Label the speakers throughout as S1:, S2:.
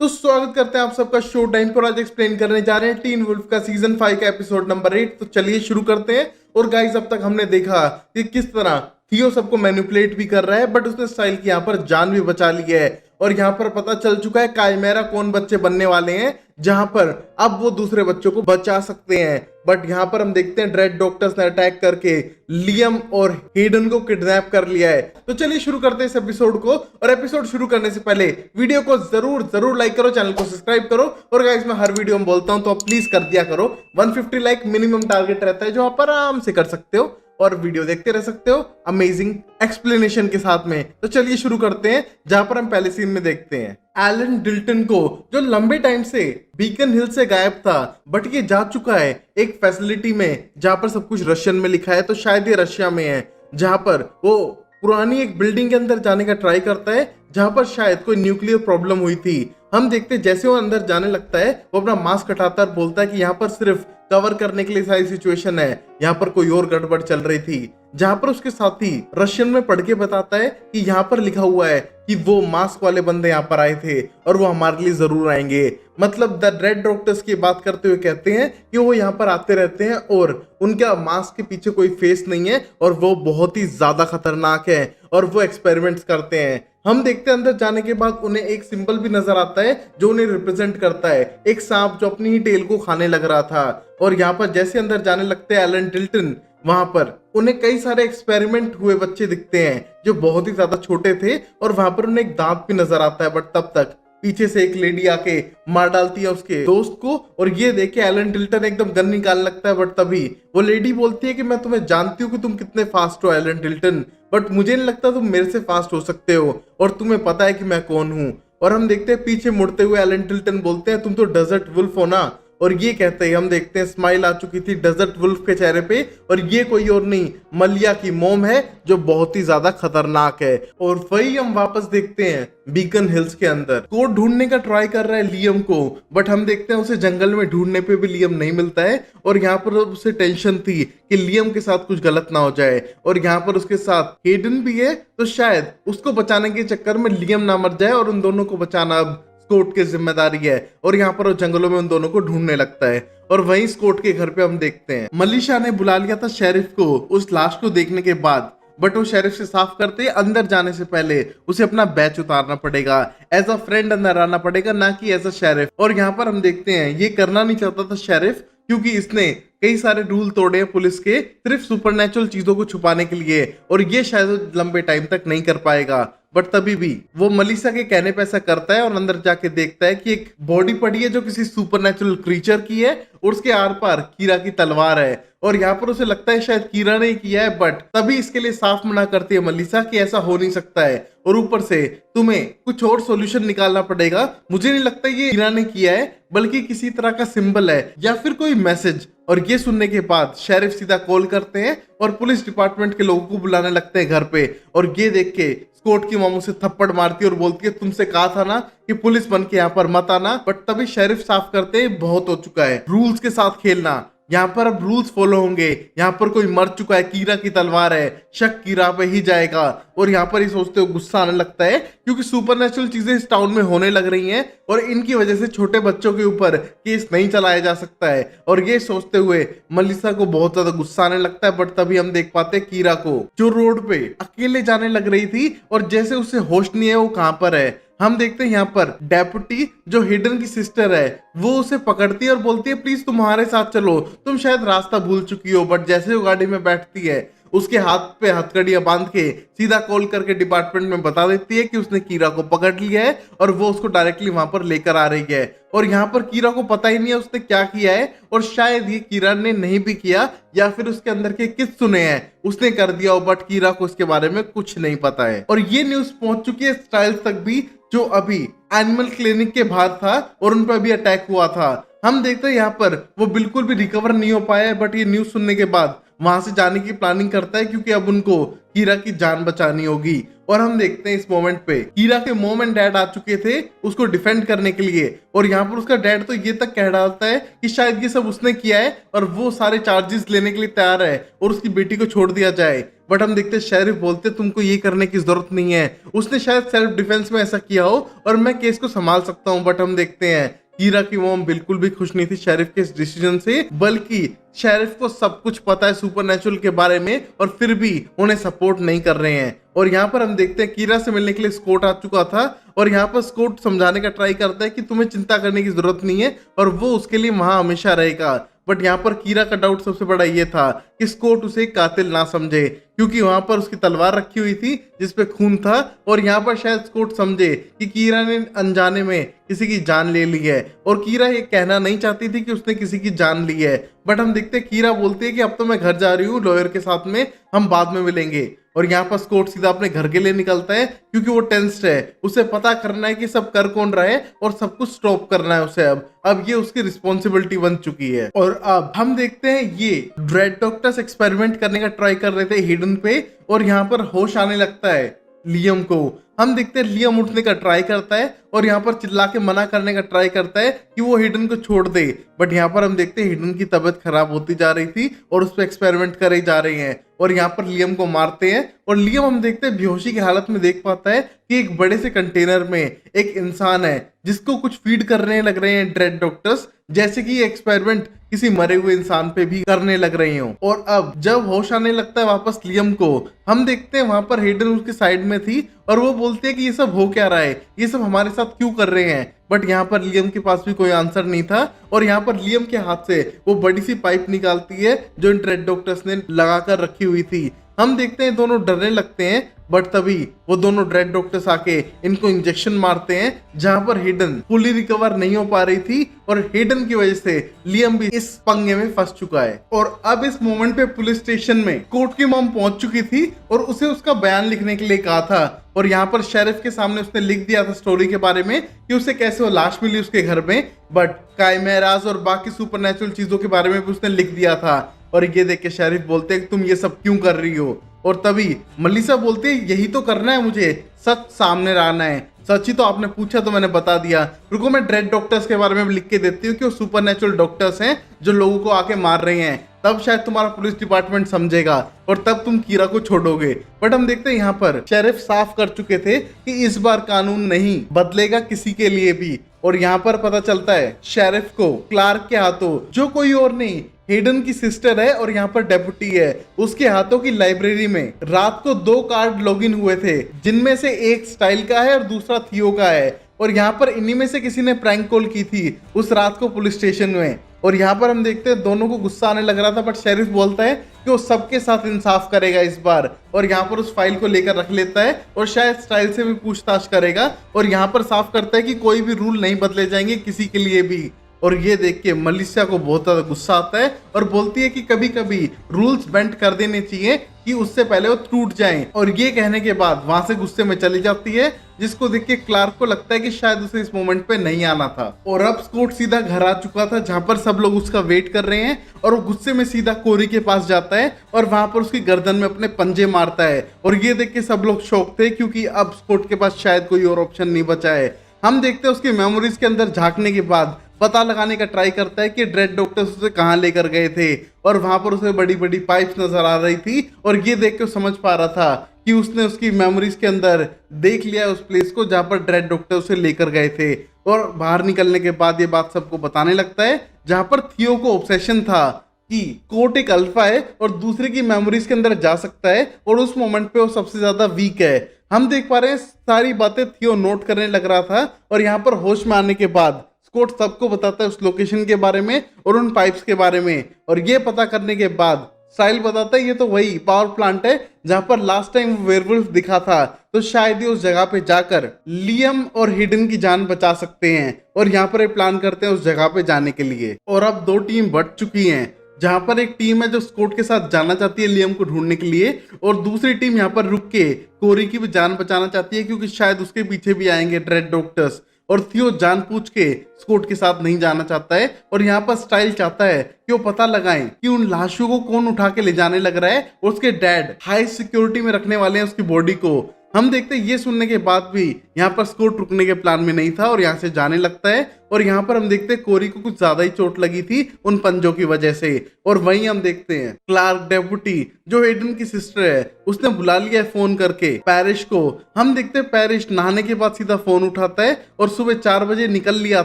S1: तो स्वागत करते हैं आप सबका शो टाइम पर। आज एक्सप्लेन करने जा रहे हैं टीन वुल्फ का सीजन 5 का एपिसोड नंबर 8। तो चलिए शुरू करते हैं। और गाइस, अब तक हमने देखा कि किस तरह थियो सबको मैनिपुलेट भी कर रहा है, बट उसने स्टाइल की यहाँ पर जान भी बचा ली है। और यहाँ पर पता चल चुका है काइमेरा कौन बच्चे बनने वाले हैं, जहां पर अब वो दूसरे बच्चों को बचा सकते हैं। बट यहाँ पर हम देखते हैं ड्रेड डॉक्टर्स ने अटैक करके लियम और हेडन को किडनैप कर लिया है। तो चलिए शुरू करते हैं इस एपिसोड को। और एपिसोड शुरू करने से पहले वीडियो को जरूर लाइक करो, चैनल को सब्सक्राइब करो। और गाइस, मैं हर वीडियो में बोलता हूं तो आप प्लीज कर दिया करो। 150 लाइक मिनिमम टारगेट रहता है, जो आप आराम से कर सकते हो और वीडियो देखते रह सकते हो अमेजिंग एक्सप्लेनेशन के साथ में। तो चलिए शुरू करते हैं, जहां पर हम पहले सीन में देखते हैं एलन डिल्टन को, जो लंबे टाइम से बीकन हिल से गायब था, बट ये जा चुका है एक फैसिलिटी में जहां पर सब कुछ रशियन में लिखा है। तो शायद ये रशिया में है, जहां पर वो पुरानी एक बिल्डिंग के अंदर जाने का ट्राई करता है, जहां पर शायद कोई न्यूक्लियर प्रॉब्लम हुई थी। हम देखते हैं जैसे वो अंदर जाने लगता है, वो अपना मास्क हटाता और बोलता है कि यहाँ पर सिर्फ कवर करने के लिए सारी सिचुएशन है, यहाँ पर कोई और गड़बड़ चल रही थी। जहां पर उसके साथी रशियन में पढ़ के बताता है कि यहाँ पर लिखा हुआ है कि वो मास्क वाले बंदे यहाँ पर आए थे और वो हमारे लिए जरूर आएंगे। मतलब द रेड डॉक्टर्स की बात करते हुए कहते हैं कि वो यहाँ पर आते रहते हैं और उनका मास्क के पीछे कोई फेस नहीं है और वो बहुत ही ज्यादा खतरनाक है और वो एक्सपेरिमेंट्स करते हैं। हम देखते हैं अंदर जाने के बाद उन्हें एक सिंबल भी नजर आता है जो उन्हें रिप्रेजेंट करता है, एक सांप जो अपनी ही टेल को खाने लग रहा था। और यहाँ पर जैसे अंदर जाने लगते हैं एलन डिल्टन, वहां पर उन्हें कई सारे एक्सपेरिमेंट हुए बच्चे दिखते हैं जो बहुत ही ज्यादा छोटे थे। और वहां पर उन्हें एक दांत भी नजर आता है, बट तब तक पीछे से एक लेडी आके मार डालती है उसके दोस्त को। और ये देख के एलन डिल्टन एकदम गन निकालने लगता है, बट तभी वो लेडी बोलती है कि मैं तुम्हें जानती हूँ कि तुम कितने फास्ट हो एलन डिल्टन, बट मुझे नहीं लगता तुम मेरे से फास्ट हो सकते हो और तुम्हें पता है कि मैं कौन हूँ। और हम देखते हैं पीछे मुड़ते हुए एलन डिल्टन बोलते हैं तुम तो डेजर्ट वुल्फ हो ना। और ये कहते हैं हम देखते हैं स्माइल आ चुकी थी डेजर्ट वुल्फ के चेहरे पे, और ये कोई और नहीं मलिया की मॉम है, जो बहुत ही ज्यादा खतरनाक है। और वही हम वापस देखते हैं बीकन हिल्स के अंदर। कोड ढूंढने का ट्राई कर रहा है लियम को, बट हम देखते हैं उसे जंगल में ढूंढने पे भी लियम नहीं मिलता है। और यहाँ पर उसे टेंशन थी कि लियम के साथ कुछ गलत ना हो जाए। और यहाँ पर उसके साथ हेडन भी है, तो शायद उसको बचाने के चक्कर में लियम ना मर जाए, और उन दोनों को बचाना अब स्कॉट की जिम्मेदारी है। और यहाँ पर वो जंगलों में उन दोनों को ढूंढने लगता है। और वहीं स्कॉट के घर पे हम देखते हैं मलिशा ने बुला लिया था शेरिफ को उस लाश को देखने के बाद, बट वो शेरिफ से साफ करते अंदर जाने से पहले उसे अपना बैच उतारना पड़ेगा, एज अ फ्रेंड अंदर आना पड़ेगा, ना कि एज अ शेरिफ। और यहाँ पर हम देखते हैं ये करना नहीं चाहता था शेरिफ, क्योंकि इसने कई सारे रूल तोड़े हैं पुलिस के सिर्फ सुपरनेचुरल चीजों को छुपाने के लिए, और ये शायद लंबे टाइम तक नहीं कर पाएगा। बट तभी भी वो मलिशा के कहने पे ऐसा करता है और अंदर जाके देखता है कि एक बॉडी पड़ी है जो किसी सुपरनेचुरल क्रीचर की है, और उसके आर पार कीरा की तलवार है। और यहाँ पर उसे लगता है शायद कीरा ने किया है, बट तभी इसके लिए साफ मना करती है मलिशा कि ऐसा हो नहीं सकता है, और ऊपर से तुम्हें कुछ और सॉल्यूशन निकालना पड़ेगा। मुझे नहीं लगता ये कीरा ने किया है, बल्कि किसी तरह का सिंबल है या फिर कोई मैसेज। और ये सुनने के बाद शेरिफ सीधा कॉल करते हैं और पुलिस डिपार्टमेंट के लोगों को बुलाने लगते हैं घर पे। और ये देख के स्कॉट की मामू से थप्पड़ मारती है और बोलती है तुमसे कहा था ना कि पुलिस बन के यहाँ पर मत आना। बट तभी शेरिफ साफ करते हैं बहुत हो चुका है, रूल्स के साथ खेलना, यहाँ पर अब रूल्स फॉलो होंगे। यहाँ पर कोई मर चुका है, कीरा की तलवार है, शक कीरा पे ही जाएगा। और यहाँ पर ही सोचते हो गुस्सा आने लगता है, क्योंकि सुपरनेचुरल चीजें इस टाउन में होने लग रही हैं और इनकी वजह से छोटे बच्चों के ऊपर केस नहीं चलाया जा सकता है। और ये सोचते हुए मलिशा को बहुत ज्यादा गुस्सा आने लगता है। बट तभी हम देख पाते हैं कीरा को, जो रोड पे अकेले जाने लग रही थी और जैसे उसे होश नहीं है वो कहाँ पर है। हम देखते हैं यहाँ पर डेप्यूटी जो हिडन की सिस्टर है, वो उसे पकड़ती है और बोलती है प्लीज तुम हमारे साथ चलो, तुम शायद रास्ता भूल चुकी हो। बट जैसे वो गाड़ी में बैठती है, उसके हाथ पे हथकड़ियां बांध के सीधा कॉल करके डिपार्टमेंट में बता देती है कि उसने कीरा को पकड़ लिया है और वो उसको डायरेक्टली वहां पर लेकर आ रही है। और यहाँ पर कीरा को पता ही नहीं है उसने क्या किया है, और शायद ये कीरा ने नहीं भी किया, या फिर उसके अंदर के किस सुने हैं उसने कर दिया हो, बट कीरा को इसके बारे में कुछ नहीं पता है। और ये न्यूज पहुंच चुकी है स्टाइल्स तक भी, जो अभी एनिमल क्लिनिक के बाहर था और उन पर अभी अटैक हुआ था। हम देखते हैं यहाँ पर वो बिल्कुल भी रिकवर नहीं हो पाया है, बट ये न्यूज सुनने के बाद वहां से जाने की प्लानिंग करता है क्योंकि अब उनको कीरा की जान बचानी होगी। और हम देखते हैं इस मोमेंट पे कीरा के मॉम एंड डैड आ चुके थे उसको डिफेंड करने के लिए, और यहाँ पर उसका डैड तो ये तक कह डालता है कि शायद ये सब उसने किया है और वो सारे चार्जेस लेने के लिए तैयार है और उसकी बेटी को छोड़ दिया जाए। बट हम देखते हैं शेरिफ बोलते तुमको ये करने की जरूरत नहीं है, उसने शायद सेल्फ डिफेंस में ऐसा किया हो और मैं केस को संभाल सकता हूँ। बट हम देखते हैं कीरा की मॉम बिल्कुल भी खुश नहीं थी शेरिफ के इस डिसीजन से, बल्कि शेरिफ को सब कुछ पता है सुपरनैचुरल के बारे में और फिर भी उन्हें सपोर्ट नहीं कर रहे हैं। और यहाँ पर हम देखते हैं कीरा से मिलने के लिए स्कॉट आ चुका था और यहाँ पर स्कॉट समझाने का ट्राई करता है कि तुम्हें चिंता करने की जरूरत नहीं है और वो उसके लिए वहां हमेशा रहेगा। बट यहाँ पर कीरा का डाउट सबसे बड़ा ये था कि स्कॉट उसे कातिल ना समझे क्योंकि वहां पर उसकी तलवार रखी हुई थी जिसपे खून था, और यहाँ पर शायद स्कॉट समझे कि कीरा ने अनजाने में किसी की जान ले ली है और कीरा ये कहना नहीं चाहती थी कि उसने किसी की जान ली है। बट हम देखते हैं कीरा बोलती है कि अब तो मैं घर जा रही हूँ लॉयर के साथ में, हम बाद में मिलेंगे। और यहाँ पर स्कॉट सीधा अपने घर के लिए निकलता है क्योंकि वो टेंस्ड है, उसे पता करना है कि सब कर कौन रहा है और सब कुछ स्टॉप करना है उसे। अब ये उसकी रिस्पॉन्सिबिलिटी बन चुकी है। और अब हम देखते हैं ये ड्रेड डॉक्टर्स एक्सपेरिमेंट करने का ट्राई कर रहे थे हिडन पे, और यहाँ पर होश आने लगता है लियम को। हम देखते हैं लियम उठने का ट्राई करता है और यहाँ पर चिल्ला के मना करने का ट्राई करता है कि वो हिडन को छोड़ दे। बट यहाँ पर हम देखते हैं हिडन की तबीयत खराब होती जा रही थी और उस पर एक्सपेरिमेंट करे जा रहे हैं और यहाँ पर लियम को मारते हैं। और लियम हम देखते हैं बेहोशी की हालत में देख पाता है कि एक बड़े से कंटेनर में एक इंसान है जिसको कुछ फीड करने लग रहे हैं ड्रेड डॉक्टर्स, जैसे कि एक्सपेरिमेंट किसी मरे हुए इंसान पे भी करने लग रही हो। और अब जब होश आने लगता है वापस लियम को, हम देखते हैं वहां पर हेडन उसके साइड में थी और वो बोलती है कि ये सब हो क्या रहा है, ये सब हमारे साथ क्यों कर रहे हैं। बट यहाँ पर लियम के पास भी कोई आंसर नहीं था और यहाँ पर लियम के हाथ से वो बड़ी सी पाइप निकालती है जो इन ड्रेड डॉक्टर्स ने लगा कर रखी हुई थी। हम देखते हैं दोनों डरने लगते हैं, बट तभी वो दोनों ड्रेड डॉक्टर्स आके इनको इंजेक्शन मारते हैं जहां पर हिडन फुली रिकवर नहीं हो पा रही थी और हिडन की वजह से लियम भी इस पंगे में फंस चुका है। और अब इस मोमेंट पे पुलिस स्टेशन में कोर्ट की मॉम पहुंच चुकी थी और उसे उसका बयान लिखने के लिए कहा था और यहाँ पर शेरिफ के सामने उसने लिख दिया था स्टोरी के बारे में कि उसे कैसे वो लाश मिली उसके घर में, बट काइमेरास और बाकी सुपरनैचुरल चीजों के बारे में भी उसने लिख दिया था। और ये देख के शेरिफ बोलते हैं कि तुम ये सब क्यों कर रही हो, और तभी मलिसा बोलती है यही तो करना है मुझे, सच सामने लाना है, सच ही तो आपने पूछा तो मैंने बता दिया। रुको मैं ड्रेड डॉक्टर्स के बारे में लिख के देती हूँ कि वो सुपरनैचुरल डॉक्टर्स हैं जो लोगों को आके मार रहे हैं, तब शायद तुम्हारा पुलिस डिपार्टमेंट समझेगा और तब तुम कीरा को छोड़ोगे। बट हम देखते हैं यहाँ पर शेरिफ साफ कर चुके थे कि इस बार कानून नहीं बदलेगा किसी के लिए भी। और यहाँ पर पता चलता है शेरिफ को क्लार्क के हाथों, जो कोई और नहीं हेडन की सिस्टर है और यहाँ पर डेप्यूटी है, उसके हाथों की लाइब्रेरी में रात को 2 कार्ड लॉगिन हुए थे जिनमें से एक स्टाइल का है और दूसरा थियो का है। और यहाँ पर इन्हीं में से किसी ने प्रैंक कॉल की थी उस रात को पुलिस स्टेशन में। और यहाँ पर हम देखते हैं दोनों को गुस्सा आने लग रहा था, बट शेरिफ बोलता है कि वो सबके साथ इंसाफ करेगा इस बार, और यहाँ पर उस फाइल को लेकर रख लेता है और शायद स्टाइल से भी पूछताछ करेगा। और यहाँ पर साफ करता है कि कोई भी रूल नहीं बदले जाएंगे किसी के लिए भी। और ये देख के मलिसा को बहुत ज्यादा गुस्सा आता है और बोलती है कि कभी कभी रूल्स बेंड कर देने चाहिए कि उससे पहले वो टूट जाएं। और ये कहने के बाद वहां से गुस्से में चली जाती है, जिसको देख के क्लार्क को लगता है कि शायद उसे इस मोमेंट पे नहीं आना था। और अब स्कॉट सीधा घर आ चुका था जहां पर सब लोग उसका वेट कर रहे हैं और वो गुस्से में सीधा कोरी के पास जाता है और वहां पर उसकी गर्दन में अपने पंजे मारता है। और ये देख के सब लोग शौक थे क्योंकि अब स्कॉट के पास शायद कोई और ऑप्शन नहीं बचा है। हम देखते हैं उसकी मेमोरीज के अंदर झांकने के बाद पता लगाने का ट्राई करता है कि ड्रेड डॉक्टर्स उसे कहाँ लेकर गए थे और वहां पर उसे बड़ी बड़ी पाइप्स नजर आ रही थी। और ये देख के समझ पा रहा था कि उसने उसकी मेमोरीज के अंदर देख लिया उस प्लेस को जहां पर ड्रेड डॉक्टर उसे लेकर गए थे। और बाहर निकलने के बाद ये बात सबको बताने लगता है जहां पर थियो को ऑब्सेशन था कि कोर्ट एक अल्फा है और दूसरे की मेमोरीज के अंदर जा सकता है और उस मोमेंट पे वो सबसे ज्यादा वीक है। हम देख पा रहे हैं सारी बातें थियो नोट करने लग रहा था और यहाँ पर होश में आने के बाद स्कॉट सबको बताता है उस लोकेशन के बारे में और उन पाइप्स के बारे में। और ये पता करने के बाद स्टाइल बताता है ये तो वही पावर प्लांट है जहां पर लास्ट टाइम वेयरवुल्फ दिखा था, तो शायद ही उस जगह पे जाकर लियम और हिडन की जान बचा सकते हैं। और यहाँ पर एक प्लान करते हैं उस जगह पे जाने के लिए। और अब 2 टीम बढ़ चुकी हैं जहां पर एक टीम है जो स्कॉट के साथ जाना चाहती है लियम को ढूंढने के लिए और दूसरी टीम यहाँ पर रुक के कोरी की भी जान बचाना चाहती है क्योंकि शायद उसके पीछे भी आएंगे ड्रेड डॉक्टर्स। और थियो जानबूझ के स्कॉट के साथ नहीं जाना चाहता है और यहाँ पर स्टाइल चाहता है कि वो पता लगाएं कि उन लाशों को कौन उठा के ले जाने लग रहा है और उसके डैड हाई सिक्योरिटी में रखने वाले हैं उसकी बॉडी को। हम देखते हैं ये सुनने के बाद भी यहाँ पर स्कॉट रुकने के प्लान में नहीं था और यहाँ से जाने लगता है और यहाँ पर हम देखते हैं कोरी को कुछ ज्यादा ही चोट लगी थी उन पंजों की वजह से। और वहीं हम देखते हैं क्लार्क डेप्यूटी जो हेडन की सिस्टर है उसने बुला लिया है फोन करके पैरिश को। हम देखते हैं पैरिश नहाने के बाद सीधा फोन उठाता है और सुबह 4 बजे निकल लिया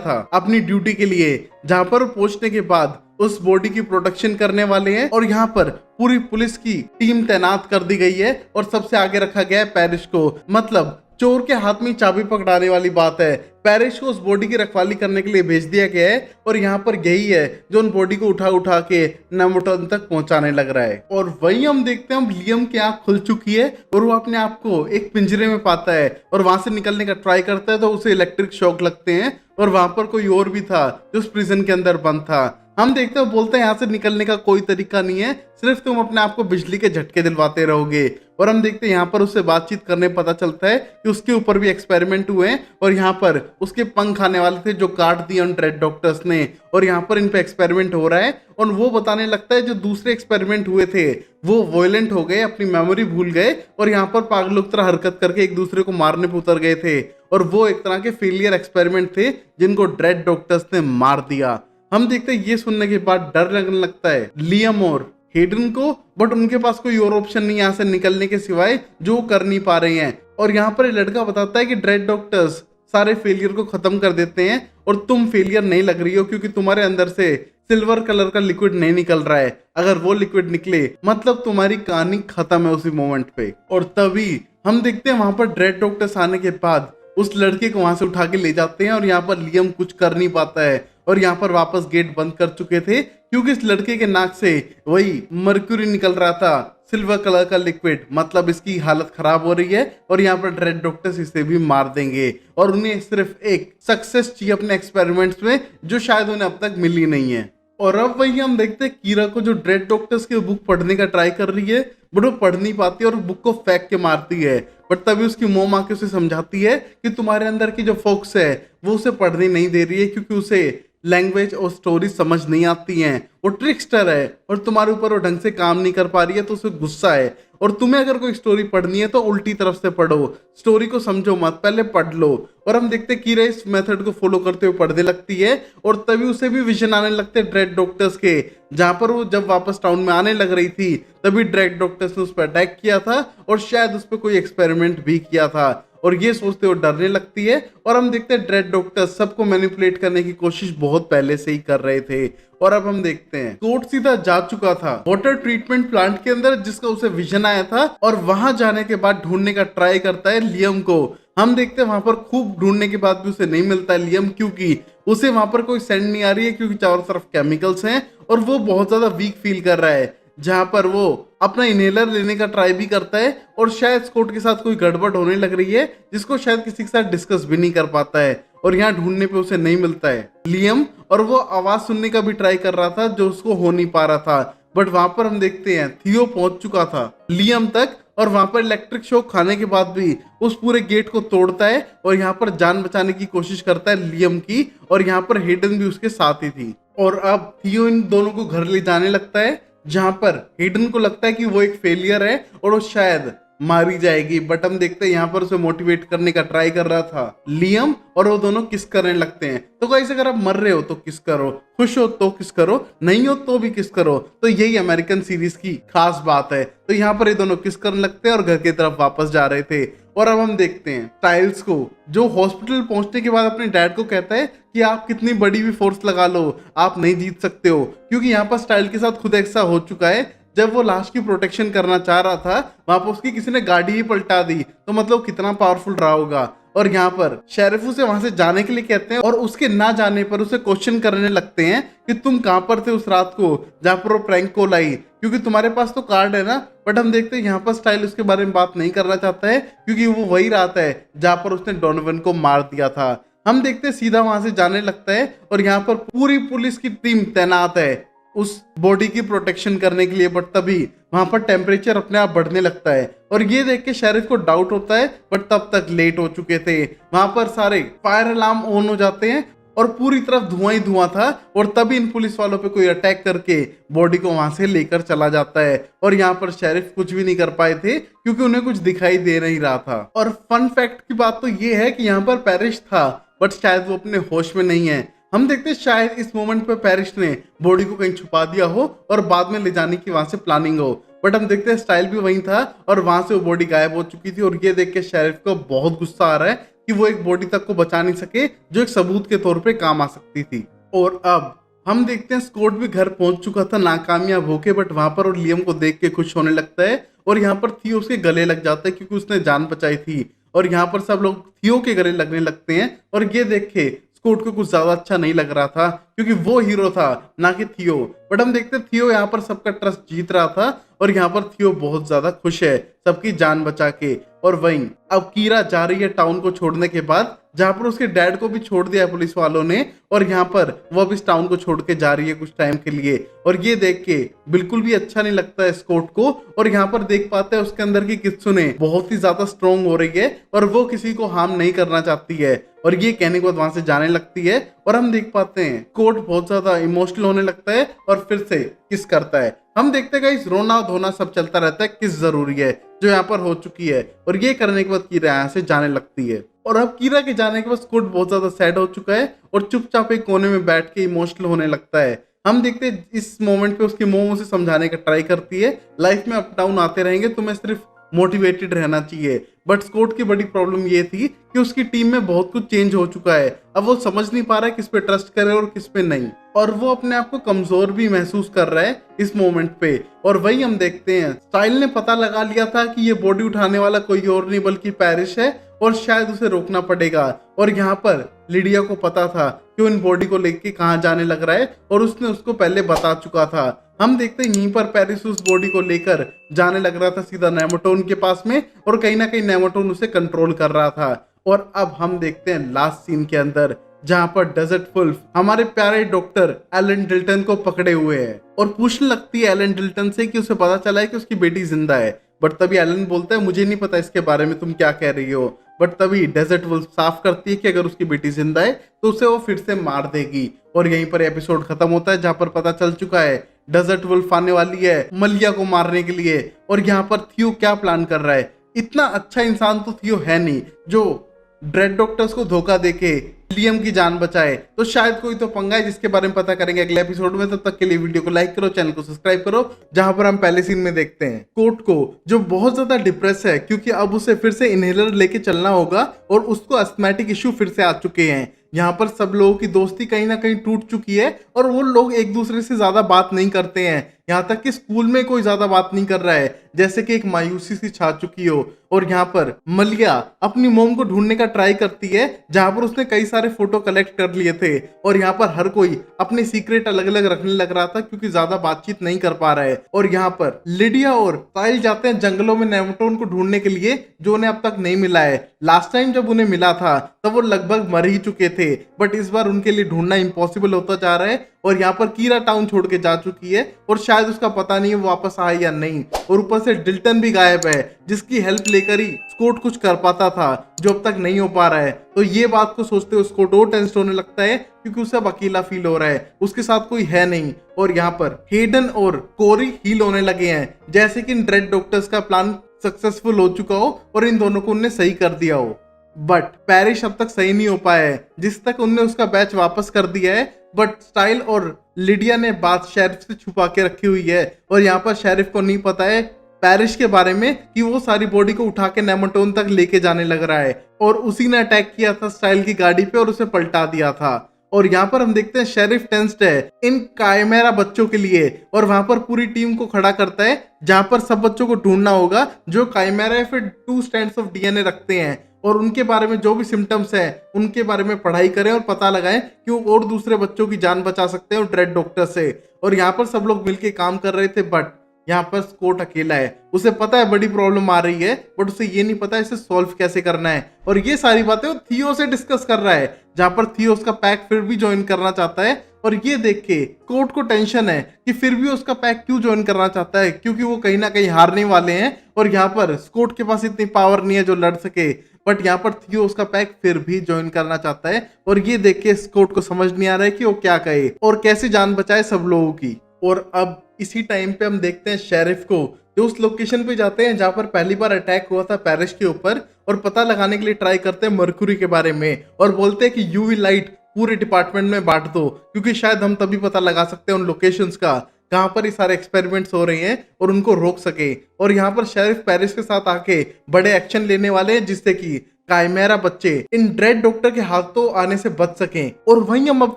S1: था अपनी ड्यूटी के लिए, जहां पर पहुंचने के बाद उस बॉडी की प्रोटेक्शन करने वाले हैं और यहाँ पर पूरी पुलिस की टीम तैनात कर दी गई है और सबसे आगे रखा गया है पैरिश को। मतलब चोर के हाथ में चाबी पकड़ाने वाली बात है। पैरिश को उस बॉडी की रखवाली करने के लिए भेज दिया गया है और यहाँ पर यही है जो उन बॉडी को उठा उठा के नमोटन तक पहुंचाने लग रहा है। और वही हम देखते हैं लियम की आंख खुल चुकी है और वो अपने आप को एक पिंजरे में पाता है और वहां से निकलने का ट्राई करता है तो उसे इलेक्ट्रिक शॉक लगते हैं और वहां पर कोई और भी था जो उस प्रिजन के अंदर बंद था। हम देखते हैं बोलते हैं यहाँ से निकलने का कोई तरीका नहीं है, सिर्फ तुम अपने आप को बिजली के झटके दिलवाते रहोगे। और हम देखते हैं यहाँ पर उससे बातचीत करने पता चलता है कि उसके ऊपर भी एक्सपेरिमेंट हुए हैं और यहाँ पर उसके पंख आने वाले थे जो काट दिए उन ड्रेड डॉक्टर्स ने और यहाँ पर इन पे एक्सपेरिमेंट हो रहा है। और वो बताने लगता है जो दूसरे एक्सपेरिमेंट हुए थे वो वॉयलेंट हो गए, अपनी मेमोरी भूल गए और यहाँ पर पागलों की तरह हरकत करके एक दूसरे को मारने पे उतर गए थे और वो एक तरह के फेलियर एक्सपेरिमेंट थे जिनको ड्रेड डॉक्टर्स ने मार दिया। हम देखते हैं ये सुनने के बाद डर लगने लगता है लियम और हेडन को, बट उनके पास कोई और ऑप्शन नहीं यहाँ से निकलने के सिवाय जो कर नहीं पा रहे हैं। और यहाँ पर लड़का बताता है कि ड्रेड डॉक्टर्स सारे फेलियर को खत्म कर देते हैं और तुम फेलियर नहीं लग रही हो क्योंकि तुम्हारे अंदर से सिल्वर कलर का लिक्विड नहीं निकल रहा है। अगर वो लिक्विड निकले मतलब तुम्हारी कहानी खत्म है उसी मोमेंट पे। और तभी हम देखते हैं वहां पर ड्रेड डॉक्टर्स आने के बाद उस लड़के को वहां से उठा के ले जाते हैं और यहाँ पर लियम कुछ कर नहीं पाता है और यहाँ पर वापस गेट बंद कर चुके थे क्योंकि इस लड़के के नाक से वही मर्क्यूरी निकल रहा था, सिल्वर कलर का लिक्विड। मतलब इसकी हालत खराब हो रही है और यहाँ पर ड्रेड डॉक्टर्स इसे भी मार देंगे और उन्हें सिर्फ एक सक्सेस चाहिए अपने एक्सपेरिमेंट्स में जो शायद उन्हें अब तक मिली नहीं है। और अब वही हम देखते हैं कीरा को जो ड्रेड डॉक्टर्स की बुक पढ़ने का ट्राई कर रही है बट वो पढ़ नहीं पाती और बुक को फेंक के मारती है। बट तभी उसकी मोम आके उसे समझाती है कि तुम्हारे अंदर की जो फोक्स है वो उसे पढ़ने नहीं दे रही है क्योंकि उसे लैंग्वेज और स्टोरी समझ नहीं आती हैं। वो ट्रिकस्टर है और तुम्हारे ऊपर वो ढंग से काम नहीं कर पा रही है तो उसे गुस्सा है। और तुम्हें अगर कोई स्टोरी पढ़नी है तो उल्टी तरफ से पढ़ो, स्टोरी को समझो मत, पहले पढ़ लो। और हम देखते हैं कीरा इस मेथड को फॉलो करते हुए पढ़ने लगती है और तभी उसे भी विजन आने लगते हैं ड्रेड डॉक्टर्स के, जहां पर वो जब वापस टाउन में आने लग रही थी तभी ड्रेड डॉक्टर्स ने उस पर अटैक किया था और शायद उस पर कोई एक्सपेरिमेंट भी किया था। और ये सोचते हुए डरने लगती है और हम देखते हैं ड्रेड डॉक्टर्स सबको मैनिपुलेट करने की कोशिश बहुत पहले से ही कर रहे थे। और अब हम देखते हैं कोर्ट सीधा जा चुका था वाटर ट्रीटमेंट प्लांट के अंदर जिसका उसे विजन आया था और वहां जाने के बाद ढूंढने का ट्राई करता है लियम को। हम देखते हैं वहां पर खूब ढूंढने के बाद भी उसे नहीं मिलता है लियम, क्योंकि उसे वहां पर कोई सेंड नहीं आ रही है क्योंकि चारों तरफ केमिकल्स हैं और वो बहुत ज्यादा वीक फील कर रहा है। जहां पर वो अपना इनहेलर लेने का ट्राई भी करता है और शायद स्कॉट के साथ कोई गड़बड़ होने लग रही है जिसको शायद किसी के साथ डिस्कस भी नहीं कर पाता है और यहाँ ढूंढने पे उसे नहीं मिलता है लियम। और वो आवाज सुनने का भी ट्राई कर रहा था जो उसको हो नहीं पा रहा था। बट वहां पर हम देखते हैं थियो पहुंच चुका था लियम तक और वहां पर इलेक्ट्रिक शॉक खाने के बाद भी उस पूरे गेट को तोड़ता है और यहाँ पर जान बचाने की कोशिश करता है लियम की। और यहाँ पर हेडन भी उसके साथ ही थी। और अब थियो इन दोनों को घर ले जाने लगता है जहां पर हेडन को लगता है कि वो एक फेलियर है और वो शायद मारी जाएगी। बट हम देखते हैं यहाँ पर उसे मोटिवेट करने का ट्राई कर रहा था लियम और वो दोनों किस करने लगते हैं। तो गाइस अगर आप मर रहे हो तो किस करो, खुश हो तो किस करो, नहीं हो तो भी किस करो। तो यही अमेरिकन सीरीज की खास बात है। तो यहाँ पर ये दोनों किस करने लगते हैं और घर की तरफ वापस जा रहे थे। और अब हम देखते हैं स्टाइल्स को जो हॉस्पिटल पहुंचने के बाद अपने डैड को कहता है कि आप कितनी बड़ी भी फोर्स लगा लो आप नहीं जीत सकते हो, क्योंकि यहाँ पर स्टाइल के साथ खुद ऐसा हो चुका है। जब वो लाश की प्रोटेक्शन करना चाह रहा था वहां पर उसकी किसी ने गाड़ी ही पलटा दी, तो मतलब कितना पावरफुल रहा होगा। और यहाँ पर शेरिफ उसे वहां से जाने के लिए कहते हैं और उसके ना जाने पर उसे क्वेश्चन करने लगते हैं कि तुम कहां पर थे उस रात को जहां पर वो प्रैंक कॉल आई, क्योंकि तुम्हारे पास तो कार्ड है ना। बट हम देखते हैं यहाँ पर स्टाइल उसके बारे में बात नहीं करना चाहता है क्योंकि वो वही रात है जहां पर उसने डोनोवन को मार दिया था। हम देखते हैं सीधा वहां से जाने लगता है और यहाँ पर पूरी पुलिस की टीम तैनात है उस बॉडी की प्रोटेक्शन करने के लिए, बट तभी वहां पर टेम्परेचर अपने आप बढ़ने लगता है और ये देख के शेरिफ को डाउट होता है, बट तब तक लेट हो चुके थे। वहां पर सारे फायर अलार्म ऑन हो जाते हैं और पूरी तरफ धुआं ही धुआं था और तभी इन पुलिस वालों पे कोई अटैक करके बॉडी को वहां से लेकर चला जाता है और यहाँ पर शेरिफ कुछ भी नहीं कर पाए थे क्योंकि उन्हें कुछ दिखाई दे नहीं रहा था। और फन फैक्ट की बात तो ये है कि यहाँ पर पैरिश था बट शायद वो अपने होश में नहीं है। हम देखते हैं शायद इस मोमेंट पे पैरिश ने बॉडी को कहीं छुपा दिया हो और बाद में ले जाने की वहां से प्लानिंग हो, बट हम देखते हैं स्टाइल भी वही था और वहां से वो बॉडी गायब हो चुकी थी। और ये देख के शेरिफ को बहुत गुस्सा आ रहा है कि वो एक बॉडी तक को बचा नहीं सके जो एक सबूत के तौर पे काम आ सकती थी। और अब हम देखते हैं स्कॉट भी घर पहुंच चुका था नाकामयाब होके, बट वहां पर और लियम को देख के खुश होने लगता है और यहाँ पर थियो उसके गले लग जाता है क्योंकि उसने जान बचाई थी और यहाँ पर सब लोग थियो के गले लगने लगते हैं। और ये देख के स्कॉट को कुछ ज्यादा अच्छा नहीं लग रहा था क्योंकि वो हीरो था ना कि थियो, बट हम देखते हैं थियो यहाँ पर सबका ट्रस्ट जीत रहा था और यहाँ पर थियो बहुत ज्यादा खुश है सबकी जान बचा के। और वहीं अब कीरा जा रही है टाउन को छोड़ने के बाद जहां पर उसके डैड को भी छोड़ दिया है पुलिस वालों ने और यहाँ पर वो अब इस टाउन को छोड़ के जा रही है कुछ टाइम के लिए। और ये देख के बिल्कुल भी अच्छा नहीं लगता है स्कॉट को और यहाँ पर देख पाते हैं उसके अंदर की कित्सुने बहुत ही ज्यादा स्ट्रॉन्ग हो रही है और वो किसी को हार्म नहीं करना चाहती है और ये कहने के बाद वहां से जाने लगती है। और हम देख पाते हैं स्कॉट बहुत ज्यादा इमोशनल होने लगता है और फिर से किस करता है। हम देखते हैं इस रोना धोना सब चलता रहता है, किस जरूरी है जो यहाँ पर हो चुकी है और ये करने के बाद कीरा यहाँ से जाने लगती है। और अब कीरा के जाने के बाद स्कॉट बहुत ज्यादा सैड हो चुका है और चुपचाप एक कोने में बैठ के इमोशनल होने लगता है। हम देखते हैं इस मोमेंट पे उसकी मोम उसे समझाने का ट्राई करती है लाइफ में अप डाउन आते रहेंगे, तुम्हें सिर्फ मोटिवेटेड रहना चाहिए। बट स्कॉट की बड़ी प्रॉब्लम ये थी कि उसकी टीम में बहुत कुछ चेंज हो चुका है, अब वो समझ नहीं पा रहा है किस पे ट्रस्ट करे और किस पे नहीं और वो अपने आप को कमजोर भी महसूस कर रहा है इस मोमेंट पे। और वही हम देखते हैं स्टाइल ने पता लगा लिया था कि ये बॉडी उठाने वाला कोई और नहीं बल्कि पैरिश है और शायद उसे रोकना पड़ेगा। और यहाँ पर लिडिया को पता था कि वो इन बॉडी को लेके कहाँ जाने लग रहा है और उसने उसको पहले बता चुका था। हम देखते हैं यहीं पर पैरिस उस बॉडी को लेकर जाने लग रहा था सीधा नेमोटोन के पास में और कहीं ना कहीं नेमोटोन उसे कंट्रोल कर रहा था। और अब हम देखते हैं लास्ट सीन के अंदर जहां पर डेजर्ट वुल्फ हमारे प्यारे डॉक्टर एलन डिल्टन को पकड़े हुए है और पूछने लगती है एलन डिल्टन से कि उसे पता चला है कि उसकी बेटी जिंदा है। बट तभी एलन बोलता है मुझे नहीं पता इसके बारे में तुम क्या कह रही हो। बट तभी डेजर्ट वुल्फ साफ करती है कि अगर उसकी बेटी जिंदा है तो उसे वो फिर से मार देगी। और यहीं पर एपिसोड खत्म होता है जहां पर पता चल चुका है डेजर्ट वुल्फ आने वाली है मलिया को मारने के लिए। और यहाँ पर थियो क्या प्लान कर रहा है, इतना अच्छा इंसान तो थियो है नहीं जो ड्रेड डॉक्टर्स को धोखा देके लियम की जान बचाए, तो शायद कोई तो पंगा है जिसके बारे में पता करेंगे अगले एपिसोड में। तब तक के लिए वीडियो को लाइक करो, चैनल को सब्सक्राइब करो। जहां पर हम पहले सीन में देखते हैं कोट को जो बहुत ज्यादा डिप्रेस है क्योंकि अब उसे फिर से इनहेलर लेके चलना होगा और उसको अस्थमैटिक इश्यू फिर से आ चुके हैं। यहाँ पर सब लोगों की दोस्ती कहीं ना कहीं टूट चुकी है और वो लोग एक दूसरे से ज्यादा बात नहीं करते हैं, यहाँ तक कि स्कूल में कोई ज्यादा बात नहीं कर रहा है, जैसे कि एक मायूसी सी छा चुकी हो। और यहाँ पर मलिया अपनी मोम को ढूंढने का ट्राई करती है जहां पर उसने कई सारे फोटो कलेक्ट कर लिए थे और यहाँ पर हर कोई अपने सीक्रेट अलग अलग रखने लग रहा था क्योंकि ज्यादा बातचीत नहीं कर पा रहा है। और यहाँ पर लिडिया और साहिल जाते हैं जंगलों में नेमोटोन को ढूंढने के लिए जो उन्हें अब तक नहीं मिला है। लास्ट टाइम जब उन्हें मिला था तब वो लगभग मर ही चुके थे, बट इस बार उनके लिए ढूंढना इम्पॉसिबल होता जा रहा है। और यहाँ पर कीरा टाउन छोड़ के जा चुकी है और शायद उसका पता नहीं है वो वापस आए या नहीं। और ऊपर से डिल्टन भी गायब है जिसकी हेल्प लेकर ही स्कॉट कुछ कर पाता था जो अब तक नहीं हो पा रहा है। तो ये बात को सोचते हुए स्कॉट और टेंस्ड होने लगता है क्योंकि उसे अब अकेला फील हो रहा है, उसके साथ कोई है नहीं। और यहाँ पर हेडन और कोरी हील होने लगे हैं जैसे कि इन ड्रेड डॉक्टर्स का प्लान सक्सेसफुल हो चुका हो और इन दोनों को उनने सही कर दिया हो। बट पैरिश अब तक सही नहीं हो पाया है जिस तक उनने उसका बैच वापस कर दिया है। बट स्टाइल और लिडिया ने बात शेरिफ से छुपा के रखी हुई है और यहाँ पर शेरिफ को नहीं पता है पैरिश के बारे में कि वो सारी बॉडी को उठा के नेमोटोन तक लेके जाने लग रहा है और उसी ने अटैक किया था स्टाइल की गाड़ी पे और उसे पलटा दिया था। और यहाँ पर हम देखते हैं शेरिफ टेंस्ड है इन कायमेरा बच्चों के लिए और वहां पर पूरी टीम को खड़ा करता है जहां पर सब बच्चों को ढूंढना होगा जो कायमेरा या फिर 2 स्ट्रैंड्स ऑफ डीएनए रखते हैं और उनके बारे में जो भी सिम्टम्स हैं उनके बारे में पढ़ाई करें और पता लगाएं कि वो और दूसरे बच्चों की जान बचा सकते हैं और ड्रेड डॉक्टर से। और यहाँ पर सब लोग मिलके काम कर रहे थे बट यहाँ पर स्कॉट अकेला है, उसे पता है बड़ी प्रॉब्लम आ रही है बट उसे ये नहीं पता इसे सॉल्व कैसे करना है। और ये सारी बातें वो थियो से डिस्कस कर रहा है जहां पर थियो उसका पैक फिर भी ज्वाइन करना चाहता है और ये देख के स्कॉट को टेंशन है कि फिर भी उसका पैक क्यों ज्वाइन करना चाहता है, क्योंकि वो कहीं ना कहीं हारने वाले हैं और यहाँ पर स्कॉट के पास इतनी पावर नहीं है जो लड़ सके। बट यहाँ पर थियो उसका पैक फिर भी ज्वाइन करना चाहता है और ये देख के स्कॉट को समझ नहीं आ रहा है कि वो क्या कहे और कैसे जान बचाए सब लोगों की। और अब इसी टाइम पे हम देखते हैं शेरिफ को, जो उस लोकेशन पे जाते हैं जहां पर पहली बार अटैक हुआ था पैरिस के ऊपर, और पता लगाने के लिए ट्राई करते हैं मर्क्यूरी के बारे में और बोलते हैं कि यूवी लाइट पूरे डिपार्टमेंट में बांट दो, क्योंकि शायद हम तभी पता लगा सकते हैं उन लोकेशंस का कहाँ पर ये सारे एक्सपेरिमेंट्स हो रहे हैं और उनको रोक सके। और यहाँ पर शेरिफ पेरिस के साथ आके बड़े एक्शन लेने वाले हैं जिससे कि काइमेरा बच्चे इन ड्रेड डॉक्टर के हाथों आने से बच सकें। और वहीं हम अब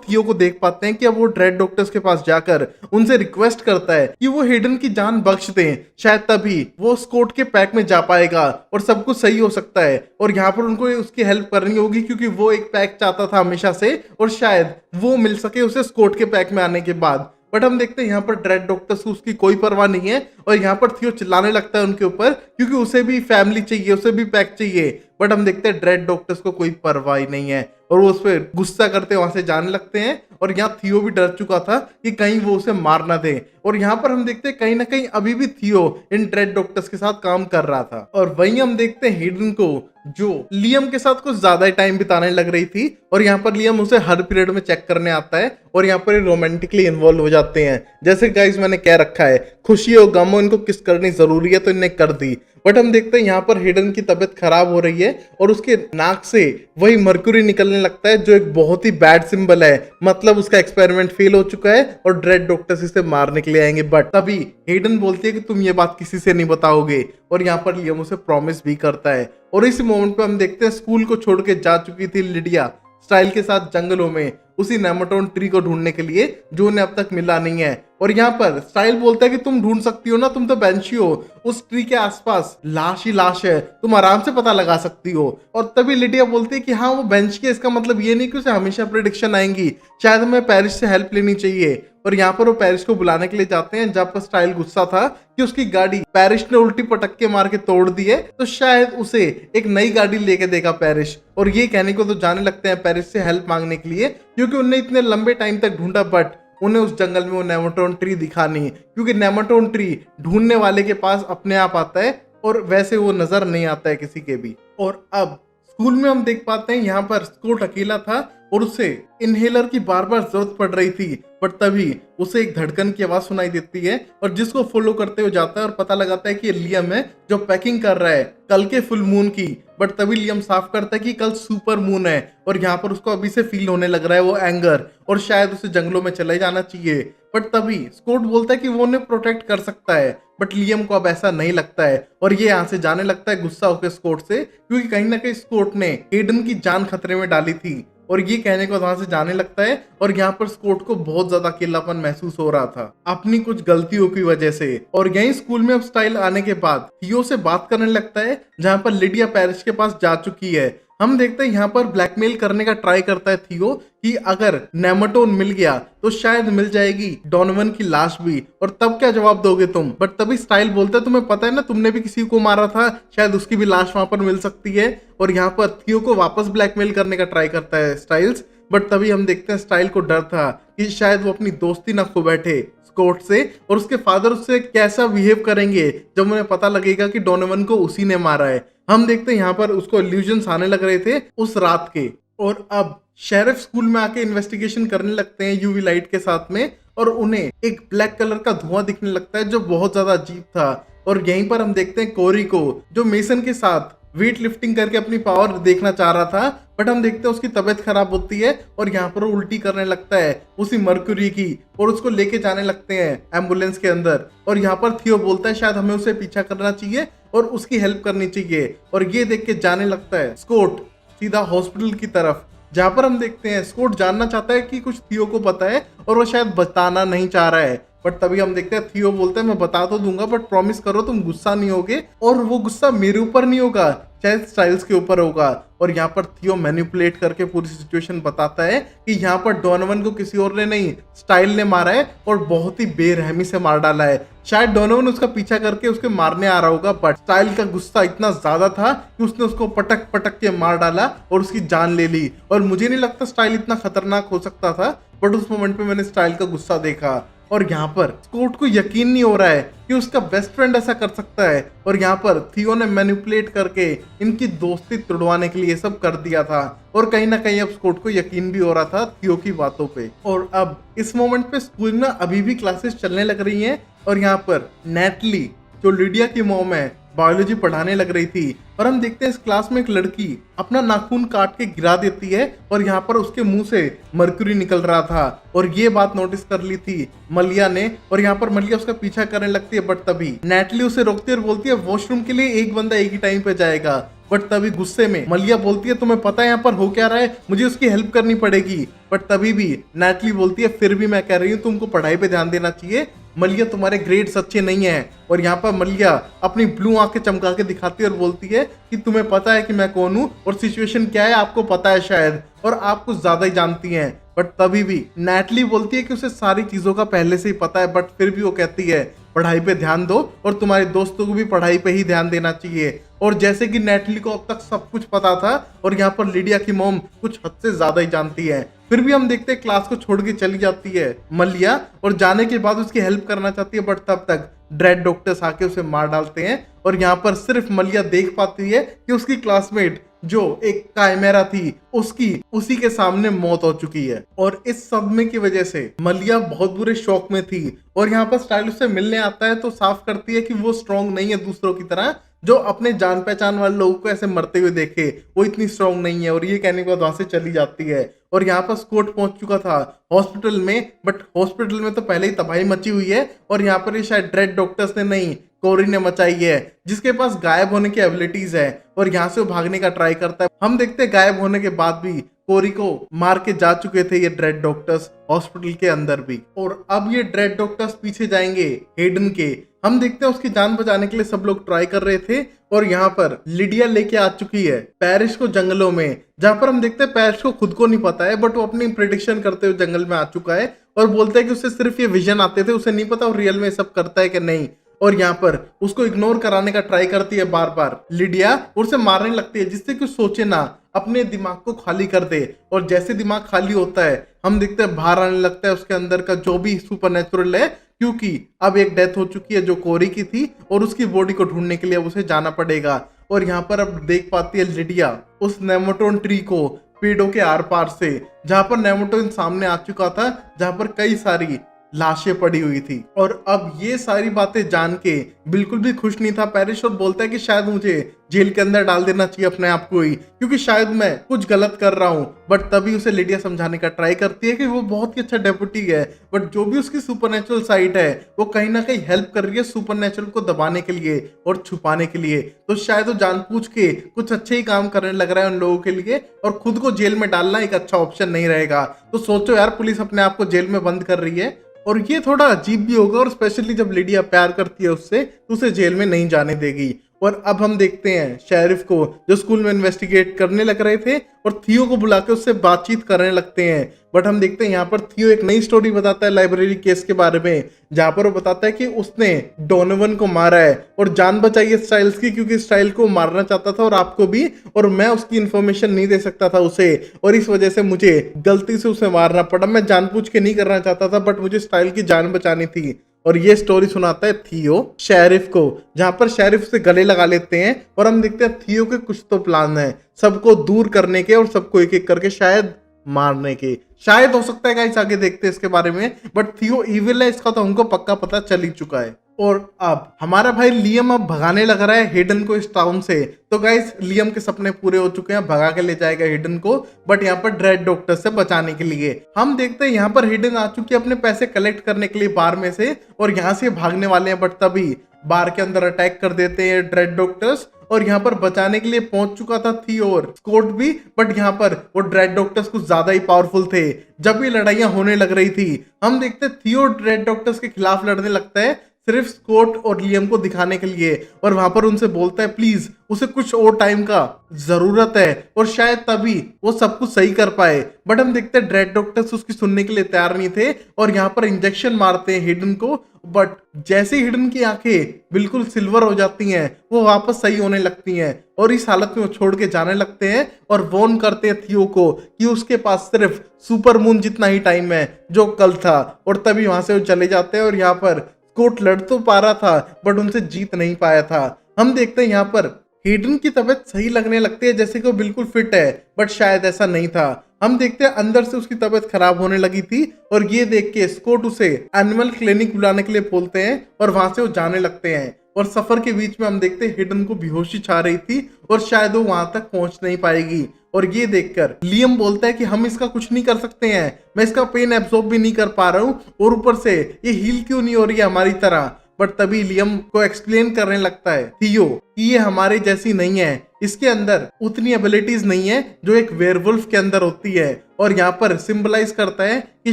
S1: थियो को देख पाते हैं कि अब वो ड्रेड डॉक्टर्स के पास जाकर उनसे रिक्वेस्ट करता है कि वो हेडन की जान बख्श दें, शायद तभी वो स्कॉट के पैक में जा पाएगा और सब कुछ सही हो सकता है। और यहाँ पर उनको उसकी हेल्प करनी होगी क्योंकि वो एक पैक चाहता था हमेशा से और शायद वो मिल सके उसे स्कॉट के पैक में आने के बाद। बट हम देखते हैं यहाँ पर ड्रेड डॉक्टर्स को उसकी कोई परवाह नहीं है और यहाँ पर थियो चिल्लाने लगता है उनके ऊपर क्योंकि उसे भी फैमिली चाहिए, उसे भी पैक चाहिए। बट हम देखते हैं ड्रेड डॉक्टर्स को कोई परवाह ही नहीं है और वो उस पर गुस्सा करते वहां से जाने लगते हैं। और यहाँ थियो भी डर चुका था कि कहीं वो उसे मार ना दे। और यहाँ पर हम देखते हैं कहीं ना कहीं अभी भी थियो इन ड्रेड डॉक्टर्स के साथ काम कर रहा था। और वहीं हम देखते हैं हेडन को, जो लियम के साथ कुछ ज्यादा ही टाइम बिताने लग रही थी और यहाँ पर लियम उसे हर पीरियड में चेक करने आता है और यहाँ पर रोमांटिकली इन्वॉल्व हो जाते हैं। जैसे गाइस मैंने कह रखा है, खुशी और गम इनको किस करनी जरूरी है तो इन्हें कर दी। बट हम देखते हैं यहाँ पर हेडन की तबीयत खराब हो रही है और उसके नाक से वही मर्क्यूरी निकलने लगता है जो एक बहुत ही बैड सिंबल है, मतलब उसका एक्सपेरिमेंट फेल हो चुका है और ड्रेड डॉक्टर्स इसे मारने के लिए आएंगे। बट तभी हेडन बोलती है कि तुम ये बात किसी से नहीं बताओगे और यहाँ पर लियम उसे प्रॉमिस भी करता है। और इस मोमेंट पे हम देखते हैं स्कूल को छोड़ के जा चुकी थी लिडिया स्टाइल के साथ जंगलों में उसी नेमाटोन ट्री को ढूंढने के लिए जो उन्हें अब तक मिला नहीं है। और यहाँ पर स्टाइल बोलता है कि तुम ढूंढ सकती हो ना, तुम तो बेंची हो, उस ट्री के आसपास लाश ही लाश है, तुम आराम से पता लगा सकती हो। और तभी लिडिया बोलती है कि हाँ वो बेंच की, इसका मतलब ये नहीं कि उसे हमेशा प्रेडिक्शन आएंगी, शायद हमें पेरिस से हेल्प लेनी चाहिए। और यहाँ पर वो पेरिस को बुलाने के लिए जाते हैं जहाँ पर स्टाइल गुस्सा था कि उसकी गाड़ी पेरिस ने उल्टी पटक के मार के तोड़ दी है, तो शायद उसे एक नई गाड़ी लेके देगा पेरिस। और ये कहने को तो जाने लगते हैं पेरिस से हेल्प मांगने के लिए क्योंकि उन्हें इतने लंबे टाइम तक ढूंढा बट उन्हें उस जंगल में वो नेमाटोन ट्री दिखा नहीं, क्योंकि नेमाटोन ट्री ढूंढने वाले के पास अपने आप आता है और वैसे वो नजर नहीं आता है किसी के भी। और अब स्कूल में हम देख पाते हैं यहाँ पर स्कॉट अकेला था और उसे इनहेलर की बार बार जरूरत पड़ रही थी, बट तभी उसे एक धड़कन की आवाज सुनाई देती है और जिसको फॉलो करते हुए जाता है और पता लगाता है कि ये लियम है जो पैकिंग कर रहा है कल के फुल मून की। बट तभी लियम साफ करता है कि कल सुपर मून है और यहाँ पर उसको अभी से फील होने लग रहा है वो एंगर और शायद उसे जंगलों में चले जाना चाहिए। बट तभी स्कॉट बोलता है कि वो उन्हें प्रोटेक्ट कर सकता है, बट लियम को अब ऐसा नहीं लगता है और ये यहाँ से जाने लगता है गुस्सा होकर स्कॉट से, क्योंकि कहीं ना कहीं स्कॉट ने एडन की जान खतरे में डाली थी। और ये कहने को वहां से जाने लगता है और यहाँ पर स्कॉट को बहुत ज्यादा अकेलापन महसूस हो रहा था अपनी कुछ गलतियों की वजह से। और यही स्कूल में अब स्टाइल आने के बाद थियो से बात करने लगता है जहाँ पर लिडिया पेरिस के पास जा चुकी है। हम देखते हैं यहाँ पर ब्लैकमेल करने का ट्राई करता है थियो कि अगर नेमाटोन मिल गया तो शायद मिल जाएगी डोनोवन की लाश भी, और तब क्या जवाब दोगे तुम। बट तभी स्टाइल बोलता है तुम्हें पता है ना तुमने भी किसी को मारा था, शायद उसकी भी लाश वहां पर मिल सकती है। और यहाँ पर थियो को वापस ब्लैकमेल करने का ट्राई करता है स्टाइल्स। बट तभी हम देखते हैं स्टाइल को डर था कि शायद वो अपनी दोस्ती ना खो बैठे स्कॉट से और उसके फादर उससे कैसा बिहेव करेंगे जब उन्हें पता लगेगा कि डोनोवन को उसी ने मारा है। हम देखते हैं यहाँ पर उसको इल्यूजन्स आने लग रहे थे उस रात के। और अब शेरिफ स्कूल में आके इन्वेस्टिगेशन करने लगते हैं यूवी लाइट के साथ में और उन्हें एक ब्लैक कलर का धुआं दिखने लगता है जो बहुत ज्यादा अजीब था। और यहीं पर हम देखते हैं कोरी को जो मेसन के साथ वेट लिफ्टिंग करके अपनी पावर देखना चाह रहा था, बट हम देखते हैं उसकी तबीयत खराब होती है और यहाँ पर वो उल्टी करने लगता है उसी मर्क्यूरी की और उसको लेके जाने लगते हैं एम्बुलेंस के अंदर। और यहाँ पर थियो बोलता है शायद हमें उसे पीछा करना चाहिए और उसकी हेल्प करनी चाहिए। और ये देख के जाने लगता है स्कॉट सीधा हॉस्पिटल की तरफ, जहाँ पर हम देखते हैं स्कॉट जानना चाहता है कि कुछ थियो को पता है और वो शायद बताना नहीं चाह रहा है। बट तभी हम देखते हैं थियो बोलता है मैं बता तो दूंगा बट प्रॉमिस करो तुम गुस्सा नहीं होगे। और वो गुस्सा मेरे ऊपर नहीं होगा शायद स्टाइल्स के ऊपर होगा। और यहाँ पर थियो मैनिपुलेट करके पूरी सिचुएशन बताता है कि यहाँ पर डोनोवन को किसी और ने नहीं, स्टाइल ने मारा है और बहुत ही बेरहमी से मार डाला है। शायद डोनोवन उसका पीछा करके उसके मारने आ रहा होगा, बट स्टाइल का गुस्सा इतना ज्यादा था कि उसने उसको पटक पटक के मार डाला और उसकी जान ले ली। और मुझे नहीं लगता स्टाइल इतना खतरनाक हो सकता था, बट उस मोमेंट पे मैंने स्टाइल का गुस्सा देखा। और यहाँ पर स्कॉट को यकीन नहीं हो रहा है कि उसका बेस्ट फ्रेंड ऐसा कर सकता है। और यहाँ पर थियो ने मैनिपुलेट करके इनकी दोस्ती तुड़वाने के लिए सब कर दिया था। और कहीं ना कहीं अब स्कॉट को यकीन भी हो रहा था थियो की बातों पे। और अब इस मोमेंट पे स्कूल में अभी भी क्लासेस चलने लग रही हैं। और यहाँ पर नेटली जो लिडिया की मॉम है बायोलॉजी पढ़ाने लग रही थी। और हम देखते हैं इस क्लास में एक लड़की अपना नाखून काट के गिरा देती है और यहाँ पर उसके मुंह से मर्क्यूरी निकल रहा था। और ये बात नोटिस कर ली थी मलिया ने। और यहाँ पर मलिया उसका पीछा करने लगती है, बट तभी नेटली उसे रोकती है और बोलती है वॉशरूम के लिए एक बंदा एक ही टाइम पे जाएगा। बट तभी गुस्से में मलिया बोलती है तुम्हें पता है यहाँ पर हो क्या रहा है, मुझे उसकी हेल्प करनी पड़ेगी। बट तभी भी नेटली बोलती है फिर भी मैं कह रही हूँ तुमको पढ़ाई पे ध्यान देना चाहिए, मलिया तुम्हारे ग्रेड्स अच्छे नहीं है। और यहाँ पर मलिया अपनी ब्लू आंखें चमका के दिखाती है और बोलती है कि तुम्हें पता है कि मैं कौन हूँ और सिचुएशन क्या है आपको पता है शायद, और आप कुछ ज्यादा ही जानती हैं। बट तभी भी नेटली बोलती है कि उसे सारी चीजों का पहले से ही पता है, बट फिर भी वो कहती है पढ़ाई पे ध्यान दो और तुम्हारे दोस्तों को भी पढ़ाई पे ही ध्यान देना चाहिए। और जैसे कि नेटली को अब तक सब कुछ पता था और यहाँ पर लिडिया की मॉम कुछ हद से ज्यादा ही जानती है, फिर भी हम देखते हैं क्लास को छोड़ के चली जाती है मलिया। और जाने के बाद उसकी हेल्प करना चाहती है, बट तब तक ड्रेड डॉक्टर्स आके उसे मार डालते हैं। और यहाँ पर सिर्फ मलिया देख पाती है कि उसकी क्लासमेट जो एक काइमेरा थी उसकी उसी के सामने मौत हो चुकी है। और इस सदमे की वजह से मलिया बहुत बुरे शौक में थी। और यहाँ पर स्टाइल उससे मिलने आता है तो साफ करती है कि वो स्ट्रांग नहीं है दूसरों की तरह, जो अपने जान पहचान वाले लोगों को ऐसे मरते हुए देखे वो इतनी स्ट्रांग नहीं है। और ये कहने के बाद वहां से चली जाती है। और यहाँ पर स्कॉट पहुंच चुका था हॉस्पिटल में, बट हॉस्पिटल में तो पहले ही तबाही मची हुई है। और यहाँ पर ये शायद ड्रेड डॉक्टर्स ने नहीं, कोरी ने मचाई है, जिसके पास गायब होने की एबिलिटीज है। और यहाँ से वो भागने का ट्राई करता है। हम देखते हैं गायब होने के बाद भी कोरी को मार के जा चुके थे ये ड्रेड डॉक्टर्स हॉस्पिटल के अंदर भी। और अब ये ड्रेड डॉक्टर्स पीछे जाएंगे हेडन के। हम देखते हैं उसकी जान बचाने के लिए सब लोग ट्राई कर रहे थे। और यहाँ पर लिडिया लेके आ चुकी है पेरिस को जंगलों में, जहाँ पर हम देखते हैं पेरिस को खुद को नहीं पता है, बट वो अपनी प्रिडिक्शन करते हुए जंगल में आ चुका है। और बोलते हैं कि उसे सिर्फ ये विजन आते थे, उसे नहीं पता वो रियल में सब करता है कि नहीं। और यहाँ पर उसको इग्नोर कराने का ट्राई करती है बार बार लिडिया, और उसे मारने लगती है जिससे कि सोचे ना, अपने दिमाग को खाली कर दे। और जैसे दिमाग खाली होता है हम देखते हैं बाहर आने लगता है उसके अंदर का जो भी सुपरनेचुरल है, क्योंकि अब एक डेथ हो चुकी है जो कोरी की थी और उसकी बॉडी को ढूंढने के लिए अब उसे जाना पड़ेगा। और यहाँ पर अब देख पाती है लिडिया उस नेमोटोन ट्री को पेड़ों के आर पार से, जहां पर नेमोटोन सामने आ चुका था, जहां पर कई सारी लाशें पड़ी हुई थी। और अब ये सारी बातें जान के बिल्कुल भी खुश नहीं था पेरिस, और बोलता है कि शायद मुझे जेल के अंदर डाल देना चाहिए अपने आप को ही, क्योंकि शायद मैं कुछ गलत कर रहा हूँ। बट तभी उसे लिडिया समझाने का ट्राई करती है कि वो बहुत ही अच्छा डेप्यूटी है, बट जो भी उसकी सुपरनेचुरल साइड है वो कहीं ना कहीं हेल्प कर रही है सुपरनेचुरल को दबाने के लिए और छुपाने के लिए। तो शायद वो जानबूझ के कुछ अच्छे ही काम करने लग रहा है उन लोगों के लिए, और खुद को जेल में डालना एक अच्छा ऑप्शन नहीं रहेगा। तो सोचो यार, पुलिस अपने आप को जेल में बंद कर रही है, और ये थोड़ा अजीब भी होगा, और स्पेशली जब लिडिया प्यार करती है उससे तो उसे जेल में नहीं जाने देगी। और अब हम देखते हैं शेरिफ को, जो स्कूल में इन्वेस्टिगेट करने लग रहे थे, और थियो को बुला के उससे बातचीत करने लगते हैं। बट हम देखते हैं यहाँ पर थियो एक नई स्टोरी बताता है लाइब्रेरी केस के बारे में, जहां पर वो बताता है कि उसने डोनोवन को मारा है और जान बचाई है स्टाइल्स की, क्योंकि स्टाइल को मारना चाहता था और आपको भी, और मैं उसकी इन्फॉर्मेशन नहीं दे सकता था उसे, और इस वजह से मुझे गलती से उसे मारना पड़ा। मैं जानबूझ के नहीं करना चाहता था, बट मुझे स्टाइल की जान बचानी थी। और ये स्टोरी सुनाता है थियो शेरिफ को, जहां पर शेरिफ से गले लगा लेते हैं। और हम देखते हैं थियो के कुछ तो प्लान है सबको दूर करने के और सबको एक एक करके शायद मारने के। शायद हो सकता है गाइस, आगे देखते हैं इसके बारे में, बट थियो इविल है इसका तो हमको पक्का पता चल ही चुका है। और अब हमारा भाई लियम अब भगाने लग रहा है हेडन को इस टाउन से। तो गाइस लियम के सपने पूरे हो चुके हैं, भगा के ले जाएगा हेडन को, बट यहाँ पर ड्रेड डॉक्टर से बचाने के लिए। हम देखते हैं यहाँ पर हेडन आ चुकी है अपने पैसे कलेक्ट करने के लिए बार में से, और यहाँ से भागने वाले हैं, बट तभी बार के अंदर अटैक कर देते हैं ड्रेड डॉक्टर्स। और यहाँ पर बचाने के लिए पहुंच चुका था थियो और स्कॉट भी, बट यहाँ पर वो ड्रेड डॉक्टर्स कुछ ज्यादा ही पावरफुल थे। जब ये लड़ाइयां होने लग रही थी हम देखते थियो ड्रेड डॉक्टर्स के खिलाफ लड़ने लगता है सिर्फ स्कॉट और लियम को दिखाने के लिए, और वहां पर उनसे बोलता है प्लीज उसे कुछ और टाइम का जरूरत है और शायद तभी वो सब कुछ सही कर पाए। बट हम देखते हैं ड्रेड डॉक्टर्स उसकी सुनने के लिए तैयार नहीं थे और यहाँ पर इंजेक्शन मारते हैं हिडन को। बट जैसे हिडन की आंखें बिल्कुल सिल्वर हो जाती हैं वो वापस सही होने लगती हैं और इस हालत में वो छोड़ के जाने लगते हैं और वॉर्न करते हैं थियो को कि उसके पास सिर्फ सुपर मून जितना ही टाइम है जो कल था। और तभी वहां से वो चले जाते हैं और यहाँ पर स्कॉट लड़ तो पा रहा था बट उनसे जीत नहीं पाया था। हम देखते हैं यहाँ पर हेडन की तबीयत सही लगने लगती है, जैसे कि वो बिल्कुल फिट है, बट शायद ऐसा नहीं था। हम देखते हैं अंदर से उसकी तबीयत खराब होने लगी थी और ये देख के स्कॉट उसे एनिमल क्लिनिक बुलाने के लिए बोलते हैं और वहां से वो जाने लगते हैं। और सफर के बीच में हम देखते हैं हिडन को बेहोशी छा रही थी और शायद वो वहां तक पहुंच नहीं पाएगी। और ये देखकर लियम बोलता है कि हम इसका कुछ नहीं कर सकते हैं, मैं इसका पेन एब्जॉर्ब भी नहीं कर पा रहा हूँ और ऊपर से ये हील क्यों नहीं हो रही है हमारी तरह। बट तभी लियम को एक्सप्लेन करने लगता है थियो कि ये हमारे जैसी नहीं है, इसके अंदर उतनी एबिलिटीज नहीं है जो एक वेयरवुल्फ के अंदर होती है। और यहाँ पर सिंबलाइज करता है कि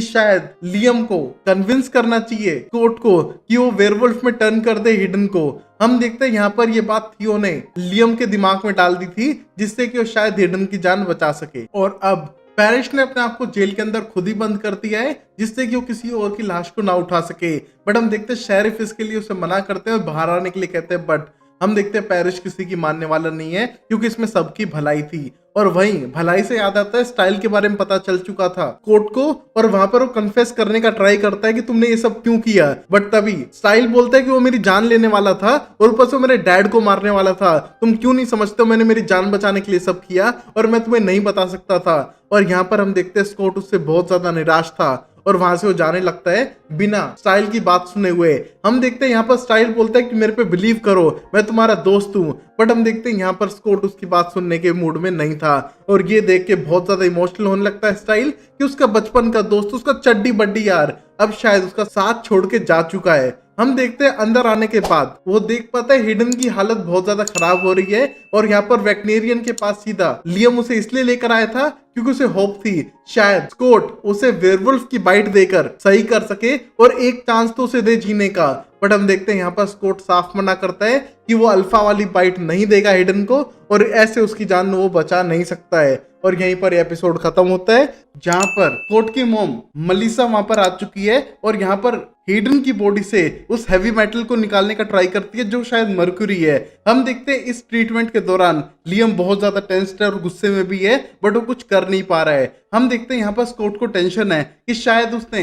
S1: शायद लियम को कन्विंस करना चाहिए स्कॉट को कि वो वेयरवुल्फ में टर्न कर दे हिडन को। हम देखते हैं यहाँ पर ये बात थियो ने लियम के दिमाग में डाल दी थी जिससे कि वो शायद हिडन की जान बचा सके। और अब पैरिश ने अपने आप को जेल के अंदर खुद ही बंद कर दिया है जिससे कि वो किसी और की लाश को ना उठा सके। बट हम देखते हैं शेरिफ इसके लिए उसे मना करते हैं और बाहर आने के लिए कहते हैं, बट हम देखते हैं पैरिश किसी की मानने वाला नहीं है क्योंकि इसमें सबकी भलाई थी। और वहीं भलाई से याद आता है स्टाइल के बारे में पता चल चुका था कोर्ट को और वहां पर वो कन्फेस करने का ट्राई करता है कि तुमने ये सब क्यों किया। बट तभी स्टाइल बोलता है कि वो मेरी जान लेने वाला था और ऊपर से वो मेरे डैड को मारने वाला था, तुम क्यों नहीं समझते हो मैंने मेरी जान बचाने के लिए सब किया और मैं तुम्हें नहीं बता सकता था। और यहाँ पर हम देखते हैं स्कॉट उससे बहुत ज्यादा निराश था और वहां से वो जाने लगता है बिना स्टाइल की बात सुने हुए। हम देखते हैं यहाँ पर स्टाइल बोलता है कि मेरे पे बिलीव करो, मैं तुम्हारा दोस्त हूँ। बट हम देखते हैं यहाँ पर स्कॉट उसकी बात सुनने के मूड में नहीं था और ये देख के बहुत ज्यादा इमोशनल होने लगता है स्टाइल कि उसका बचपन का दोस्त, उसका चड्डी बड्डी यार अब शायद उसका साथ छोड़ के जा चुका है। हम देखते हैं अंदर आने के बाद वो देख पाता है हिडन की हालत बहुत ज्यादा खराब हो रही है और यहाँ पर वेटनेरियन के पास सीधा लियम उसे इसलिए लेकर आया था क्योंकि उसे होप थी शायद स्कॉट उसे वेयरवुल्फ की बाइट देकर सही कर सके और एक चांस तो उसे दे जीने का। बट हम देखते हैं यहाँ पर स्कॉट साफ मना करता है कि वो अल्फा वाली बाइट नहीं देगा हिडन को और ऐसे उसकी जान वो बचा नहीं सकता है। और यहीं पर एपिसोड खत्म होता है जहां पर स्कॉट की मॉम मलिसा वहां पर आ चुकी है और यहाँ पर हिडन की बॉडी से उस हैवी मेटल को निकालने का ट्राई करती है जो शायद मर्क्यूरी है। हम देखते हैं इस ट्रीटमेंट के दौरान लियम बहुत ज्यादा टेंस्ड है और गुस्से में भी है बट वो कुछ कर नहीं पा रहा है। हम देखते हैं यहाँ पर स्कॉट को टेंशन है कि शायद उसने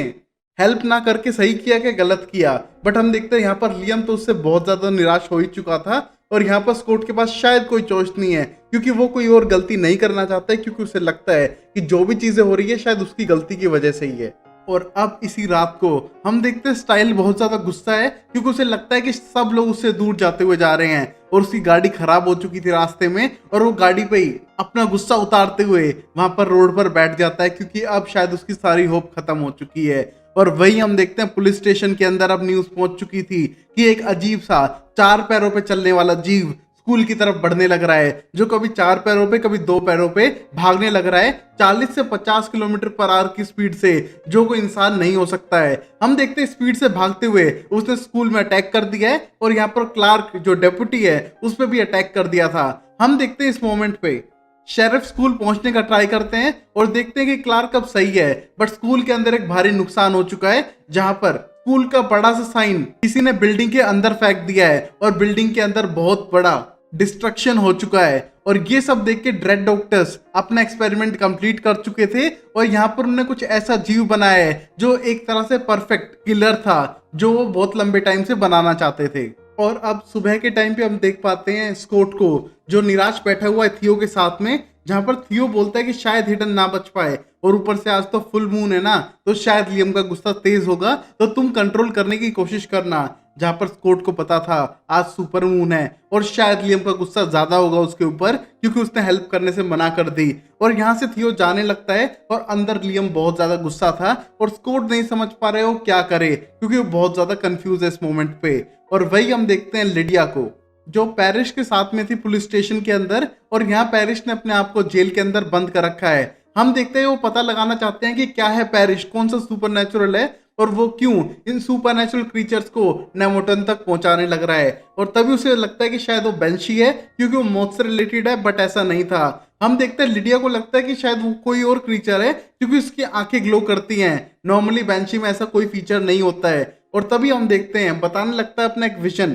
S1: हेल्प ना करके सही किया कि गलत किया। बट हम देखते हैं यहाँ पर लियम तो उससे बहुत ज्यादा निराश हो ही चुका था और यहाँ पर स्कॉट के पास शायद कोई चॉइस नहीं है क्योंकि वो कोई और गलती नहीं करना चाहता है क्योंकि उसे लगता है कि जो भी चीजें हो रही है शायद उसकी गलती की वजह से ही है। और अब इसी रात को हम देखते हैं स्टाइल बहुत ज्यादा गुस्सा है क्योंकि उसे लगता है कि सब लोग उससे दूर जाते हुए जा रहे हैं और उसकी गाड़ी खराब हो चुकी थी रास्ते में और वो गाड़ी पे ही अपना गुस्सा उतारते हुए वहां पर रोड पर बैठ जाता है क्योंकि अब शायद उसकी सारी होप खत्म हो चुकी है। और वही हम देखते हैं पुलिस स्टेशन के अंदर अब न्यूज पहुंच चुकी थी कि एक अजीब सा 4 पैरों पे चलने वाला जीव स्कूल की तरफ बढ़ने लग रहा है जो कभी 4 पैरों पे कभी 2 पैरों पे भागने लग रहा है 40 से 50 किलोमीटर पर आवर की स्पीड से जो कोई इंसान नहीं हो सकता है। हम देखते हैं स्पीड से भागते हुए उसने स्कूल में अटैक कर दिया है और यहाँ पर क्लार्क जो डेप्यूटी है उस पर भी अटैक कर दिया था। हम देखते हैं इस मोमेंट पे शेरिफ स्कूल पहुंचने का ट्राई करते हैं और देखते हैं कि क्लार्क अब सही है बट स्कूल के अंदर एक भारी नुकसान हो चुका है जहां पर स्कूल का बड़ा सा साइन किसी ने बिल्डिंग के अंदर फेंक दिया है और बिल्डिंग के अंदर बहुत बड़ा डिस्ट्रक्शन हो चुका है। और ये सब देख के ड्रेड डॉक्टर्स अपना एक्सपेरिमेंट कंप्लीट कर चुके थे और यहाँ पर उन्होंने कुछ ऐसा जीव बनाया है जो एक तरह से परफेक्ट किलर था जो वो बहुत लंबे टाइम से बनाना चाहते थे। और अब सुबह के टाइम पे हम देख पाते हैं स्कॉट को जो निराश बैठा हुआ है थियो के साथ में जहां पर थियो बोलता है कि शायद हिडन ना बच पाए और ऊपर से आज तो फुल मून है ना तो शायद लियम का गुस्सा तेज होगा तो तुम कंट्रोल करने की कोशिश करना। जहां पर स्कॉट को पता था आज सुपर मून है और शायद लियम का गुस्सा ज्यादा होगा उसके ऊपर क्योंकि उसने हेल्प करने से मना कर दी। और यहाँ से थियो जाने लगता है और अंदर लियम बहुत ज्यादा गुस्सा था और स्कॉट नहीं समझ पा रहे हो क्या करे क्योंकि वो बहुत ज्यादा कंफ्यूज है इस मोमेंट पे। और वही हम देखते हैं लिडिया को जो पैरिश के साथ में थी पुलिस स्टेशन के अंदर और यहाँ पैरिश ने अपने आप को जेल के अंदर बंद कर रखा है। हम देखते हैं वो पता लगाना चाहते हैं कि क्या है पैरिश, कौन सा सुपरनैचुरल है और वो क्यों इन सुपरनैचुरल क्रीचर्स को नेमोटन तक पहुंचाने लग रहा है। और तभी उसे लगता है कि शायद वो बैंशी है क्योंकि वो मौत से रिलेटेड है, बट ऐसा नहीं था। हम देखते हैं लिडिया को लगता है कि शायद वो कोई और क्रीचर है क्योंकि उसकी आंखें ग्लो करती हैं। नॉर्मली बैंशी में ऐसा कोई फीचर नहीं होता है। और तभी हम देखते हैं बताने लगता है अपना एक विजन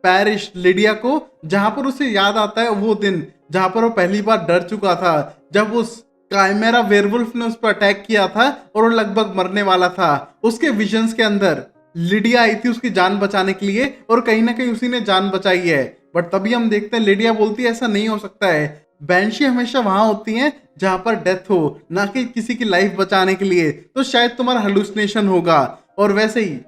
S1: पैरिश लिडिया को, जहां पर उसे याद आता है वो दिन जहां पर वो पहली बार डर चुका था, जब उस काइमेरा वेयरवुल्फ ने उस पर अटैक किया था और वो लगभग मरने वाला था। उसके विजन्स के अंदर लिडिया आई थी उसकी जान बचाने के लिए और कहीं ना कहीं उसी ने जान बचाई है। बट तभी हम देखते हैं लिडिया बोलती है ऐसा नहीं हो सकता है, बैंशी हमेशा वहां होती हैं जहां पर डेथ हो, ना कि किसी की लाइफ बचाने के लिए, तो शायद तुम्हारा हेलुसिनेशन होगा। और वैसे ही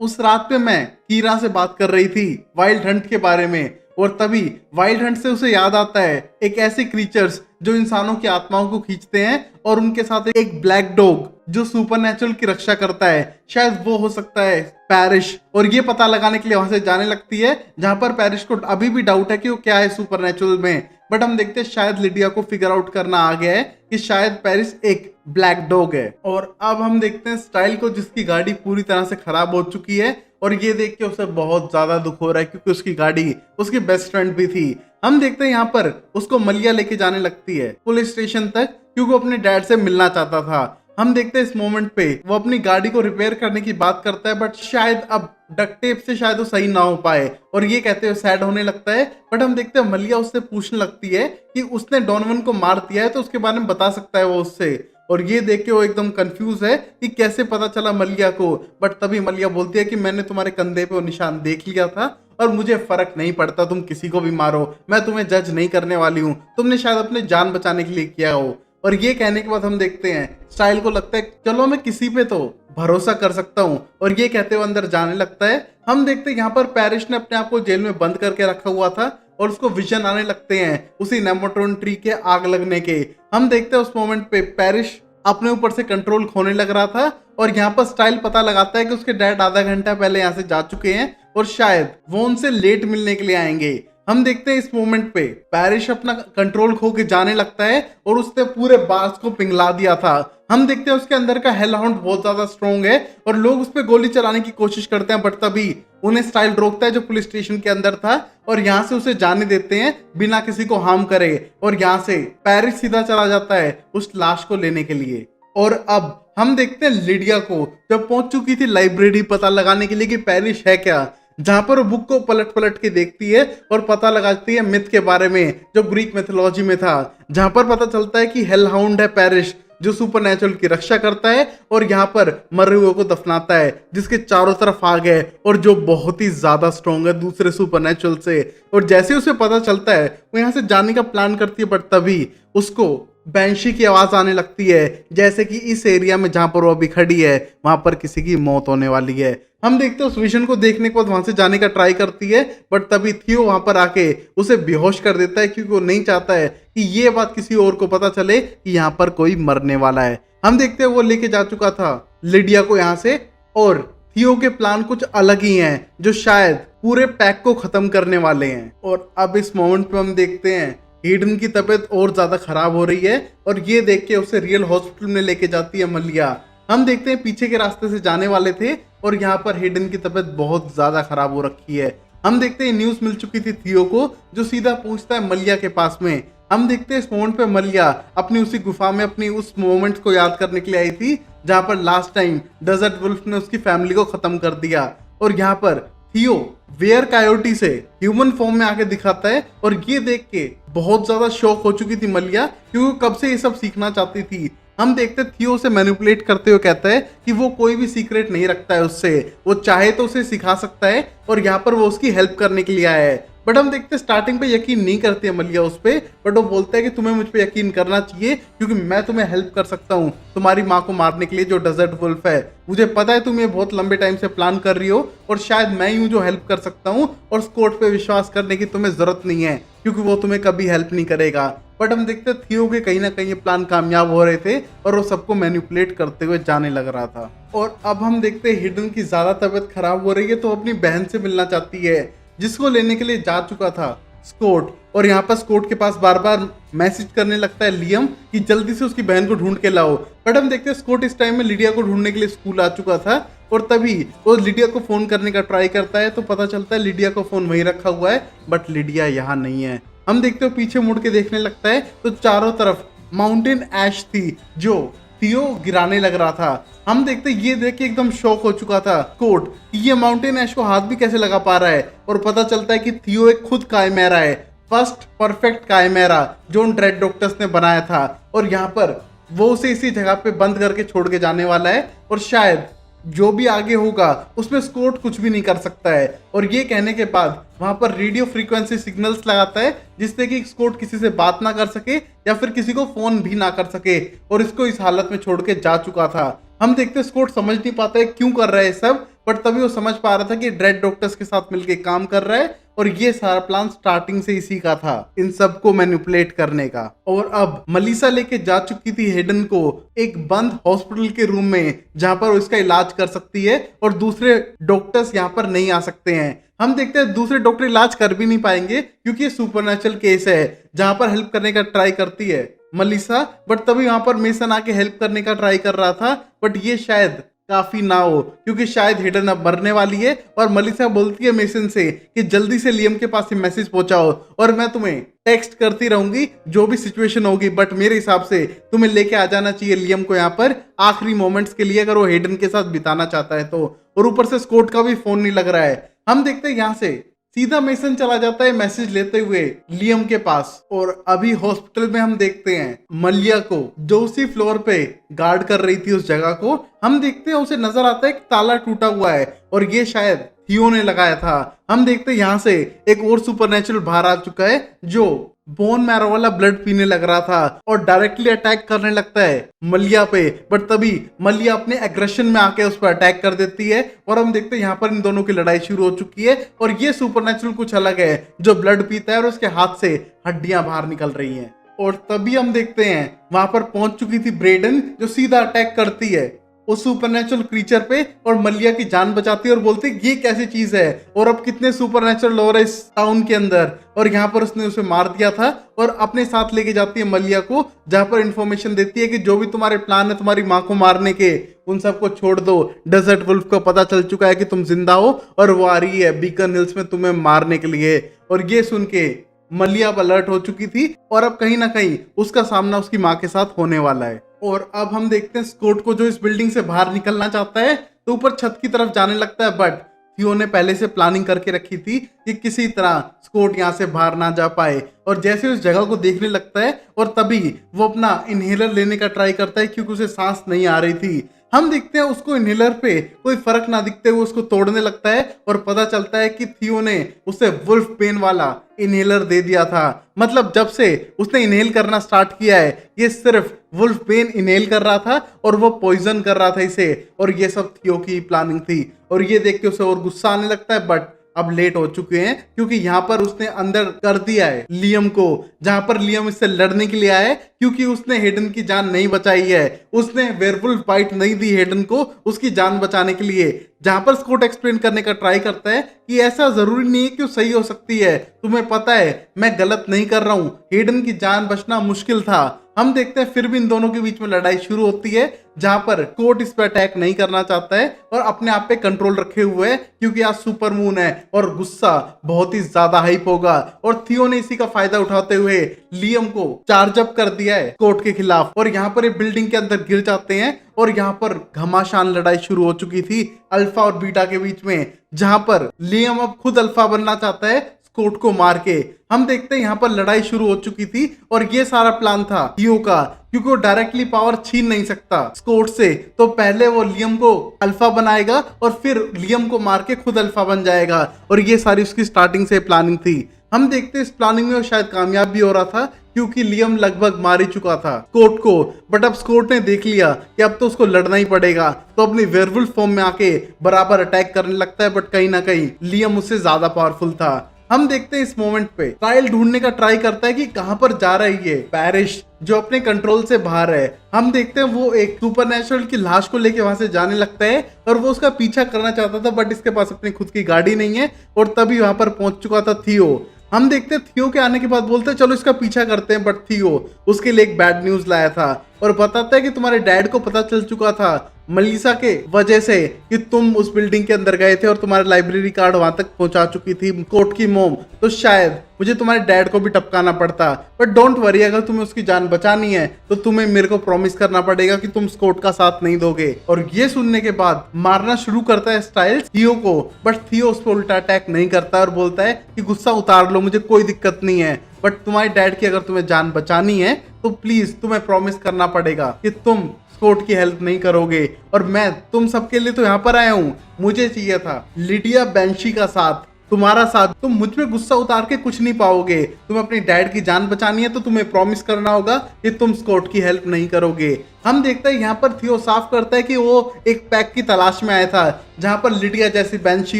S1: उस रात पे मैं कीरा से बात कर रही थी वाइल्ड हंट के बारे में, और तभी वाइल्ड हंट से उसे याद आता है एक ऐसे क्रीचर्स जो इंसानों की आत्माओं को खींचते हैं, और उनके साथ एक ब्लैक डॉग जो सुपरनैचुरल की रक्षा करता है, शायद वो हो सकता है पैरिश। और ये पता लगाने के लिए वहां से जाने लगती है जहां पर पैरिश को अभी भी डाउट है कि वो क्या है सुपरनैचुरल में। बट हम देखते हैं शायद लिडिया को फिगर आउट करना आ गया है कि शायद पैरिस एक ब्लैक डॉग है। और अब हम देखते हैं स्टाइल को, जिसकी गाड़ी पूरी तरह से खराब हो चुकी है, और ये देख के उसे बहुत ज्यादा दुख हो रहा है क्योंकि उसकी गाड़ी उसकी बेस्ट फ्रेंड भी थी। हम देखते हैं यहाँ पर उसको मलिया लेके जाने लगती है पुलिस स्टेशन तक क्योंकि वो अपने डैड से मिलना चाहता था। हम देखते हैं इस मोमेंट पे वो अपनी गाड़ी को रिपेयर करने की बात करता है, बट शायद अब डक्ट टेप से शायद वो सही ना हो पाए, और ये कहते हुए सैड होने लगता है। बट हम देखते हैं मलिया उससे पूछने लगती है कि उसने डॉनवन को मार दिया है तो उसके बारे में बता सकता है वो उससे। और ये देख के वो एकदम कंफ्यूज है कि कैसे पता चला मलिया को। बट तभी मलिया बोलती है कि मैंने तुम्हारे कंधे पे वो निशान देख लिया था और मुझे फर्क नहीं पड़ता, तुम किसी को भी मारो, मैं तुम्हें जज नहीं करने वाली हूँ, तुमने शायद अपने जान बचाने के लिए किया हो। और ये कहने के बाद हम देखते हैं स्टाइल को लगता है चलो मैं किसी पे तो भरोसा कर सकता हूँ, और ये कहते हुए अंदर जाने लगता है। हम देखते हैं यहाँ पर पैरिश ने अपने आप को जेल में बंद करके रखा हुआ था और उसको विजन आने लगते हैं उसी नेमोट्रॉन ट्री के आग लगने के। हम देखते हैं उस मोमेंट पे पैरिश अपने ऊपर से कंट्रोल खोने लग रहा था, और यहाँ पर स्टाइल पता लगाता है कि उसके डैड आधा घंटा पहले यहाँ से जा चुके हैं और शायद वो उनसे लेट मिलने के लिए आएंगे। हम देखते हैं इस मोमेंट पे पैरिश अपना कंट्रोल खो के जाने लगता है और उसने पूरे बार्स को पिघला दिया था। हम देखते हैं उसके अंदर का हेल हाउंड बहुत ज्यादा स्ट्रॉन्ग है और लोग उस पर गोली चलाने की कोशिश करते हैं, बट तभी उन्हें स्टाइल रोकता है जो पुलिस स्टेशन के अंदर था, और यहाँ से उसे जाने देते हैं बिना किसी को हार्म करे। और यहाँ से पैरिस सीधा चला जाता है उस लाश को लेने के लिए। और अब हम देखते हैं लिडिया को जब पहुंच चुकी थी लाइब्रेरी पता लगाने के लिए कि पैरिश है क्या, जहां पर वो बुक को पलट पलट के देखती है और पता लगाती है मिथ के बारे में जो ग्रीक मिथोलॉजी में था, जहां पर पता चलता है कि हेल हाउंड है पैरिश जो सुपरनैचुरल की रक्षा करता है और यहाँ पर मरे हुए को दफनाता है, जिसके चारों तरफ आग है और जो बहुत ही ज्यादा स्ट्रॉन्ग है दूसरे सुपरनैचुरल से। और जैसे उसे पता चलता है वो यहाँ से जाने का प्लान करती है, बट तभी उसको बैंशी की आवाज आने लगती है जैसे कि इस एरिया में जहां पर वो अभी खड़ी है वहां पर किसी की मौत होने वाली है। हम देखते हैं उस विजन को देखने के बाद वहां से जाने का ट्राई करती है, बट तभी थियो वहां पर आके उसे बेहोश कर देता है क्योंकि वो नहीं चाहता है कि ये बात किसी और को पता चले कि यहाँ पर कोई मरने वाला है। हम देखते हैं वो लेके जा चुका था लिडिया को यहाँ से, और थियो के प्लान कुछ अलग ही हैं जो शायद पूरे पैक को खत्म करने वाले हैं। और अब इस मोमेंट पे हम देखते हैं हेडन की तबीयत और ज्यादा खराब हो रही है और ये देख के उसे रियल हॉस्पिटल में लेके जाती है मलिया। हम देखते हैं पीछे के रास्ते से जाने वाले थे और यहाँ पर हेडन की तबीयत बहुत ज्यादा खराब हो रखी है। हम देखते हैं न्यूज मिल चुकी थी थियो को जो सीधा पूछता है मलिया के पास में। हम देखते हैं इस मोमेंट पे मलिया अपनी उसी गुफा में अपनी उस मोमेंट को याद करने के लिए आई थी जहां पर लास्ट टाइम डेजर्ट वुल्फ ने उसकी फैमिली को खत्म कर दिया। और यहाँ पर थियो वेयर कायोटी से ह्यूमन फॉर्म में आके दिखाता है और ये देख के बहुत ज्यादा शॉक हो चुकी थी मलिया क्योंकि कब से ये सब सीखना चाहती थी। हम देखते थियो से मैनिपुलेट करते हुए कहता है कि वो कोई भी सीक्रेट नहीं रखता है उससे, वो चाहे तो उसे सिखा सकता है और यहाँ पर वो उसकी हेल्प करने के लिए आया है। बट हम देखते हैं स्टार्टिंग पे यकीन नहीं करती है मलिया उस पे, बट वो बोलता है कि तुम्हें मुझ पे यकीन करना चाहिए क्योंकि मैं तुम्हें हेल्प कर सकता हूँ तुम्हारी माँ को मारने के लिए जो डेजर्ट वुल्फ है। मुझे पता है तुम ये बहुत लंबे टाइम से प्लान कर रही हो और शायद मैं ही हूँ जो हेल्प कर सकता हूँ, और स्कॉट पे विश्वास करने की तुम्हें जरूरत नहीं है क्योंकि वो तुम्हें कभी हेल्प नहीं करेगा। बट हम देखते हैं थियो के कहीं ना कहीं ये प्लान कामयाब हो रहे थे और वो सबको मैनिपुलेट करते हुए जाने लग रहा था। और अब हम देखते हैं हिडन की ज्यादा तबीयत खराब हो रही है तो अपनी बहन से मिलना चाहती है जिसको लेने के लिए जा चुका था स्कॉट। और यहाँ पर स्कॉट के पास बार बार मैसेज करने लगता है लियम कि जल्दी से उसकी बहन को ढूंढ के लाओ। बट हम देखते हैं स्कॉट इस टाइम में लिडिया को ढूंढने के लिए स्कूल आ चुका था और तभी वो लिडिया को फोन करने का ट्राई करता है तो पता चलता है लिडिया का फोन वहीं रखा हुआ है, बट लिडिया यहाँ नहीं है। हम देखते हो पीछे मुड़ के देखने लगता है तो चारों तरफ माउंटेन ऐश थी जो थियो गिराने लग रहा था। हम देखते ये देख के एकदम शॉक हो चुका था कोट कि ये माउंटेन ऐश को हाथ भी कैसे लगा पा रहा है, और पता चलता है कि थियो एक खुद काइमेरा है, फर्स्ट परफेक्ट काइमेरा जो उन ड्रेड डॉक्टर्स ने बनाया था, और यहाँ पर वो उसे इसी जगह पे बंद करके छोड़ के जाने वाला है, और शायद जो भी आगे होगा उसमें स्कॉट कुछ भी नहीं कर सकता है। और ये कहने के बाद वहां पर रेडियो फ्रीक्वेंसी सिग्नल्स लगाता है जिससे कि स्कॉट किसी से बात ना कर सके या फिर किसी को फोन भी ना कर सके, और इसको इस हालत में छोड़ के जा चुका था। हम देखते स्कॉट समझ नहीं पाता है क्यों कर रहा है सब, बट तभी वो समझ पा रहा था कि ड्रेड डॉक्टर्स के साथ मिलके काम कर रहा है, और ये सारा प्लान स्टार्टिंग से इसी का था, इन सबको मैनिपुलेट करने का। और अब मलिसा लेके जा चुकी थी हेडन को एक बंद हॉस्पिटल के रूम में जहां पर वो इसका इलाज कर सकती है, और दूसरे डॉक्टर्स यहाँ पर नहीं आ सकते हैं। हम देखते हैं दूसरे डॉक्टर इलाज कर भी नहीं पाएंगे क्योंकि ये सुपरनेचुरल केस है जहां पर हेल्प करने का ट्राई करती है मलिसा, बट तभी वहां पर मेसन आके हेल्प करने का ट्राई कर रहा था, बट ये शायद काफी ना हो क्योंकि शायद हिडन अब मरने वाली है, और मलिसा बोलती है मेसन से कि जल्दी से लियम के पास ये मैसेज पहुंचाओ और मैं तुम्हें टेक्स्ट करती रहूंगी जो भी सिचुएशन होगी, बट मेरे हिसाब से तुम्हें लेके आ जाना चाहिए लियम को यहाँ पर आखिरी मोमेंट्स के लिए अगर वो हेडन के साथ बिताना चाहता है तो। और ऊपर से स्कॉट का भी फोन नहीं लग रहा है। हम देखते हैं यहाँ से सीधा मेसन चला जाता है मैसेज लेते हुए लियम के पास, और अभी हॉस्पिटल में हम देखते हैं मलिया को जो उसी फ्लोर पे गार्ड कर रही थी उस जगह को। हम देखते हैं उसे नजर आता है एक ताला टूटा हुआ है और ये शायद थियो ने लगाया था। हम देखते हैं यहाँ से एक और सुपरनेचुरल बाहर आ चुका है जो बोन मैरो वाला ब्लड पीने लग रहा था और डायरेक्टली अटैक करने लगता है मलिया पे, बट तभी मलिया अपने एग्रेशन में आके उस पर अटैक कर देती है, और हम देखते हैं यहाँ पर इन दोनों की लड़ाई शुरू हो चुकी है। और ये सुपरनेचुरल कुछ अलग है जो ब्लड पीता है और उसके हाथ से हड्डियां बाहर निकल रही हैं। और तभी हम देखते हैं वहां पर पहुंच चुकी थी ब्रेडन जो सीधा अटैक करती है उस सुपरनेचुरल क्रीचर पे और मलिया की जान बचाती है और बोलती है ये कैसी चीज है, और अब कितने सुपरनेचुरल लोग हैं इस टाउन के अंदर, और यहाँ पर उसने उसे मार दिया था, और अपने साथ लेके जाती है मलिया को जहाँ पर इंफॉर्मेशन देती है कि जो भी तुम्हारे प्लान है तुम्हारी माँ को मारने के उन सबको छोड़ दो। डेजर्ट वुल्फ को पता चल चुका है कि तुम जिंदा हो और वो आ रही है बीकन हिल्स में तुम्हें मारने के लिए। और ये सुन के मलिया अलर्ट हो चुकी थी और अब कहीं ना कहीं उसका सामना उसकी माँ के साथ होने वाला है। और अब हम देखते हैं स्कॉट को जो इस बिल्डिंग से बाहर निकलना चाहता है तो ऊपर छत की तरफ जाने लगता है, बट थियो ने पहले से प्लानिंग करके रखी थी कि किसी तरह स्कॉट यहाँ से बाहर ना जा पाए। और जैसे उस जगह को देखने लगता है और तभी वो अपना इनहेलर लेने का ट्राई करता है क्योंकि उसे सांस नहीं आ रही थी। हम देखते हैं उसको इनहेलर पे कोई फर्क ना दिखते हुए उसको तोड़ने लगता है और पता चलता है कि थियो ने उसे वुल्फ पेन वाला इनहेलर दे दिया था। मतलब जब से उसने इनहेल करना स्टार्ट किया है ये सिर्फ वुल्फ पेन इनहेल कर रहा था और वो पॉइजन कर रहा था इसे, और ये सब थियो की प्लानिंग थी। और ये देख के उसे और गुस्सा आने लगता है, बट अब लेट हो चुके हैं क्योंकि यहाँ पर उसने अंदर कर दिया है लियम को, जहां पर लियम इससे लड़ने के लिए आया है क्योंकि उसने हेडन की जान नहीं बचाई है। उसने वेयरवुल्फ बाइट नहीं दी हेडन को उसकी जान बचाने के लिए, जहां पर स्कॉट एक्सप्लेन करने का ट्राई करता है कि ऐसा जरूरी नहीं है कि वो सही हो सकती है, तुम्हें पता है मैं गलत नहीं कर रहा हूं, हेडन की जान बचना मुश्किल था। हम देखते हैं फिर भी इन दोनों के बीच में लड़ाई शुरू होती है जहां पर स्कॉट इस पर अटैक नहीं करना चाहता है और अपने आप पे कंट्रोल रखे हुए है क्योंकि आज सुपर मून है और गुस्सा बहुत ही ज्यादा हाइप होगा। और थियो ने इसी का फायदा उठाते हुए लियम को चार्ज अप कर दिया है स्कॉट के खिलाफ, और यहाँ पर बिल्डिंग के अंदर गिर जाते हैं। और यहाँ पर घमासान लड़ाई शुरू हो चुकी थी अल्फा और बीटा के बीच में, जहां पर लियम अब खुद अल्फा बनना चाहता है स्कॉट को मार के। हम देखते हैं यहाँ पर लड़ाई शुरू हो चुकी थी और ये सारा प्लान था थियो का, क्योंकि वो डायरेक्टली पावर छीन नहीं सकता स्कॉट से, तो पहले वो लियम को अल्फा बनाएगा और फिर लियम को मार के खुद अल्फा बन जाएगा। और ये सारी उसकी स्टार्टिंग से प्लानिंग थी। हम देखते हैं इस प्लानिंग में वो शायद कामयाब भी हो रहा था क्योंकि लियम लगभग मार ही चुका था स्कॉट को, बट अब स्कॉट ने देख लिया कि अब तो उसको लड़ना ही पड़ेगा, तो अपनी वेयरवुल्फ फॉर्म में आके बराबर अटैक करने लगता है। बट कहीं ना कहीं लियम उससे ज्यादा पावरफुल था। हम देखते हैं इस मोमेंट पे ट्रायल ढूंढने का ट्राई करता है कि कहां पर जा रहा है ये पैरिश जो अपने कंट्रोल से बाहर है। हम देखते हैं वो एक सुपरनेचुरल की लाश को लेके वहां से जाने लगता है और वो उसका पीछा करना चाहता था, बट इसके पास अपनी खुद की गाड़ी नहीं है और तभी वहां पर पहुंच चुका था थियो। हम देखते हैं थियो के आने के बाद बोलते हैं चलो इसका पीछा करते हैं, बट थियो उसके लिए एक बैड न्यूज लाया था और बताता है कि तुम्हारे डैड को पता चल चुका था मलिसा के वजह से कि तुम उस बिल्डिंग के अंदर गए थे और तुम्हारा लाइब्रेरी कार्ड वहां तक पहुंचा चुकी थी कोर्ट की मोम, तो शायद मुझे तुम्हारे डैड को भी टपकाना पड़ता। बट डोंट वरी, अगर तुम्हें उसकी जान बचानी है तो तुम्हें मेरे को प्रॉमिस करना पड़ेगा कि तुम स्कॉट का साथ नहीं दोगे। और ये सुनने के बाद मारना शुरू करता है स्टाइल्स थियो को, बट थियो उस पर उल्टा अटैक नहीं करता और बोलता है कि गुस्सा उतार लो, मुझे कोई दिक्कत नहीं है, बट तुम्हारे डैड की अगर तुम्हें जान बचानी है तो प्लीज तुम्हें प्रॉमिस करना पड़ेगा कि तुम स्कॉट की हेल्प नहीं करोगे। और मैं तुम सबके लिए तो यहाँ पर आया हूँ, मुझे चाहिए था लिडिया बैंशी का साथ, तुम्हारा साथ। तुम मुझ पे गुस्सा उतार के कुछ नहीं पाओगे, तुम्हें अपनी डैड की जान बचानी है तो तुम्हें प्रॉमिस करना होगा कि तुम स्कॉट की हेल्प नहीं करोगे। हम देखते हैं यहाँ पर थियो साफ करता है कि वो एक पैक की तलाश में आया था जहां पर लिडिया जैसी बैंशी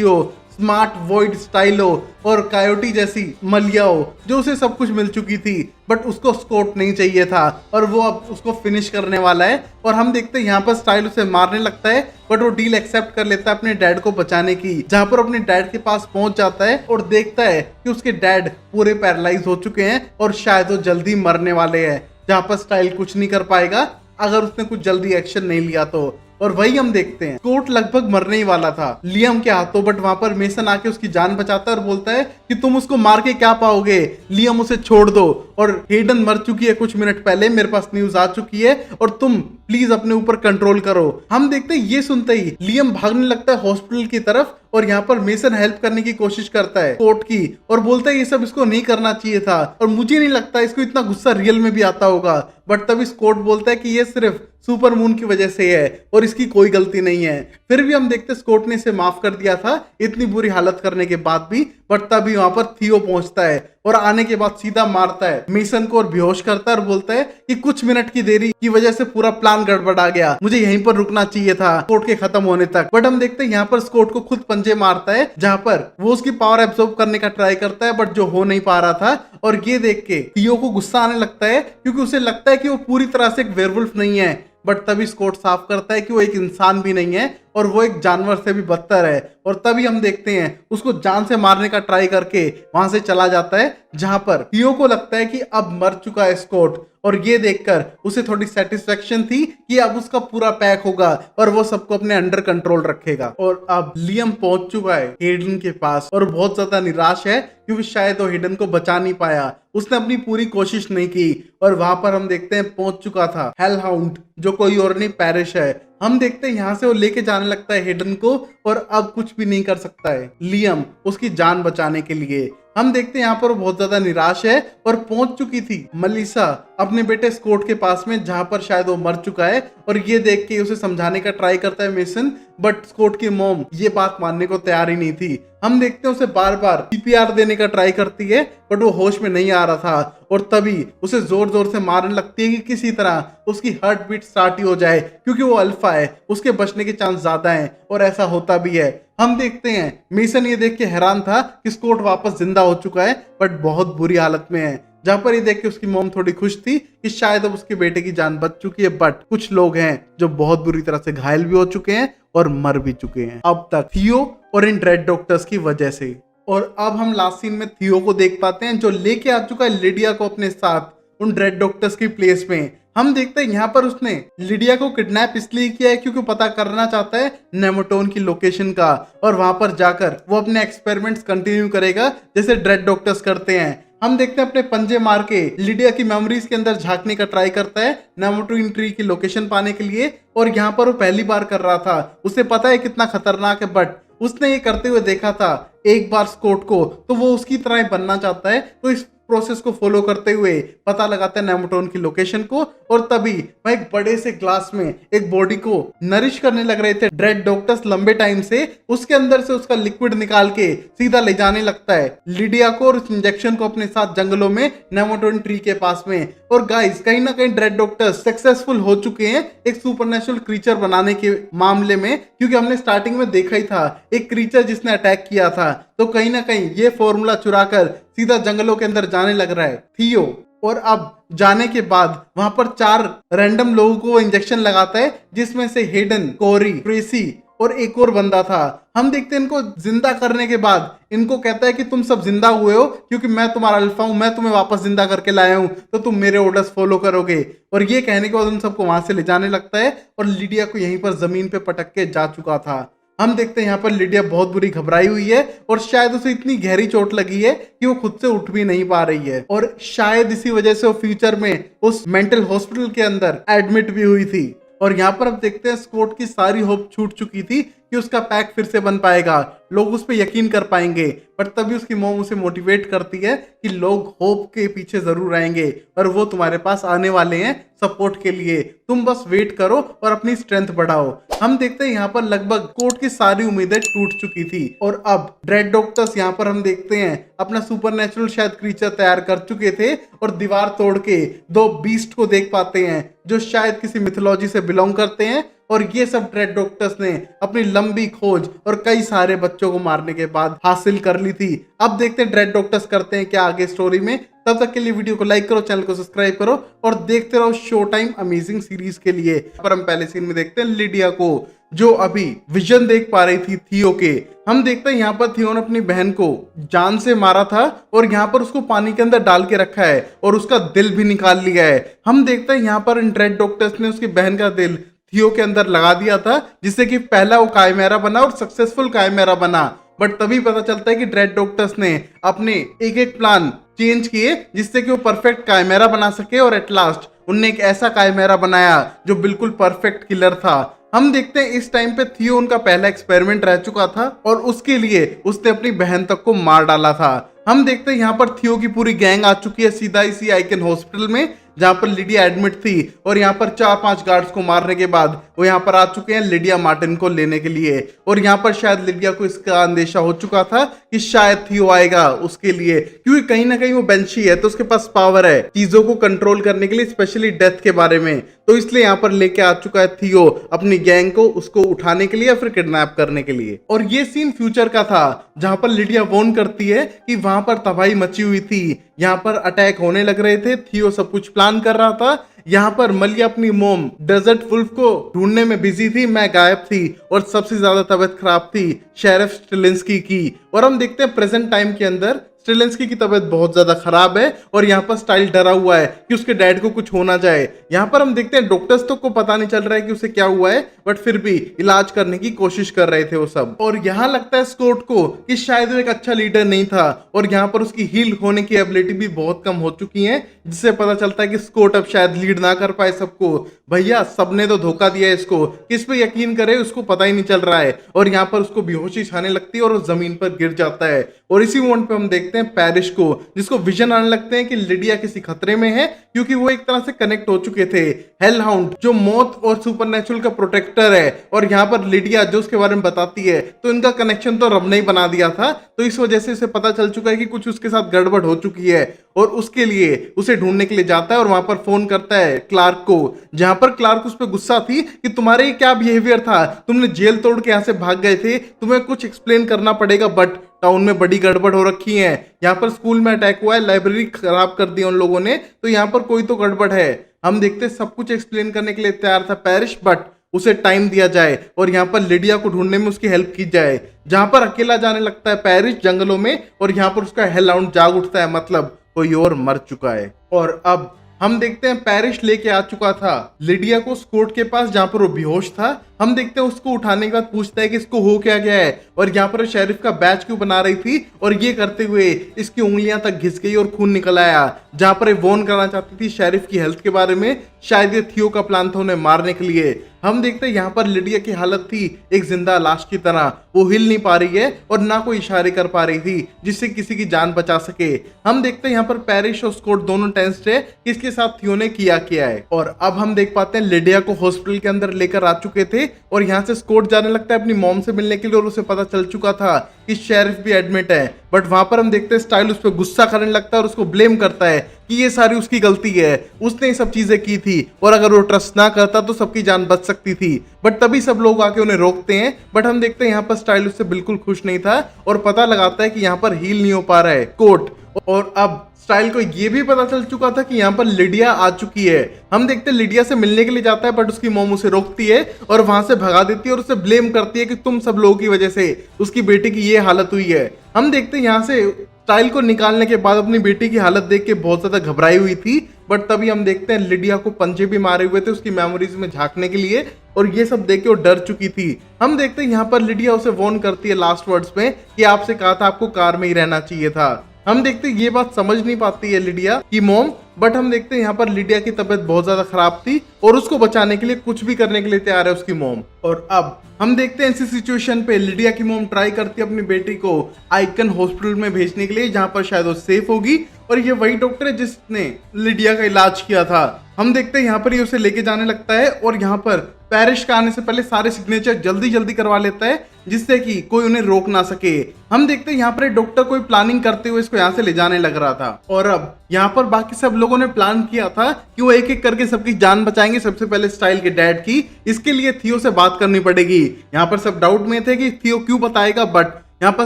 S1: हो, स्मार्ट वॉइड स्टाइल हो और कायोटी जैसी मलिया हो, जो उसे सब कुछ मिल चुकी थी, बट उसको स्कॉट नहीं चाहिए था और वो अब उसको फिनिश करने वाला है। और हम देखते हैं यहाँ पर स्टाइल उसे मारने लगता है, बट वो डील एक्सेप्ट कर लेता है अपने डैड को बचाने की, जहां पर अपने डैड के पास पहुंच जाता है और देखता है कि उसके डैड पूरे पैरालाइज हो चुके हैं और शायद वो जल्दी मरने वाले हैं, जहां पर स्टाइल कुछ नहीं कर पाएगा अगर उसने कुछ जल्दी एक्शन नहीं लिया तो। और वही हम देखते हैं स्कॉट लगभग मरने ही वाला था लियम के हाथों, बट वहां पर मेसन आके उसकी जान बचाता है और बोलता है कि तुम उसको मार के क्या पाओगे, लियम उसे छोड़ दो और हेडन मर चुकी है कुछ मिनट पहले, मेरे पास न्यूज आ चुकी है और तुम प्लीज अपने ऊपर कंट्रोल करो। हम देखते हैं ये सुनते ही लियम भागने लगता है हॉस्पिटल की तरफ और यहाँ पर मेसन हेल्प करने की कोशिश करता है स्कॉट की और बोलता है ये सब इसको नहीं करना चाहिए था और मुझे नहीं लगता इसको इतना गुस्सा रियल में भी आता होगा। बट तभी स्कॉट बोलता है कि ये सिर्फ सुपर मून की वजह से है और इसकी कोई गलती नहीं है। फिर भी हम देखते स्कॉट ने इसे माफ कर दिया था इतनी बुरी हालत करने के बाद भी, बट तभी वहां पर थियो पहुंचता है और आने के बाद सीधा मारता है मेसन को और बेहोश करता है और बोलता है कि कुछ मिनट की देरी की वजह से पूरा प्लान गड़बड़ा गया, मुझे यहीं पर रुकना चाहिए था स्कॉट के खत्म होने तक। बट हम देखते हैं यहाँ पर स्कॉट को खुद पंजे मारता है, जहां पर वो उसकी पावर एब्सॉर्ब करने का ट्राई करता है, बट जो हो नहीं पा रहा था। और ये देख के थियो को गुस्सा आने लगता है क्योंकि उसे लगता है कि वो पूरी तरह से एक वेयरवुल्फ नहीं है, बट तभी स्कॉट साफ करता है कि वो एक इंसान भी नहीं है और वो एक जानवर से भी बदतर है। और तभी हम देखते हैं उसको जान से मारने का ट्राई करके वहां से चला जाता है, जहां पर थियो को लगता है कि अब मर चुका है स्कॉट और ये देखकर उसे थोड़ी सेटिस्फेक्शन थी कि अब उसका पूरा पैक होगा और वो सबको अपने अंडर कंट्रोल रखेगा। और अब लियम पहुंच चुका है हेडन के पास और बहुत ज्यादा निराश है क्योंकि शायद वो हेडन को बचा नहीं पाया, उसने अपनी पूरी कोशिश नहीं की। और वहां पर हम देखते हैं पहुंच चुका था हेलहाउंड, जो कोई और नहीं पैरिश है। हम देखते हैं यहाँ से वो लेके जाने लगता है हेडन को और अब कुछ भी नहीं कर सकता है लियम उसकी जान बचाने के लिए। हम देखते हैं यहाँ पर वो बहुत ज्यादा निराश है और पहुंच चुकी थी मलिसा अपने बेटे स्कॉट के पास में, जहां पर शायद वो मर चुका है। और ये देख के उसे समझाने का ट्राई करता है मेसन, बट स्कॉट की मॉम ये बात मानने को तैयार ही नहीं थी। हम देखते हैं उसे बार बार सीपीआर देने का ट्राई करती है, बट वो होश में नहीं आ रहा था। और तभी उसे जोर जोर से मारने लगती है कि किसी तरह उसकी हार्ट बीट स्टार्ट ही हो जाए, क्योंकि वो अल्फा है, उसके बचने के चांस ज्यादा हैं और ऐसा होता भी है। हम देखते हैं मेसन ये देख के हैरान था कि स्कॉट वापस जिंदा हो चुका है, बट बहुत बुरी हालत में है। जहां पर ये देख के उसकी मॉम थोड़ी खुश थी कि शायद अब उसके बेटे की जान बच चुकी है, बट कुछ लोग हैं जो बहुत बुरी तरह से घायल भी हो चुके हैं और मर भी चुके हैं अब तक थियो और इन रेड डॉक्टर्स की वजह से। और अब हम लास्ट सीन में थियो को देख पाते हैं जो लेके आ चुका है लिडिया को अपने साथ उन रेड डॉक्टर्स की प्लेस में। हम देखते हैं यहाँ पर उसने लिडिया को किडनैप इसलिए किया है क्योंकि पता करना चाहता है नेमोटोन की लोकेशन का, और वहां पर जाकर वो अपने एक्सपेरिमेंट्स कंटिन्यू करेगा जैसे रेड डॉक्टर्स करते हैं। हम देखते हैं अपने पंजे मार के लिडिया की मेमोरीज के अंदर झांकने का ट्राई करता है नेमोटोन ट्री की लोकेशन पाने के लिए, और यहाँ पर वो पहली बार कर रहा था, उसे पता है कितना खतरनाक है, बट उसने ये करते हुए देखा था एक बार स्कॉट को, तो वो उसकी तरह ही बनना चाहता है। तो इस प्रोसेस को फॉलो करते हुए पता लगाता है नेमोटोन की लोकेशन को, और तभी वह एक बड़े से ग्लास में एक बॉडी को नरिश करने लग रहे थे रेड डॉक्टर्स लंबे टाइम से, उसके अंदर से उसका लिक्विड निकाल के सीधा ले जाने लगता है लिडिया को और उस इंजेक्शन को अपने साथ जंगलों में नेमोटोन ट्री के पास में। और गाइस कहीं ना कहीं रेड डॉक्टर्स सक्सेसफुल हो चुके हैं एक सुपरनेचुरल क्रीचर बनाने के मामले में, क्योंकि हमने स्टार्टिंग में देखा ही था एक क्रीचर जिसने अटैक किया था। तो कहीं ना कहीं ये फॉर्मूला चुराकर सीधा जंगलों के अंदर जाने लग रहा है थियो। और अब जाने के बाद वहां पर 4 रैंडम लोगों को इंजेक्शन लगाता है, जिसमें से हेडन, कोरी, ट्रेसी और एक और बंदा था। हम देखते हैं इनको जिंदा करने के बाद इनको कहता है कि तुम सब जिंदा हुए हो क्योंकि मैं तुम्हारा अल्फा हूं, मैं तुम्हें वापस जिंदा करके लाया हूं, तो तुम मेरे ऑर्डर्स फॉलो करोगे। और ये कहने के बाद उन सबको वहां से ले जाने लगता है और लिडिया को यहीं पर जमीन पे पटक के जा चुका था। हम देखते हैं यहाँ पर लिडिया बहुत बुरी घबराई हुई है और शायद उसे इतनी गहरी चोट लगी है कि वो खुद से उठ भी नहीं पा रही है और शायद इसी वजह से वो फ्यूचर में उस मेंटल हॉस्पिटल के अंदर एडमिट भी हुई थी। और यहाँ पर अब देखते हैं स्कॉट की सारी होप छूट चुकी थी कि उसका पैक फिर से बन पाएगा, लोग उस पर यकीन कर पाएंगे। पर तभी उसकी मॉम उसे मोटिवेट करती है कि लोग होप के पीछे जरूर आएंगे और वो तुम्हारे पास आने वाले हैं सपोर्ट के लिए, तुम बस वेट करो और अपनी स्ट्रेंथ बढ़ाओ। हम देखते हैं यहाँ पर लगभग स्कॉट की सारी उम्मीदें टूट चुकी थी और अब ड्रेड डॉक्टर्स यहाँ पर हम देखते हैं अपना सुपरनेचुरल शायद क्रीचर तैयार कर चुके थे और दीवार तोड़ के दो बीस्ट को देख पाते हैं जो शायद किसी मिथोलॉजी से बिलोंग करते हैं। और ये सब ड्रेड डॉक्टर्स ने अपनी लंबी खोज और कई सारे बच्चों को मारने के बाद हासिल कर ली थी। अब देखते हैं ड्रेड डॉक्टर्स करते हैं क्या आगे स्टोरी में। तब तक के लिए वीडियो को लाइक करो, चैनल को सब्सक्राइब करो और देखते रहो शो टाइम अमेजिंग सीरीज के लिए। पर हम पहले सीन में देखते हैं लिडिया को जो अभी विजन देख पा रही थी थियो के। हम देखते हैं यहाँ पर थियो ने अपनी बहन को जान से मारा था और यहाँ पर उसको पानी के अंदर डाल के रखा है और उसका दिल भी निकाल लिया है। हम देखते हैं यहाँ पर इन ड्रेड डॉक्टर्स ने उसकी बहन का दिल थियो के अंदर लगा दिया था जिससे कि पहला वो कायमेरा बना और सक्सेसफुल कायमेरा बना। बट तभी पता चलता है कि ड्रेड डॉक्टर्स ने अपने एक एक प्लान चेंज किए जिससे कि वो परफेक्ट कायमेरा बना सके और एट लास्ट उनने एक ऐसा कायमेरा बनाया जो बिल्कुल परफेक्ट किलर था। हम देखते हैं इस टाइम पे थियो उनका पहला एक्सपेरिमेंट रह चुका था और उसके लिए उसने अपनी बहन तक को मार डाला था। हम देखते हैं यहाँ पर थियो की पूरी गैंग आ चुकी है सीधा इसी आइकन हॉस्पिटल में जहां पर लिडिया एडमिट थी और यहाँ पर 4-5 गार्ड्स को मारने के बाद वो यहाँ पर आ चुके हैं लिडिया मार्टिन को लेने के लिए। और यहाँ पर शायद लिडिया को इसका अंदेशा हो चुका था कि शायद थियो आएगा उसके लिए, क्योंकि कहीं ना कहीं वो बेंशी है तो उसके पास पावर है चीजों को कंट्रोल करने के लिए, स्पेशली डेथ के बारे में। तो इसलिए यहाँ पर लेके आ चुका है थियो अपनी गैंग को उसको उठाने के लिए या फिर किडनैप करने के लिए। और ये सीन फ्यूचर का था जहां पर लिडिया वॉर्न करती है कि वहां पर तबाही मची हुई थी, यहाँ पर अटैक होने लग रहे थे, थियो सब कुछ प्लान कर रहा था। यहाँ पर मलिया अपनी मोम डेजर्ट वुल्फ को ढूंढने में बिजी थी, मैं गायब थी और सबसे ज्यादा तबीयत खराब थी शेरिफ स्टिलिंस्की की। और हम देखते हैं प्रेजेंट टाइम के अंदर स्टिलिंस्की की तबीयत बहुत ज्यादा खराब है और यहाँ पर स्टाइल डरा हुआ है कि उसके डैड को कुछ होना जाए। यहाँ पर हम देखते हैं डॉक्टर्स तो को पता नहीं चल रहा है कि उसे क्या हुआ है बट फिर भी इलाज करने की कोशिश कर रहे थे वो सब। और यहाँ लगता है स्कॉट को कि शायद वो एक अच्छा लीडर नहीं था और यहाँ पर उसकी हील होने की एबिलिटी भी बहुत कम हो चुकी है जिससे पता चलता है कि स्कॉट अब शायद लीड ना कर पाए सबको। भैया सबने तो धोखा दिया है इसको, किस पे यकीन करे उसको पता ही नहीं चल रहा है। और यहाँ पर उसको बेहोशी छाने लगती है और वो जमीन पर गिर जाता है। और इसी मोमेंट पे हम देखते हैं पैरिश को जिसको विजन आने लगते हैं कि लिडिया किसी खतरे में है क्योंकि वो एक तरह से कनेक्ट हो चुके थे। हेल हाउंड जो मौत और सुपरनेचुरल का प्रोटेक्टर है और यहाँ पर लिडिया जो उसके बारे में बताती है तो इनका कनेक्शन तो रब ने ही बना दिया था। तो इस वजह से उसे पता चल चुका है कि कुछ उसके साथ गड़बड़ हो चुकी है और उसके लिए उसे ढूंढने के लिए जाता है और वहां पर फोन करता है क्लार्क को, जहां पर क्लार्क उस पर गुस्सा थी कि तुम्हारे ये क्या बिहेवियर था, तुमने जेल तोड़ के यहाँ से भाग गए थे, तुम्हें कुछ एक्सप्लेन करना पड़ेगा बट टाउन में बड़ी गड़बड़ हो रखी है। यहाँ पर स्कूल में अटैक हुआ है, लाइब्रेरी खराब कर दी उन लोगों ने, तो यहाँ पर कोई तो गड़बड़ है। हम देखते सब कुछ एक्सप्लेन करने के लिए तैयार था पैरिश बट उसे टाइम दिया जाए और यहाँ पर लिडिया को ढूंढने में उसकी हेल्प की जाए। जहां पर अकेला जाने लगता है पैरिश जंगलों में और यहाँ पर उसका हेल हाउंड जाग उठता है, मतलब कोई और मर चुका है। और अब हम देखते हैं पैरिश लेके आ चुका था लिडिया को स्कॉट के पास जहां पर वो बेहोश था। हम देखते हैं उसको उठाने के बाद पूछता है कि इसको हो क्या गया है और यहाँ पर शेरिफ का बैच क्यों बना रही थी और ये करते हुए इसकी उंगलियां तक घिस गई और खून निकल आया। जहां पर वॉर्न करना चाहती थी शेरिफ की हेल्थ के बारे में, शायद ये थियो का प्लान था उन्हें मारने के लिए। हम देखते हैं यहाँ पर लिडिया की हालत थी एक जिंदा लाश की तरह, वो हिल नहीं पा रही है और ना कोई इशारे कर पा रही थी जिससे किसी की जान बचा सके। हम देखते हैं यहाँ पर पैरिश और स्कॉट दोनों टेंस्ड है किसके साथ थियो ने किया है। और अब हम देख पाते हैं लिडिया को हॉस्पिटल के अंदर लेकर आ चुके थे और यहाँ से स्कॉट जाने लगता है अपनी मॉम से मिलने के लिए और उसे पता चल चुका था कि शेरिफ भी एडमिट है। बट वहां पर हम देखते हैं स्टाइल उस पर गुस्सा करने लगता है और उसको ब्लेम करता है कि ये सारी उसकी गलती है, उसने ये सब चीजें की थी और अगर वो ट्रस्ट ना करता तो सबकी जान बच सकती थी। बट तभी सब लोग आके उन्हें रोकते हैं। बट हम देखते हैं यहाँ पर स्टाइल उससे बिल्कुल खुश नहीं था और पता लगाता है कि यहाँ पर हील नहीं हो पा रहा है कोट। और अब स्टाइल को ये भी पता चल चुका था कि यहाँ पर लिडिया आ चुकी है। हम देखते हैं लिडिया से मिलने के लिए जाता है, बट उसकी मॉम उसे रोकती है और वहां से भगा देती है और उसे ब्लेम करती है कि तुम सब लोगों की वजह से उसकी बेटी की ये हालत हुई है। हम देखते हैं यहाँ से स्टाइल को निकालने के बाद अपनी बेटी की हालत देख के बहुत ज्यादा घबराई हुई थी, बट तभी हम देखते हैं लिडिया को पंजे भी मारे हुए थे उसकी मेमोरीज में झांकने के लिए, और ये सब देख के वो डर चुकी थी। हम देखते हैं यहाँ पर लिडिया उसे वार्न करती है लास्ट वर्ड्स में कि आपसे कहा था आपको कार में ही रहना चाहिए था। हम देखते हैं ये बात समझ नहीं पाती है लिडिया की मॉम, बट हम देखते हैं यहाँ पर लिडिया की तबीयत बहुत ज्यादा खराब थी और उसको बचाने के लिए कुछ भी करने के लिए तैयार है उसकी मॉम। और अब हम देखते हैं इसी सिचुएशन पे लिडिया की मॉम ट्राई करती है अपनी बेटी को आइकन हॉस्पिटल में भेजने के लिए, जहां पर शायद वो सेफ होगी, और ये वही डॉक्टर है जिसने लिडिया का इलाज किया था। हम देखते हैं यहाँ पर ये उसे लेके जाने लगता है और यहाँ पर पैरिश का आने से पहले सारे सिग्नेचर जल्दी जल्दी करवा लेता है जिससे कि कोई उन्हें रोक ना सके। हम देखते हैं यहाँ पर डॉक्टर कोई प्लानिंग करते हुए इसको यहाँ से ले जाने लग रहा था, और अब यहाँ पर बाकी सब लोगों ने प्लान किया था कि वो एक एक करके सबकी जान बचाएंगे, सबसे पहले स्टाइल के डैड की। इसके लिए थियो से बात करनी पड़ेगी। यहाँ पर सब डाउट में थे कि थियो क्यों बताएगा, बट यहाँ पर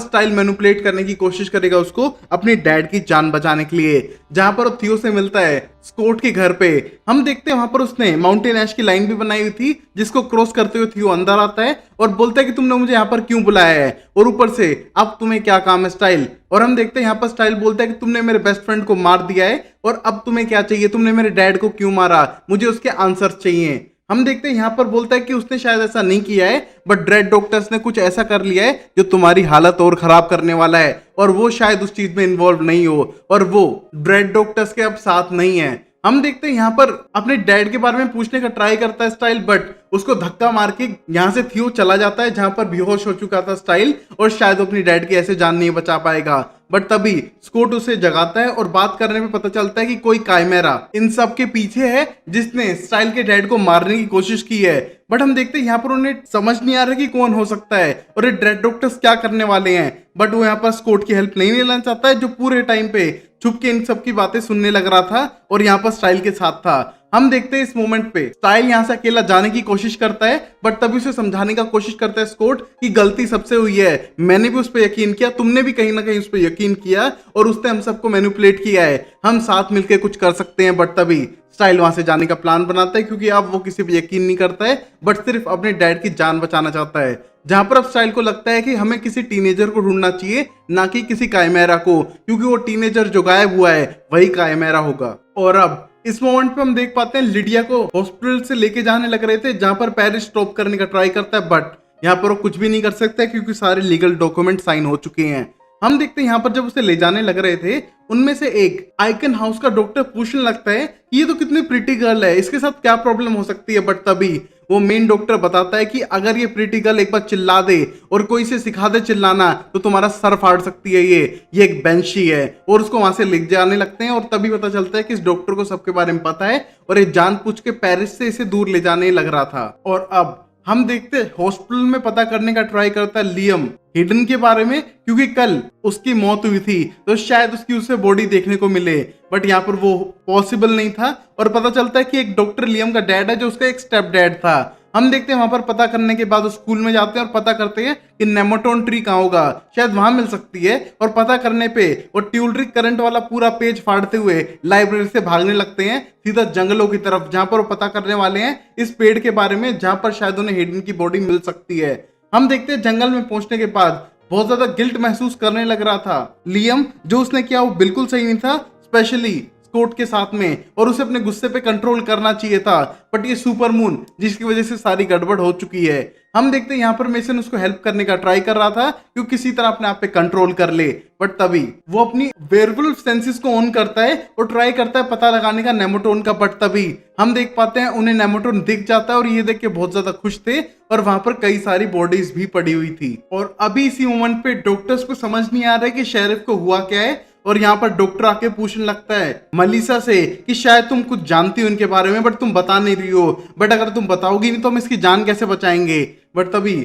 S1: स्टाइल मैनिपुलेट करने की कोशिश करेगा उसको अपने डैड की जान बचाने के लिए। जहां पर वो थियो से मिलता है स्कॉट के घर पे, हम देखते हैं वहां पर उसने माउंटेन ऐश की लाइन भी बनाई हुई थी जिसको क्रॉस करते हुए थियो अंदर आता है और बोलता है कि तुमने मुझे यहाँ पर क्यों बुलाया है, और ऊपर से अब तुम्हें क्या काम है स्टाइल। और हम देखते हैं यहाँ पर स्टाइल बोलता है कि तुमने मेरे बेस्ट फ्रेंड को मार दिया है और अब तुम्हें क्या चाहिए, तुमने मेरे डैड को क्यों मारा, मुझे उसके आंसर चाहिए। हम देखते हैं यहाँ पर बोलता है कि उसने शायद ऐसा नहीं किया है, बट ड्रेड डॉक्टर्स ने कुछ ऐसा कर लिया है जो तुम्हारी हालत और खराब करने वाला है, और वो शायद उस चीज में इन्वॉल्व नहीं हो, और वो ड्रेड डॉक्टर्स के अब साथ नहीं है। हम देखते हैं यहाँ पर अपने डैड के बारे में पूछने का ट्राई करता है स्टाइल, बट उसको धक्का मार के यहाँ से थियो चला जाता है जहां पर बेहोश हो चुका था स्टाइल, और शायद अपनी डैड की ऐसे जान नहीं बचा पाएगा। बट तभी स्कॉट उसे जगाता है और बात करने में पता चलता है कि कोई काइमेरा इन सब के पीछे है जिसने स्टाइल के डैड को मारने की कोशिश की है। बट हम देखते हैं यहाँ पर उन्हें समझ नहीं आ रहा कि कौन हो सकता है और ये ड्रेड डॉक्टर्स क्या करने वाले हैं, बट वो यहाँ पर स्कॉट की हेल्प नहीं लेना चाहता है जो पूरे टाइम पे छुप के इन सब की बातें सुनने लग रहा था और यहाँ पर स्टाइल के साथ था। हम देखते हैं इस मोमेंट पे स्टाइल यहाँ से अकेला जाने की कोशिश करता है, बट तभी उसे समझाने का कोशिश करता है स्कॉट कि गलती सबसे हुई है, मैंने भी उस पर यकीन किया, तुमने भी कहीं ना कहीं उस पर यकीन किया और उसने हम सबको मैनिपुलेट किया है, हम साथ मिलकर कुछ कर सकते हैं। बट तभी स्टाइल वहां से जाने का प्लान बनाता है क्योंकि अब वो किसी पे यकीन नहीं करता है, बट सिर्फ अपने डैड की जान बचाना चाहता है। जहां पर अब स्टाइल को लगता है कि हमें किसी टीनेजर को ढूंढना चाहिए, ना कि किसी काइमेरा को, क्योंकि वो टीनेजर जो गायब हुआ है वही काइमेरा होगा। और अब इस मोमेंट पे हम देख पाते हैं लिडिया को हॉस्पिटल से लेके जाने लग रहे थे जहां पर पैरिस स्टॉप करने का ट्राई करता है, बट यहाँ पर वो कुछ भी नहीं कर सकता क्योंकि सारे लीगल डॉक्यूमेंट साइन हो चुके हैं। हम देखते हैं यहाँ पर जब उसे ले जाने लग रहे थे उनमें से एक आइकन हाउस का डॉक्टर पूछने लगता है कि ये तो कितनी प्रिटी गर्ल है, इसके साथ क्या प्रॉब्लम हो सकती है। बट तभी वो मेन डॉक्टर बताता है कि अगर ये प्रिटी गर्ल एक बार चिल्ला दे और कोई इसे सिखा दे चिल्लाना तो तुम्हारा सर फाड़ सकती है, ये एक बेंशी है, और उसको वहां से ले जाने लगते हैं। और तभी पता चलता है कि इस डॉक्टर को सबके बारे में पता है और ये जानबूझ के पेरिस से इसे दूर ले जाने लग रहा था। और अब हम देखते हैं हॉस्पिटल में पता करने का ट्राई करता है लियम हिडन के बारे में, क्योंकि कल उसकी मौत हुई थी तो शायद उसकी उसे बॉडी देखने को मिले, बट यहाँ पर वो पॉसिबल नहीं था। और पता चलता है कि एक डॉक्टर लियम का डैड है जो उसका एक स्टेप डैड था। हम देखते हैं वहां पर पता करने के बाद उस स्कूल में जाते हैं और पता करते हैं कि नेमाटोन ट्री कहाँ होगा, शायद वहां मिल सकती है। और पता करने पे वो ट्यूलरिक करंट वाला पूरा पेज फाड़ते हुए लाइब्रेरी से भागने लगते हैं सीधा जंगलों की तरफ, जहां पर वो पता करने वाले हैं इस पेड़ के बारे में जहां पर शायद उन्हें हिडन की बॉडी मिल सकती है। हम देखते हैं जंगल में पहुंचने के बाद बहुत ज्यादा गिल्ट महसूस करने लग रहा था लियम, जो उसने किया वो बिल्कुल सही नहीं था, स्पेशली स्कॉट के साथ में, और उसे अपने गुस्से पे कंट्रोल करना चाहिए था। बट ये सुपर मून जिसकी वजह से सारी गड़बड़ हो चुकी है। हम देखते हैं यहाँ पर मेसन उसको हेल्प करने का ट्राई कर रहा था कि वो किसी तरह अपने आप पे कंट्रोल कर ले, बट तभी वो अपनी वेयरवुल्फ सेंसेस को ऑन करता है और ट्राई करता है पता लगाने का नेमाटोन का। बट तभी हम देख पाते हैं उन्हें नेमाटोन दिख जाता है और ये देख के बहुत ज्यादा खुश थे, और वहां पर कई सारी बॉडीज भी पड़ी हुई थी। और अभी इसी मोमेंट पे डॉक्टर्स को समझ नहीं आ रहा है कि शेरिफ को हुआ क्या है, और यहाँ पर डॉक्टर आके पूछने लगता है मलिसा से कि शायद तुम कुछ जानती हो इनके बारे में बट तुम बता नहीं रही हो, बट अगर तुम बताओगी नहीं तो हम इसकी जान कैसे बचाएंगे। बट तभी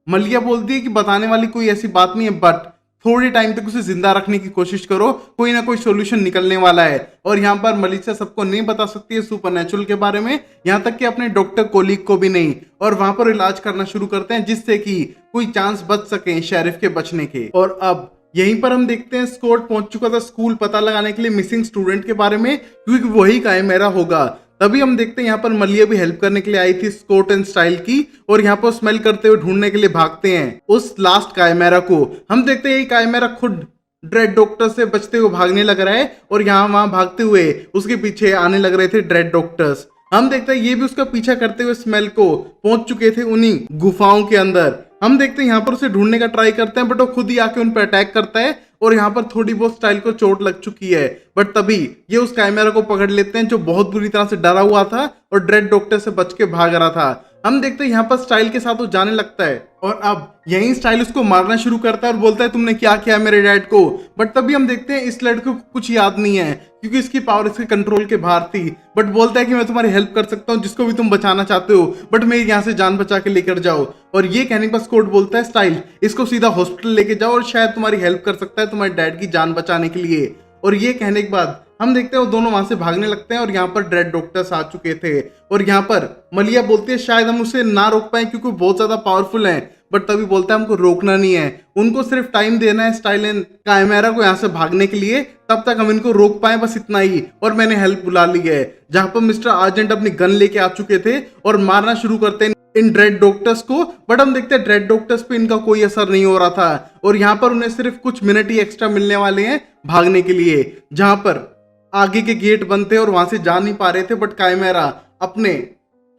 S1: मलिया बोलती है कि बताने वाली कोई ऐसी बात नहीं है, बट थोड़ी टाइम तक उसे जिंदा रखने की कोशिश करो, कोई ना कोई सोल्यूशन निकलने वाला है। और यहाँ पर मलिसा सबको नहीं बता सकती है सुपरनैचुरल के बारे में, यहाँ तक कि अपने डॉक्टर कोलीग को भी नहीं। और वहां पर इलाज करना शुरू करते हैं जिससे कि कोई चांस बच सके शेरिफ के बचने के। और अब यहीं पर हम देखते हैं स्कॉट पहुंच चुका था स्कूल पता लगाने के लिए मिसिंग स्टूडेंट के बारे में, क्योंकि वही काइमेरा होगा। तभी हम देखते हैं यहाँ पर मलिया भी हेल्प करने के लिए आई थी स्कॉट एंड स्टाइल की, और यहाँ पर स्मेल करते हुए ढूंढने के लिए भागते हैं उस लास्ट काइमेरा को। हम देखते हैं ये काइमेरा खुद ड्रेड डॉक्टर से बचते हुए भागने लग रहा है, और यहाँ वहां भागते हुए उसके पीछे आने लग रहे थे ड्रेड डॉक्टर्स। हम देखते हैं ये भी उसका पीछा करते हुए स्मेल को पहुंच चुके थे उन्हीं गुफाओं के अंदर। हम देखते हैं यहाँ पर उसे ढूंढने का ट्राई करते हैं, बट वो खुद ही आके उन पर अटैक करता है, और यहाँ पर थोड़ी बहुत स्टाइल को चोट लग चुकी है। बट तभी ये उस काइमेरा को पकड़ लेते हैं जो बहुत बुरी तरह से डरा हुआ था और ड्रेड डॉक्टर से बच के भाग रहा था। हम देखते हैं यहाँ पर स्टाइल के साथ वो जाने लगता है, और अब यही स्टाइल उसको मारना शुरू करता है और बोलता है तुमने क्या किया मेरे डैड को। बट तभी हम देखते हैं इस लड़के को कुछ याद नहीं है, क्योंकि इसकी पावर इसके कंट्रोल के बाहर थी। बट बोलता है कि मैं तुम्हारी हेल्प कर सकता हूँ, जिसको भी तुम बचाना चाहते हो, बट मेरी यहाँ से जान बचा के लेकर जाओ। और ये कहने पर स्कॉट बोलता है स्टाइल इसको सीधा हॉस्पिटल लेके जाओ, और शायद तुम्हारी हेल्प कर सकता है तुम्हारे डैड की जान बचाने के लिए। और ये कहने के बाद हम देखते हैं वो दोनों वहां से भागने लगते हैं, और यहाँ पर ड्रेड डॉक्टर्स आ चुके थे। और यहाँ पर मलिया बोलती है शायद हम उसे ना रोक पाए क्योंकि बहुत ज्यादा पावरफुल है। बट तभी बोलता है हमको रोकना नहीं है, उनको सिर्फ टाइम देना है स्टाइल एंड काइमेरा को यहाँ से भागने के लिए, तब तक हम इनको रोक पाए, बस इतना ही। और मैंने हेल्प बुला ली है। जहां पर मिस्टर आर्जेंट अपनी गन लेके आ चुके थे और मारना शुरू करते हैं इन ड्रेड डॉक्टर्स को। बट हम देखते हैं ड्रेड डॉक्टर्स पे इनका कोई असर नहीं हो रहा था, और यहाँ पर उन्हें सिर्फ कुछ मिनट ही एक्स्ट्रा मिलने वाले हैं भागने के लिए। जहां पर आगे के गेट बंद थे और वहां से जा नहीं पा रहे थे, बट काइमेरा अपने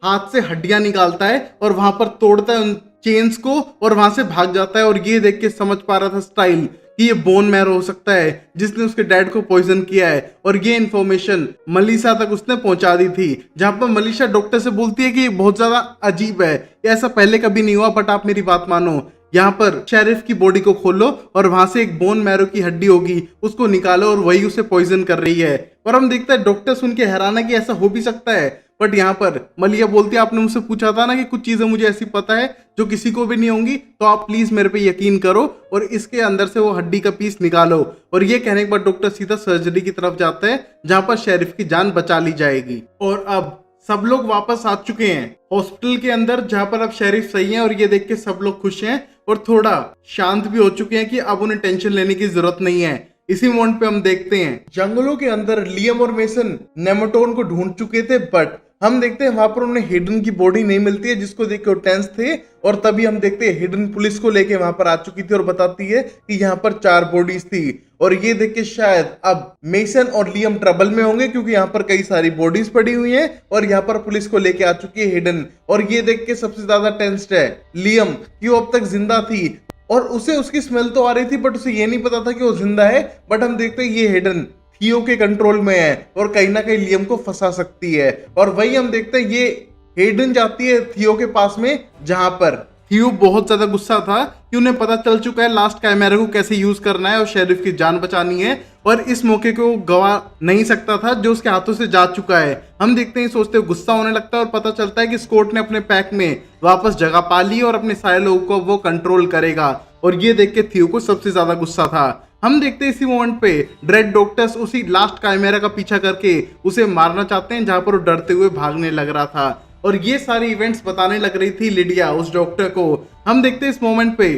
S1: हाथ से हड्डियां निकालता है और वहां पर तोड़ता है उन चेन्स को, और वहां से भाग जाता है। और ये देख के समझ पा रहा था स्टाइल कि ये बोन मैरो हो सकता है जिसने उसके डैड को पॉइजन किया है, और ये इन्फॉर्मेशन मलिशा तक उसने पहुंचा दी थी। जहां पर मलिशा डॉक्टर से बोलती है कि ये बहुत ज्यादा अजीब है, ऐसा पहले कभी नहीं हुआ, बट आप मेरी बात मानो, यहाँ पर शेरिफ की बॉडी को खोलो और वहां से एक बोन मैरो की हड्डी होगी उसको निकालो, और वही उसे पॉइजन कर रही है। और हम देखते हैं डॉक्टर सुन के हैरान है कि ऐसा हो भी सकता है। बट यहाँ पर मलिया बोलती है आपने मुझसे पूछा था ना कि कुछ चीजें मुझे ऐसी पता है जो किसी को भी नहीं होंगी, तो आप प्लीज मेरे पे यकीन करो और इसके अंदर से वो हड्डी का पीस निकालो। और ये कहने के बाद डॉक्टर सीधा सर्जरी की तरफ जाता है जहां पर शेरिफ की जान बचा ली जाएगी। और अब सब लोग वापस आ चुके हैं हॉस्पिटल के अंदर, जहां पर अब शेरिफ सही है, और ये देख के सब लोग खुश हैं और थोड़ा शांत भी हो चुके हैं कि अब उन्हें टेंशन लेने की जरूरत नहीं है। इसी मोमेंट पे हम देखते हैं जंगलों के अंदर लियम और मेसन नेमेटोन को ढूंढ चुके थे, बट हम देखते हैं वहां पर उन्हें हिडन की बॉडी नहीं मिलती है, जिसको देख के वो टेंस थे। और तभी हम देखते हैं हिडन पुलिस को लेके वहां पर आ चुकी थी और बताती है कि यहाँ पर 4 बॉडीज थी। और ये देख के शायद अब मेसन और लियम ट्रबल में होंगे, क्योंकि यहाँ पर कई सारी बॉडीज पड़ी हुई हैं और यहाँ पर पुलिस को लेके आ चुकी है हिडन। और ये देख के सबसे ज्यादा टेंस्ड है लियम कि वो अब तक जिंदा थी, और उसे उसकी स्मेल तो आ रही थी, बट उसे ये नहीं पता था कि वो जिंदा है। बट हम देखते हैं ये हिडन थियो के कंट्रोल में है और कहीं ना कहीं लियम को फंसा सकती है। और वही हम देखते हैं ये हिडन जाती है थियो के पास में, जहां पर थियो बहुत ज्यादा गुस्सा था कि उन्हें पता चल चुका है लास्ट कैमरा को कैसे यूज करना है और शेरिफ की जान बचानी है, और इस मौके को गवा नहीं सकता था जो उसके हाथों से जा चुका है। हम देखते हैं सोचते हुए गुस्सा होने लगता है और पता चलता है कि स्कॉट ने अपने पैक में वापस जगह पा ली और अपने सारे लोगों को वो कंट्रोल करेगा। और ये देख के थियो को सबसे ज्यादा गुस्सा था। हम देखते हैं इसी मोमेंट पे ड्रेड डॉक्टर्स उसी लास्ट काइमेरा का पीछा करके उसे मारना चाहते हैं, जहां पर वो डरते हुए भागने लग रहा था। और ये सारी इवेंट्स बताने लग रही थी लिडिया उस डॉक्टर को। हम देखते हैं इस मोमेंट पे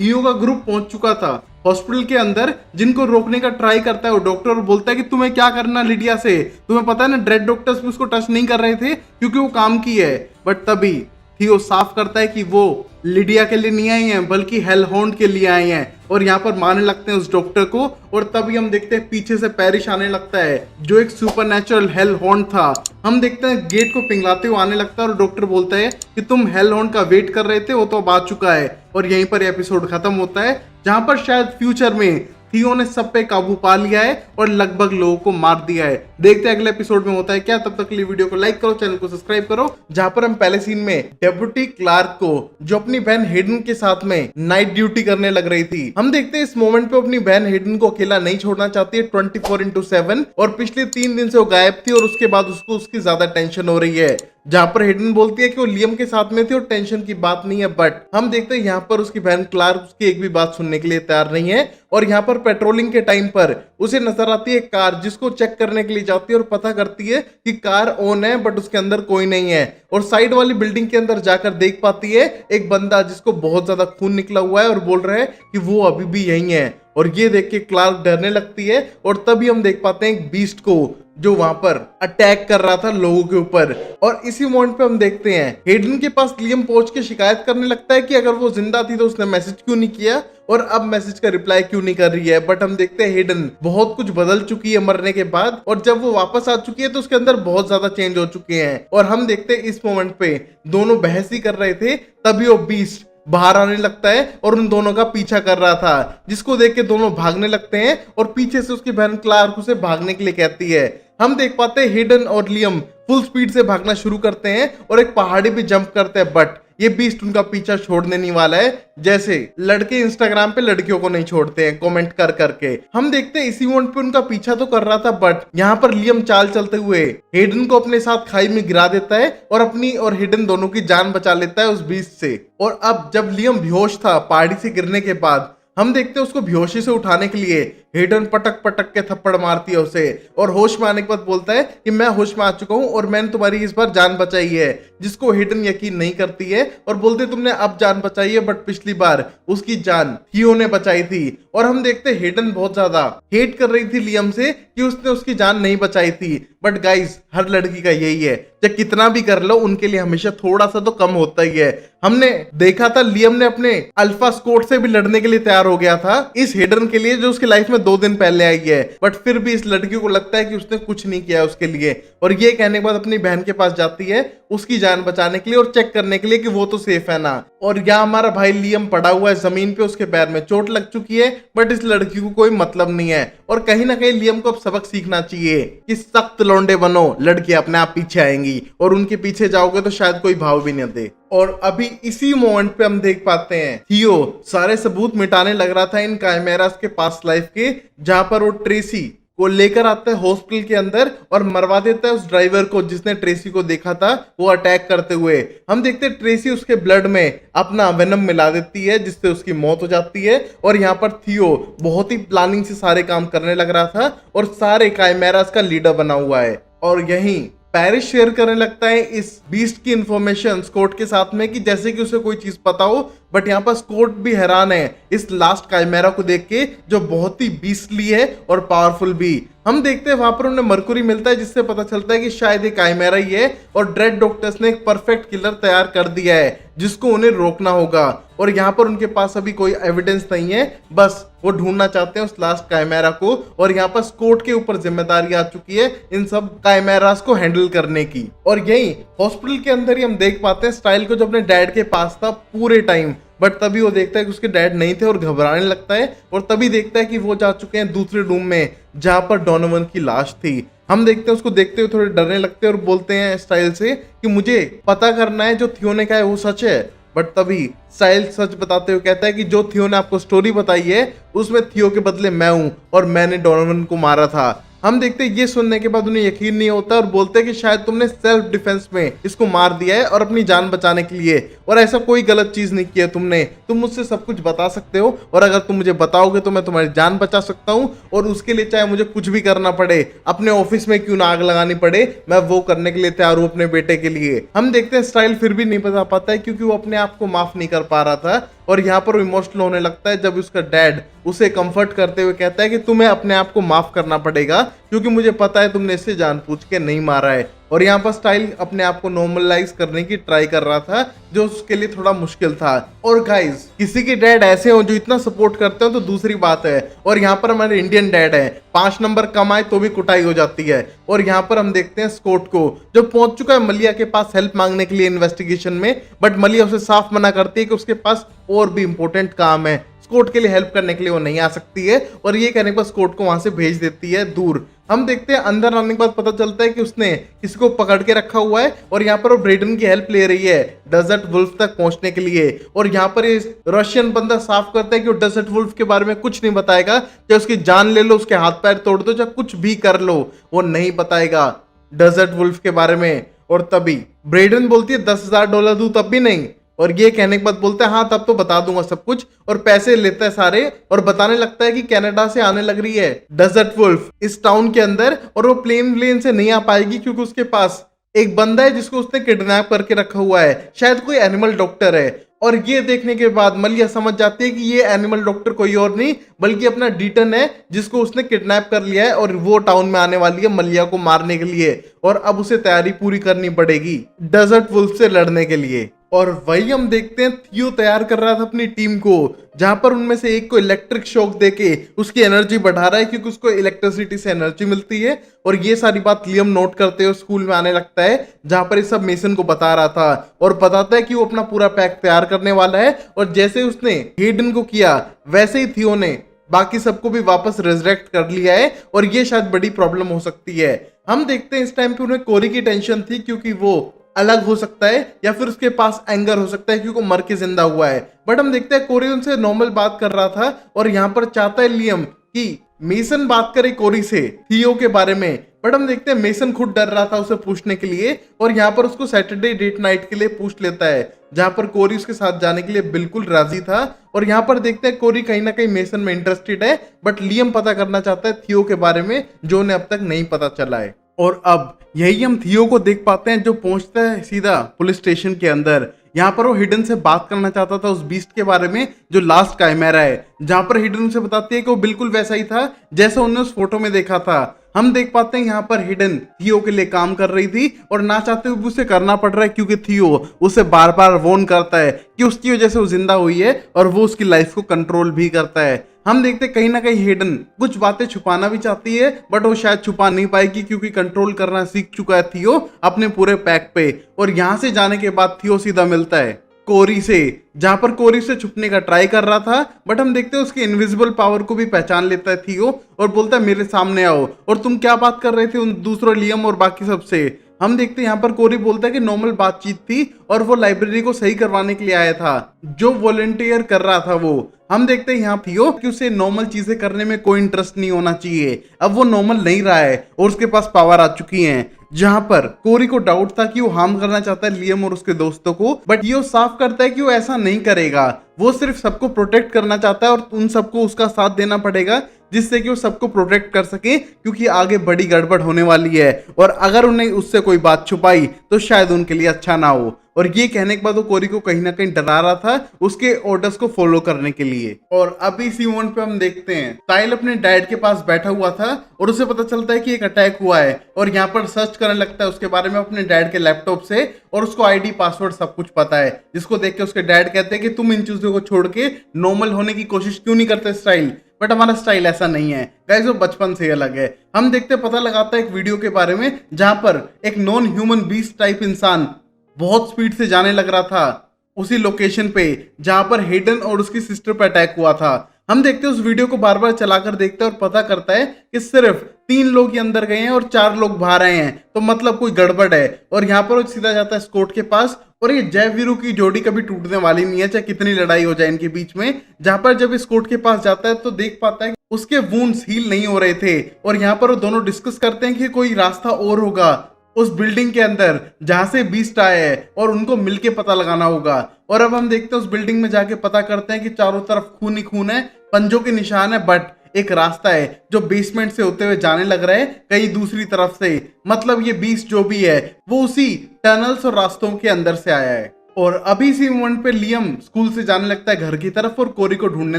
S1: थियो का ग्रुप पहुंच चुका था हॉस्पिटल के अंदर, जिनको रोकने का ट्राई करता है वो डॉक्टर, और बोलता है कि तुम्हें क्या करना लिडिया से, तुम्हें पता है ना ड्रेड डॉक्टर्स भी उसको टच नहीं कर रहे थे क्योंकि वो काम की है। बट तभी थियो साफ करता है कि वो लिडिया के लिए नहीं आई हैं बल्कि हेलहोंड के लिए आए हैं, और यहाँ पर मारने लगते हैं उस डॉक्टर को। और तभी हम देखते हैं पीछे से पैरिश आने लगता है जो एक सुपरनैचुरल हेलहोंड था। हम देखते हैं गेट को पिघलाते हुए आने लगता है और डॉक्टर बोलता है कि तुम हेलहोंड का वेट कर रहे थे, वो तो अब आ चुका है। और यहीं पर एपिसोड खत्म होता है, जहां पर शायद फ्यूचर में थियो ने सब पे काबू पा लिया है और लगभग लोगों को मार दिया है। देखते हैं अगले एपिसोड में होता है क्या। तब तक के लिए वीडियो को लाइक करो, चैनल को सब्सक्राइब करो। जहां पर हम पहले सीन में डेप्यूटी क्लार्क को, जो अपनी बहन हिडन के साथ में नाइट ड्यूटी करने लग रही थी, हम देखते हैं इस मोमेंट पे अपनी बहन हिडन को अकेला नहीं छोड़ना चाहती है 24/7, और पिछले 3 दिन से वो गायब थी और उसके बाद उसको उसकी ज्यादा टेंशन हो रही है। जहां पर हिडन बोलती है कि वो लियम के साथ में थी और टेंशन की बात नहीं है, बट हम देखते हैं यहाँ पर उसकी बहन क्लार्क उसकी एक भी बात सुनने के लिए तैयार नहीं है। और यहाँ पर पेट्रोलिंग के टाइम पर उसे नजर आती है कार, जिसको चेक करने के लिए जाती है और पता करती है कि कार ऑन है बट उसके अंदर कोई नहीं है। और साइड वाली बिल्डिंग के अंदर जाकर देख पाती है एक बंदा जिसको बहुत ज्यादा खून निकला हुआ है और बोल रहा है कि वो अभी भी यही है। और ये देख के क्लार्क डरने लगती है और तभी हम देख पाते हैं एक बीस्ट को जो वहां पर अटैक कर रहा था लोगों के ऊपर। और इसी मोमेंट पे हम देखते हैं हेडन के पास लियम पहुंच के शिकायत करने लगता है कि अगर वो जिंदा थी तो उसने मैसेज क्यों नहीं किया और अब मैसेज का रिप्लाई क्यों नहीं कर रही है। बट हम देखते हैं हेडन बहुत कुछ बदल चुकी है मरने के बाद, और जब वो वापस आ चुकी है तो उसके अंदर बहुत ज्यादा चेंज हो चुके हैं। और हम देखते हैं इस मोमेंट पे दोनों बहस ही कर रहे थे, तभी वो बीस्ट बाहर आने लगता है और उन दोनों का पीछा कर रहा था, जिसको देख के दोनों भागने लगते हैं और पीछे से उसकी बहन क्लार्क उसे भागने के लिए कहती है। हम देख पाते हैं हेडन और लियम फुल स्पीड से भागना शुरू करते हैं और एक पहाड़ी पे जंप करते हैं, बट ये बीस्ट उनका पीछा छोड़ने नहीं वाला है, जैसे लड़के इंस्टाग्राम पे लड़कियों को नहीं छोड़ते हैं कमेंट कर करके। हम देखते हैं इसी मोमेंट पे उनका पीछा तो कर रहा था, बट यहाँ पर लियम चाल चलते हुए हेडन को अपने साथ खाई में गिरा देता है और अपनी और हेडन दोनों की जान बचा लेता है उस बीस्ट से। और अब जब लियम बेहोश था पहाड़ी से गिरने के बाद, हम देखते हैं उसको बेहोशी से उठाने के लिए हेडन पटक पटक के थप्पड़ मारती है उसे और होश में आने के बाद बोलता है कि मैं होश में आ चुका हूं और मैंने तुम्हारी इस बार जान बचाई है, जिसको हेडन यकीन नहीं करती है और बोलते तुमने अब जान बचाई है बट पिछली बार उसकी जान थियो ने बचाई थी। और हम देखते हैं हेडन बहुत ज्यादा हेट कर रही थी लियम से कि उसने उसकी जान नहीं बचाई थी। बट गाइस हर लड़की का यही है, चाहे कितना भी कर लो उनके लिए हमेशा थोड़ा सा तो कम होता ही है। हमने देखा था लियम ने अपने अल्फा स्क्वाड से भी लड़ने के लिए तैयार हो गया था इस हेडन के लिए जो उसकी लाइफ में 2 दिन पहले आई है, बट फिर भी इस लड़की को लगता है कि उसने कुछ नहीं किया उसके लिए। और ये कहने के बाद अपनी बहन के पास जाती है उसकी जान बचाने के लिए और चेक करने के लिए कि वो तो सेफ है ना। और यहाँ हमारा भाई लियम पड़ा हुआ है जमीन पे, उसके पैर में चोट लग चुकी है, बट इस लड़की को कोई मतलब नहीं है। और कहीं ना कहीं लियम को अब सबक सीखना चाहिए कि सख्त लौंडे बनो, लड़कियां अपने आप पीछे आएंगी और उनके पीछे जाओगे तो शायद कोई भाव भी न दे। और अभी इसी मोमेंट पे हम देख पाते हैं थियो सारे सबूत मिटाने लग रहा था इन काइमेरास के पास्ट लाइफ के, जहां पर वो ट्रेसी को लेकर आता है हॉस्पिटल के अंदर और मरवा देता है उस ड्राइवर को जिसने ट्रेसी को देखा था वो अटैक करते हुए। हम देखते हैं ट्रेसी उसके ब्लड में अपना वेनम मिला देती है जिससे उसकी मौत हो जाती है। और यहाँ पर थियो बहुत ही प्लानिंग से सारे काम करने लग रहा था और सारे काइमेरास का लीडर बना हुआ है। और यहीं पेरिस शेयर करने लगता है इस बीस्ट की इंफॉर्मेशन स्कॉट के साथ में कि जैसे कि उसे कोई चीज पता हो, बट यहाँ पर स्कॉट भी हैरान है इस लास्ट काइमेरा को देख के जो बहुत ही बीस्टली है और पावरफुल भी। हम देखते हैं वहां पर उन्हें मरकुरी मिलता है जिससे पता चलता है कि शायद ये काइमेरा ही है और ड्रेड डॉक्टर्स ने एक परफेक्ट किलर तैयार कर दिया है जिसको उन्हें रोकना होगा। और यहाँ पर उनके पास अभी कोई एविडेंस नहीं है, बस वो ढूंढना चाहते हैं उस लास्ट काइमेरा को। और यहाँ पर स्कॉट के ऊपर जिम्मेदारी आ चुकी है इन सब काइमेरास को हैंडल करने की। और यही हॉस्पिटल के अंदर ही हम देख पाते हैं स्टाइल को जो अपने डैड के पास था पूरे टाइम, बट तभी वो देखता है कि उसके डैड नहीं थे और घबराने लगता है। और तभी देखता है कि वो जा चुके हैं दूसरे रूम में जहां पर डोनोवन की लाश थी। हम देखते हैं उसको देखते हुए थोड़े डरने लगते हैं और बोलते हैं स्टाइल से कि मुझे पता करना है जो थियो ने कहा है वो सच है। बट तभी स्टाइल सच बताते हुए कहता है कि जो थियो ने आपको स्टोरी बताई है उसमें थियो के बदले मैं हूं और मैंने डोनोवन को मारा था। हम देखते हैं ये सुनने के बाद उन्हें यकीन नहीं होता और बोलते हैं कि शायद तुमने सेल्फ डिफेंस में इसको मार दिया है और अपनी जान बचाने के लिए, और ऐसा कोई गलत चीज नहीं किया तुमने, तुम मुझसे सब कुछ बता सकते हो और अगर तुम मुझे बताओगे तो मैं तुम्हारी जान बचा सकता हूँ और उसके लिए चाहे मुझे कुछ भी करना पड़े, अपने ऑफिस में क्यों ना आग लगानी पड़े, मैं वो करने के लिए तैयार हूँ अपने बेटे के लिए। हम देखते हैं स्टाइल फिर भी नहीं बता पाता है क्योंकि वो अपने आप को माफ नहीं कर पा रहा था। और यहाँ पर वो इमोशनल होने लगता है जब उसका डैड उसे कंफर्ट करते हुए कहता है कि तुम्हें अपने आप को माफ करना पड़ेगा क्योंकि मुझे पता है तुमने इसे जानबूझ के नहीं मारा है। और यहाँ पर स्टाइल अपने आप को नॉर्मलाइज करने की ट्राई कर रहा था जो उसके लिए थोड़ा मुश्किल था। और गाइस किसी के डैड ऐसे हो जो इतना सपोर्ट करते हो तो दूसरी बात है। और यहाँ पर हमारे इंडियन डैड है, 5 नंबर कम आए तो भी कुटाई हो जाती है। और यहाँ पर हम देखते हैं स्कॉट को जो पहुंच चुका है मलिया के पास हेल्प मांगने के लिए इन्वेस्टिगेशन में, बट मलिया उसे साफ मना करती है कि उसके पास और भी इंपॉर्टेंट काम है, स्कॉट के लिए हेल्प करने के लिए वो नहीं आ सकती है। और ये कहने के बाद स्कॉट को वहां से भेज देती है दूर। हम देखते हैं अंदर आने के बाद पता चलता है कि उसने किसी को पकड़ के रखा हुआ है और यहाँ पर वो ब्रेडन की हेल्प ले रही है डेजर्ट वुल्फ तक पहुंचने के लिए। और यहाँ पर ये रशियन बंदा साफ करता है कि वो डेजर्ट वुल्फ के बारे में कुछ नहीं बताएगा, चाहे उसकी जान ले लो, उसके हाथ पैर तोड़ दो, चाहे कुछ भी कर लो, वो नहीं बताएगा डेजर्ट वुल्फ के बारे में। और तभी ब्रेडन बोलती है $10,000 दूं तब भी नहीं, और ये कहने के बाद बोलता है हाँ तब तो बता दूंगा सब कुछ, और पैसे लेता है सारे और बताने लगता है कि कनाडा से आने लग रही है डेजर्ट वुल्फ इस टाउन के अंदर और वो प्लेन से नहीं आ पाएगी क्योंकि उसके पास एक बंदा है जिसको उसने किडनैप करके रखा हुआ है, शायद कोई एनिमल डॉक्टर है। और ये देखने के बाद मलिया समझ जाती है कि ये एनिमल डॉक्टर कोई और नहीं बल्कि अपना डीटन है, जिसको उसने किडनैप कर लिया है और वो टाउन में आने वाली है मलिया को मारने के लिए। और अब उसे तैयारी पूरी करनी पड़ेगी डेजर्ट वुल्फ से लड़ने के लिए। और वही हम देखते हैं थियो तैयार कर रहा था अपनी टीम को, जहां पर उनमें से एक को इलेक्ट्रिक शॉक देके उसकी एनर्जी बढ़ा रहा है क्योंकि उसको इलेक्ट्रिसिटी से एनर्जी मिलती है। और ये सारी बात लियम नोट करते हुए स्कूल में आने लगता है, जहां पर ये सब मेसन को बता रहा था और बताता है कि वो अपना पूरा पैक तैयार करने वाला है। और जैसे उसने हेडन को किया वैसे ही थियो ने बाकी सबको भी वापस रिजरेक्ट कर लिया है। और ये शायद बड़ी प्रॉब्लम हो सकती है। हम देखते हैं इस टाइम पे उन्हें कोरी की टेंशन थी क्योंकि वो अलग हो सकता है या फिर उसके पास एंगर हो सकता है क्योंकि वो मर के जिंदा हुआ है। बट हम देखते हैं कोरी उनसे नॉर्मल बात कर रहा था और यहाँ पर चाहता है लियम कि मेसन बात करे कोरी से थियो के बारे में। बट हम देखते हैं मेसन खुद डर रहा था उसे पूछने के लिए और यहाँ पर उसको सैटरडे डेट नाइट के लिए पूछ लेता है, जहां पर कोरी उसके साथ जाने के लिए बिल्कुल राजी था। और यहाँ पर देखते हैं कोरी कहीं ना कहीं मेसन में इंटरेस्टेड है, बट लियम पता करना चाहता है थियो के बारे में जो उन्हें अब तक नहीं पता चला है। और अब यही हम थियो को देख पाते हैं जो पहुंचता है सीधा पुलिस स्टेशन के अंदर। यहाँ पर वो हिडन से बात करना चाहता था उस बीस्ट के बारे में जो लास्ट काइमेरा है, जहां पर हिडन उसे बताती है कि वो बिल्कुल वैसा ही था जैसा उन्होंने उस फोटो में देखा था। हम देख पाते हैं यहाँ पर हिडन थियो के लिए काम कर रही थी और ना चाहते हुए उसे करना पड़ रहा है क्योंकि थियो उसे बार बार वॉर्न करता है कि उसकी वजह से वो जिंदा हुई है और वो उसकी लाइफ को कंट्रोल भी करता है। हम देखते हैं कहीं ना कहीं हिडन कुछ बातें छुपाना भी चाहती है, बट वो शायद छुपा नहीं पाएगी क्योंकि कंट्रोल करना सीख चुका है थियो अपने पूरे पैक पे। और यहाँ से जाने के बाद थियो सीधा मिलता है कोरी से, जहां पर कोरी से छुपने का ट्राई कर रहा था। बट हम देखते हैं उसकी इनविजिबल पावर को भी पहचान लेता है थियो और बोलता है मेरे सामने आओ। और तुम क्या बात कर रहे थे उन दूसरों लियम और बाकी सबसे? हम देखते हैं यहाँ पर कोरी बोलता है कि नॉर्मल बातचीत थी और वो लाइब्रेरी को सही करवाने के लिए आया था, जो वॉलंटियर कर रहा था वो। हम देखते हैं यहाँ थियो कि उसे नॉर्मल चीजें करने में कोई इंटरेस्ट नहीं होना चाहिए। अब वो नॉर्मल नहीं रहा है और उसके पास पावर आ चुकी है, जहां पर कोरी को डाउट था कि वो हार्म करना चाहता है लियम और उसके दोस्तों को। बट ये साफ करता है कि वो ऐसा नहीं करेगा, वो सिर्फ सबको प्रोटेक्ट करना चाहता है और उन सबको उसका साथ देना पड़ेगा जिससे कि वो सबको प्रोटेक्ट कर सके क्योंकि आगे बड़ी गड़बड़ होने वाली है और अगर उन्हें उससे कोई बात छुपाई तो शायद उनके लिए अच्छा ना हो। और ये कहने के बाद वो कोरी को कहीं ना कहीं डरा रहा था उसके ऑर्डर्स को फॉलो करने के लिए। और अभी इसी मोमेंट पे हम देखते हैं साहिल अपने डैड के पास बैठा हुआ था और उसे पता चलता है कि एक अटैक हुआ है और यहाँ पर सर्च करने लगता है उसके बारे में अपने डैड के लैपटॉप से और उसको आईडी पासवर्ड सब कुछ पता है, जिसको देख के उसके डैड कहते हैं कि तुम इन चीजों को छोड़ के नॉर्मल होने की कोशिश क्यों नहीं करते स्टाइल। बट हमारा स्टाइल ऐसा नहीं है गाइस, वो बचपन से अलग है। हम देखते पता लगाता है एक वीडियो के बारे में जहां पर एक नॉन ह्यूमन बीस्ट टाइप इंसान बहुत स्पीड से जाने लग रहा था उसी लोकेशन पे जहां पर हेडन और उसकी सिस्टर पे अटैक हुआ था। हम देखते हैं उस वीडियो को बार बार चलाकर देखते हैं और पता करता है कि सिर्फ 3 लोग ही अंदर गए हैं और 4 लोग बाहर आए हैं, तो मतलब कोई गड़बड़ है। और यहाँ पर वो सीधा जाता है स्कॉट के पास और ये जय वीरू की जोड़ी कभी टूटने वाली नहीं है चाहे कितनी लड़ाई हो जाए इनके बीच में। जहां पर जब स्कॉट के पास जाता है तो देख पाता है कि उसके वुंड्स हील नहीं हो रहे थे और यहाँ पर वो दोनों डिस्कस करते हैं कि कोई रास्ता और होगा उस बिल्डिंग के अंदर जहां से बीस्ट आया है और उनको मिलके पता लगाना होगा। और अब हम देखते हैं उस बिल्डिंग में जाके पता करते हैं कि चारों तरफ खून ही खून है, पंजों के निशान है, बट एक रास्ता है जो बेसमेंट से होते हुए जाने लग रहा है कहीं दूसरी तरफ से। मतलब ये बीस्ट जो भी है वो उसी टनल्स और रास्तों के अंदर से आया है। और अभी इसी मोमेंट पे लियम स्कूल से जाने लगता है घर की तरफ और कोरी को ढूंढने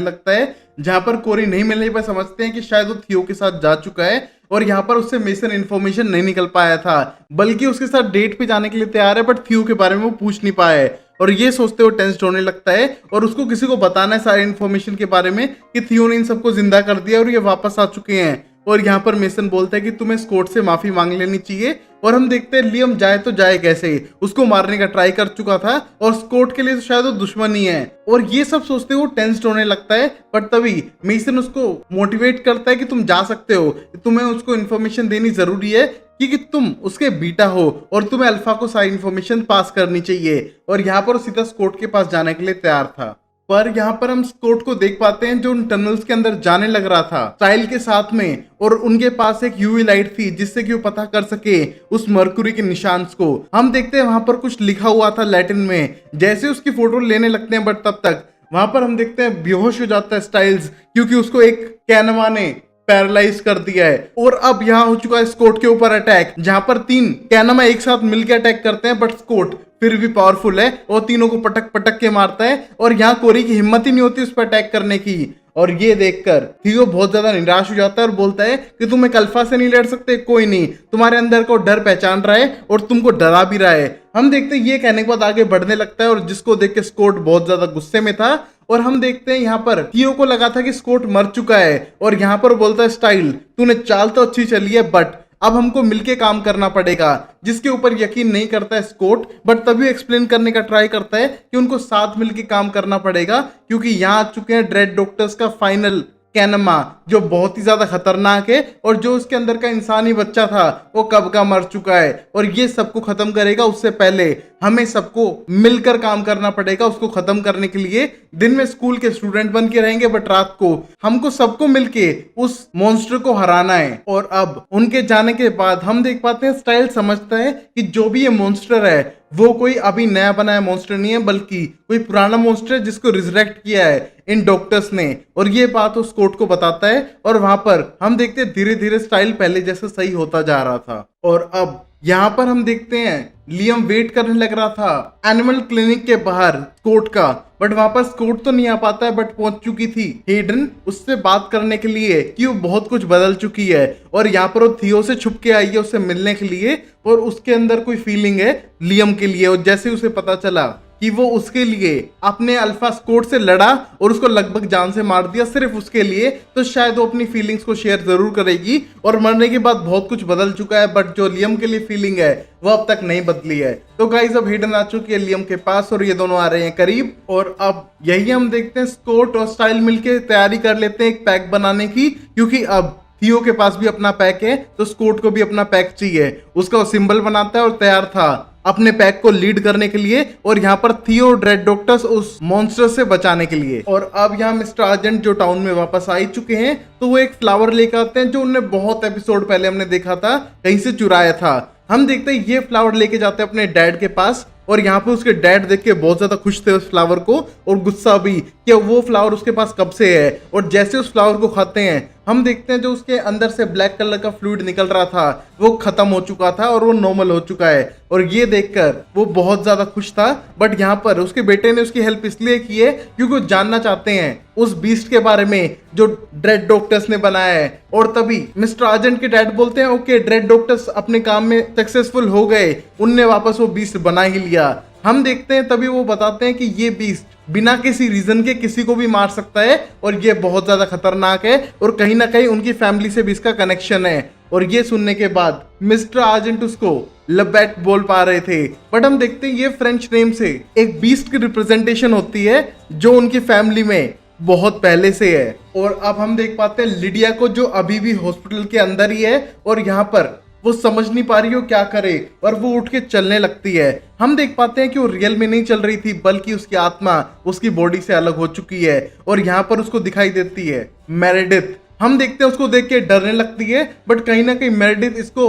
S1: लगता है, जहां पर कोरी नहीं मिलने पर समझते हैं कि शायद वो थियो के साथ जा चुका है और यहाँ पर उससे मेसन इन्फॉर्मेशन नहीं निकल पाया था, बल्कि उसके साथ डेट पे जाने के लिए तैयार है बट थियो के बारे में वो पूछ नहीं पाया है। और ये सोचते हुए टेंस्ड होने लगता है और उसको किसी को बताना है सारी इन्फॉर्मेशन के बारे में कि थियो ने इन सबको जिंदा कर दिया और ये वापस आ चुके हैं। और यहाँ पर मेसन बोलता है कि तुम्हें स्कॉट से माफी मांग लेनी चाहिए। और हम देखते हैं लियम जाए तो जाए कैसे, उसको मारने का ट्राई कर चुका था और स्कॉट के लिए तो शायद वो दुश्मन ही है। और ये सब सोचते हुए टेंस्ड होने लगता है, पर तभी मेसन उसको मोटिवेट करता है कि तुम जा सकते हो, तुम्हें उसको इन्फॉर्मेशन देनी जरूरी है क्योंकि तुम उसके बीटा हो और तुम्हें अल्फा को सारी इन्फॉर्मेशन पास करनी चाहिए। और यहाँ पर सीधा स्कॉट के पास जाने के लिए तैयार था। पर यहाँ पर हम स्कॉट को देख पाते हैं जो उन टनल्स के अंदर जाने लग रहा था स्टाइल के साथ में, और उनके पास एक यूवी लाइट थी जिससे कि वो पता कर सके उस मरकुरी के निशान को। हम देखते हैं वहां पर कुछ लिखा हुआ था लैटिन में। जैसे उसकी फोटो लेने लगते हैं बट तब तक वहां पर हम देखते हैं बेहोश हो जाता है स्टाइल्स क्योंकि उसको एक कैनवा ने पैरालाइज कर दिया है। और अब यहाँ हो चुका है स्कॉट के ऊपर अटैक, जहां पर 3 कैनामा एक साथ मिलकर अटैक करते हैं, बट स्कॉट फिर भी पावरफुल है और तीनों को पटक पटक के मारता है। और यहाँ कोरी की हिम्मत ही नहीं होती उस पर अटैक करने की। और ये देखकर थियो बहुत ज्यादा निराश हो जाता है और बोलता है कि तुम एक अल्फा से नहीं लड़ सकते, कोई नहीं, तुम्हारे अंदर को डर पहचान रहा है और तुमको डरा भी रहा है। हम देखते हैं ये कहने के बाद आगे बढ़ने लगता है और जिसको देख के स्कॉट बहुत ज्यादा गुस्से में था। और हम देखते हैं यहाँ पर थियो को लगा था कि स्कॉट मर चुका है और यहाँ पर बोलता है स्टाइल, तूने चाल तो अच्छी चली है बट अब हमको मिलके काम करना पड़ेगा। जिसके ऊपर यकीन नहीं करता है स्कॉट, बट तभी एक्सप्लेन करने का ट्राई करता है कि उनको साथ मिलके काम करना पड़ेगा, क्योंकि यहाँ आ चुके हैं ड्रेड डॉक्टर्स का फाइनल कैनमा, जो बहुत ही ज्यादा खतरनाक है और जो उसके अंदर का इंसानी बच्चा था वो कब का मर चुका है और ये सबको खत्म करेगा। उससे पहले हमें सबको मिलकर काम करना पड़ेगा उसको खत्म करने के लिए। दिन में स्कूल के स्टूडेंट बन के रहेंगे, बट रात को हमको सबको मिलके उस मॉन्स्टर को हराना है। और अब उनके जाने के बाद हम देख पाते हैं स्टाइल समझता है कि जो भी ये मॉन्स्टर है वो कोई अभी नया बनाया मॉन्स्टर नहीं है, बल्कि कोई पुराना मॉन्स्टर है जिसको रिजरेक्ट किया है इन डॉक्टर्स ने। और ये बात उस कोर्ट को बताता है और वहां पर हम देखते हैं धीरे धीरे स्टाइल पहले जैसा सही होता जा रहा था। और अब यहाँ पर हम देखते हैं लियम वेट करने लग रहा था एनिमल क्लिनिक के बाहर स्कॉट का, बट वहां पर स्कॉट तो नहीं आ पाता है, बट पहुंच चुकी थी हेडन उससे बात करने के लिए कि वो बहुत कुछ बदल चुकी है। और यहाँ पर वो थियो से छुप के आई है उससे मिलने के लिए और उसके अंदर कोई फीलिंग है लियम के लिए। और जैसे उसे पता चला कि वो उसके लिए अपने अल्फा स्कॉट से लड़ा और उसको लगभग जान से मार दिया सिर्फ उसके लिए, तो शायद वो अपनी फीलिंग्स को शेयर जरूर करेगी। और मरने के बाद बहुत कुछ बदल चुका है, बट जो लियम के लिए फीलिंग है वो अब तक नहीं बदली है। तो गाइस अब हेडन आ चुकी है लियम के पास और ये दोनों आ रहे हैं करीब। और अब यही हम देखते हैं स्कॉट और स्टाइल मिलके तैयारी कर लेते हैं एक पैक बनाने की, क्योंकि अब थियो के पास भी अपना पैक है तो स्कॉट को भी अपना पैक चाहिए। उसका वो सिंबल बनाता है और तैयार था अपने पैक को लीड करने के लिए। और यहाँ पर थियो ड्रेड डॉक्टर्स उस मॉन्स्टर से बचाने के लिए। और अब यहाँ मिस्टर आर्जेंट जो टाउन में वापस आ चुके हैं, तो वो एक फ्लावर लेकर आते हैं जो उन्होंने बहुत एपिसोड पहले हमने देखा था कहीं से चुराया था। हम देखते हैं ये फ्लावर लेके जाते हैं अपने डैड के पास और यहाँ पे उसके डैड देख के बहुत ज्यादा खुश थे उस फ्लावर को और गुस्सा भी कि वो फ्लावर उसके पास कब से है। और जैसे उस फ्लावर को खाते हैं हम देखते हैं जो उसके अंदर से ब्लैक कलर का फ्लूइड निकल रहा था वो खत्म हो चुका था और वो नॉर्मल हो चुका है। और ये देखकर वो बहुत ज्यादा खुश था। बट यहाँ पर उसके बेटे ने उसकी हेल्प इसलिए की है क्योंकि वो जानना चाहते हैं उस बीस्ट के बारे में जो ड्रेड डॉक्टर्स ने बनाया है। और तभी मिस्टर आर्जेंट के डैड बोलते हैं ओके ड्रेड डॉक्टर्स अपने काम में सक्सेसफुल हो गए, उनने वापस वो बीस्ट बना ही लिया। हम देखते हैं तभी वो बताते हैं कि ये बीस्ट बिना किसी रीजन के किसी को भी मार सकता है और ये बहुत ज्यादा खतरनाक है और कहीं ना कहीं उनकी फैमिली से भी इसका कनेक्शन है। और ये सुनने के बाद मिस्टर आर्जेंट उसको लबैट बोल पा रहे थे, बट हम देखते हैं ये फ्रेंच नेम से एक बीस्ट की रिप्रेजेंटेशन होती है जो उनकी फैमिली में बहुत पहले से है। और अब हम देख पाते हैं लिडिया को जो अभी भी हॉस्पिटल के अंदर ही है और यहाँ पर वो समझ नहीं पा रही हो क्या करे और वो उठ के चलने लगती है। हम देख पाते हैं कि वो रियल में नहीं चल रही थी बल्कि उसकी आत्मा उसकी बॉडी से अलग हो चुकी है। और यहाँ पर उसको दिखाई देती है मेरेडिथ। हम देखते हैं उसको देख के डरने लगती है, बट कहीं ना कहीं मेरेडिथ इसको